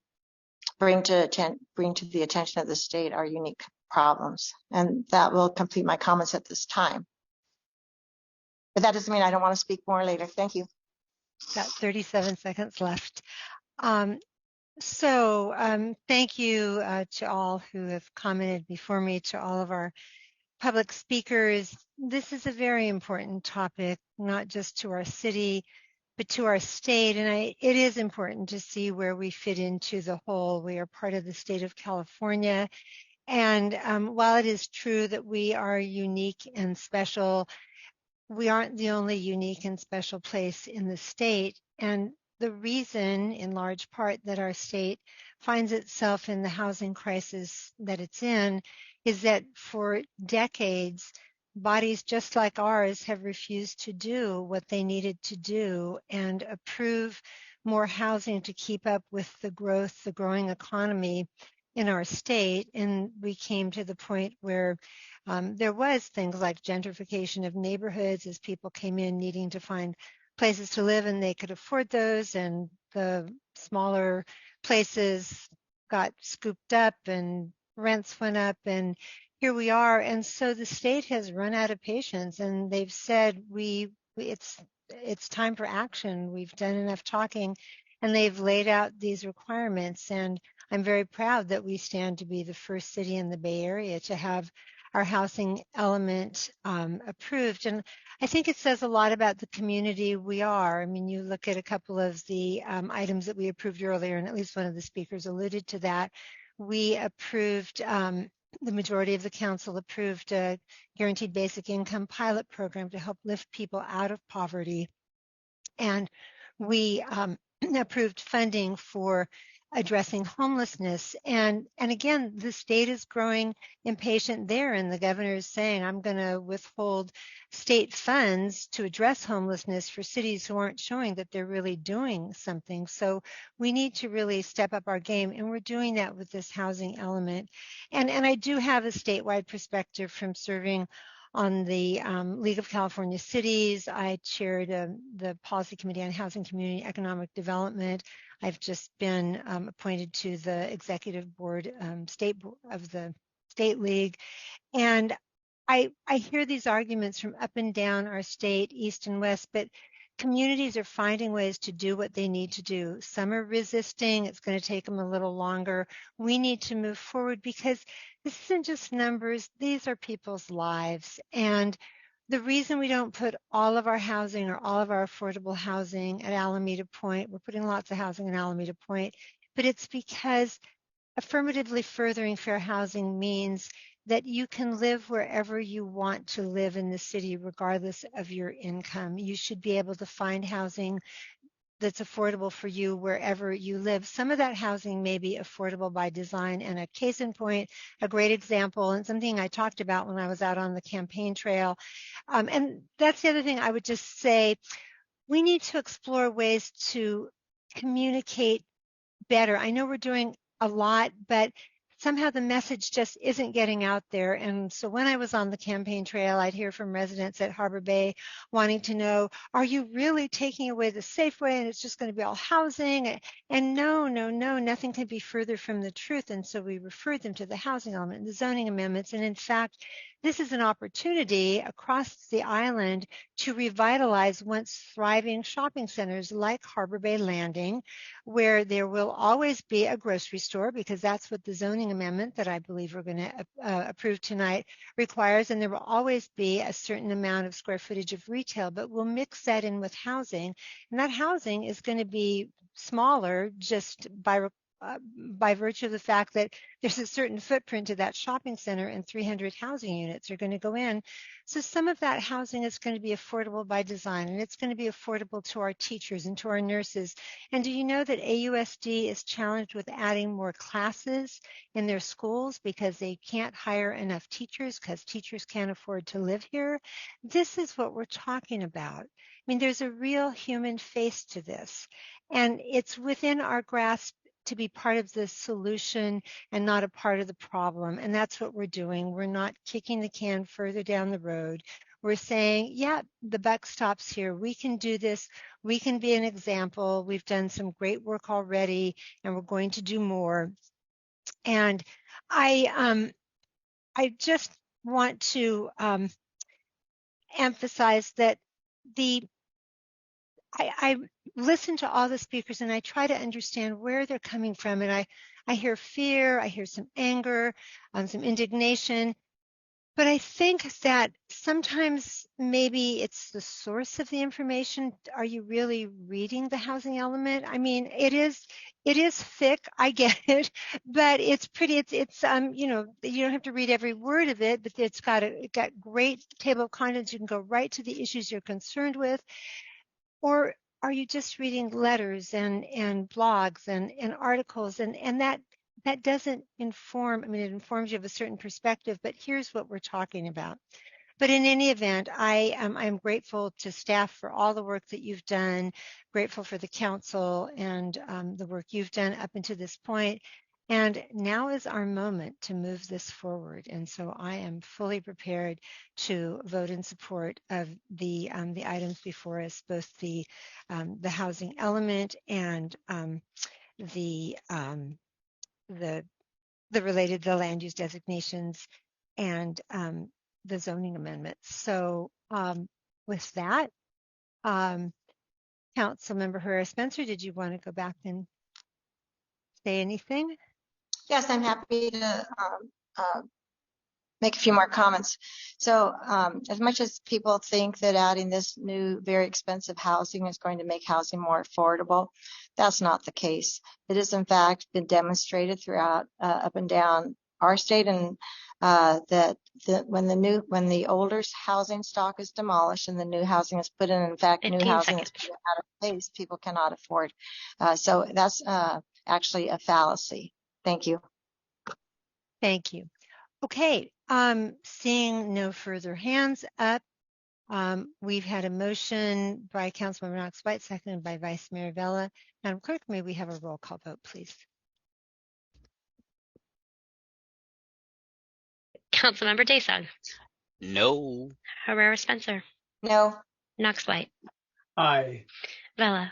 bring to the attention of the state our unique problems. And that will complete my comments at this time. But that doesn't mean I don't want to speak more later. Thank you. Got 37 seconds left. Thank you to all who have commented before me, to all of our public speakers. This is a very important topic, not just to our city, but to our state. And it is important to see where we fit into the whole. We are part of the state of California. And while it is true that we are unique and special, we aren't the only unique and special place in the state. And the reason, in large part, that our state finds itself in the housing crisis that it's in is that for decades, bodies just like ours have refused to do what they needed to do and approve more housing to keep up with the growing economy in our state. And we came to the point where there was things like gentrification of neighborhoods as people came in needing to find places to live and they could afford those, and the smaller places got scooped up and rents went up, and here we are. And so the state has run out of patience, and they've said it's time for action. We've done enough talking, and they've laid out these requirements. And I'm very proud that we stand to be the first city in the Bay Area to have our housing element approved. And I think it says a lot about the community we are. I mean, you look at a couple of the items that we approved earlier, and at least one of the speakers alluded to that. We approved, the majority of the council approved a guaranteed basic income pilot program to help lift people out of poverty. And we approved funding for addressing homelessness. And again, the state is growing impatient there, and the governor is saying, I'm going to withhold state funds to address homelessness for cities who aren't showing that they're really doing something. So we need to really step up our game, and we're doing that with this housing element. And I do have a statewide perspective from serving on the League of California Cities. I chaired the Policy Committee on Housing Community Economic Development. I've just been appointed to the executive board of the State League. And I hear these arguments from up and down our state, east and west, but communities are finding ways to do what they need to do. Some are resisting. It's going to take them a little longer. We need to move forward because this isn't just numbers. These are people's lives. And the reason we don't put all of our housing or all of our affordable housing at Alameda Point, we're putting lots of housing in Alameda Point, but it's because affirmatively furthering fair housing means that you can live wherever you want to live in the city, regardless of your income. You should be able to find housing that's affordable for you wherever you live. Some of that housing may be affordable by design, and a case in point, a great example, and something I talked about when I was out on the campaign trail. And that's the other thing I would just say, we need to explore ways to communicate better. I know we're doing a lot, but somehow the message just isn't getting out there. And so when I was on the campaign trail, I'd hear from residents at Harbor Bay wanting to know, are you really taking away the Safeway and it's just going to be all housing? And no, nothing could be further from the truth. And so we referred them to the housing element and the zoning amendments. And in fact, this is an opportunity across the island to revitalize once thriving shopping centers like Harbor Bay Landing, where there will always be a grocery store, because that's what the zoning amendment that I believe we're going to approve tonight requires, and there will always be a certain amount of square footage of retail, but we'll mix that in with housing, and that housing is going to be smaller just by virtue of the fact that there's a certain footprint to that shopping center and 300 housing units are going to go in. So some of that housing is going to be affordable by design, and it's going to be affordable to our teachers and to our nurses. And do you know that AUSD is challenged with adding more classes in their schools because they can't hire enough teachers because teachers can't afford to live here? This is what we're talking about. I mean, there's a real human face to this, and it's within our grasp to be part of the solution and not a part of the problem. And that's what we're doing. We're not kicking the can further down the road. We're saying, yeah, the buck stops here. We can do this. We can be an example. We've done some great work already, and we're going to do more. And I just want to emphasize that I listen to all the speakers and I try to understand where they're coming from. And I hear fear, I hear some anger, some indignation. But I think that sometimes maybe it's the source of the information. Are you really reading the housing element? I mean, it is thick, I get it, but it's pretty, it's you know, you don't have to read every word of it, but it got great table of contents. You can go right to the issues you're concerned with. Or are you just reading letters and blogs and articles, and that doesn't inform, I mean, it informs you of a certain perspective, but here's what we're talking about. But in any event, I'm grateful to staff for all the work that you've done, grateful for the council and the work you've done up until this point. And now is our moment to move this forward. And so I am fully prepared to vote in support of the items before us, both the housing element and the related, the land use designations and the zoning amendments. So with that, Councilmember Herrera Spencer, did you want to go back and say anything? Yes, I'm happy to make a few more comments. So as much as people think that adding this new very expensive housing is going to make housing more affordable, that's not the case. It has in fact been demonstrated throughout up and down our state, and that when the older housing stock is demolished and the new housing is put in fact new housing is put out of place, people cannot afford. So that's actually a fallacy. Thank you. Thank you. Okay, seeing no further hands up, we've had a motion by Councilmember Knox White, seconded by Vice Mayor Vela. Madam Clerk, may we have a roll call vote, please? Councilmember Daysog. No. Herrera Spencer. No. Knox White. Aye. Vela.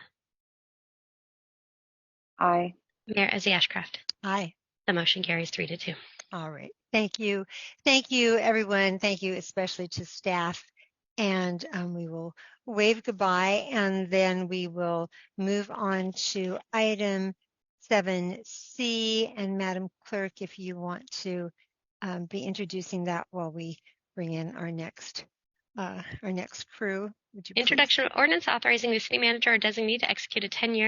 Aye. Mayor Ezzy Ashcraft. Aye. The motion carries 3-2. All right. Thank you. Thank you, everyone. Thank you, especially to staff. And we will wave goodbye, and then we will move on to item 7C. And Madam Clerk, if you want to be introducing that while we bring in our next crew, would you please? Introduction of ordinance authorizing the city manager or designee to execute a 10-year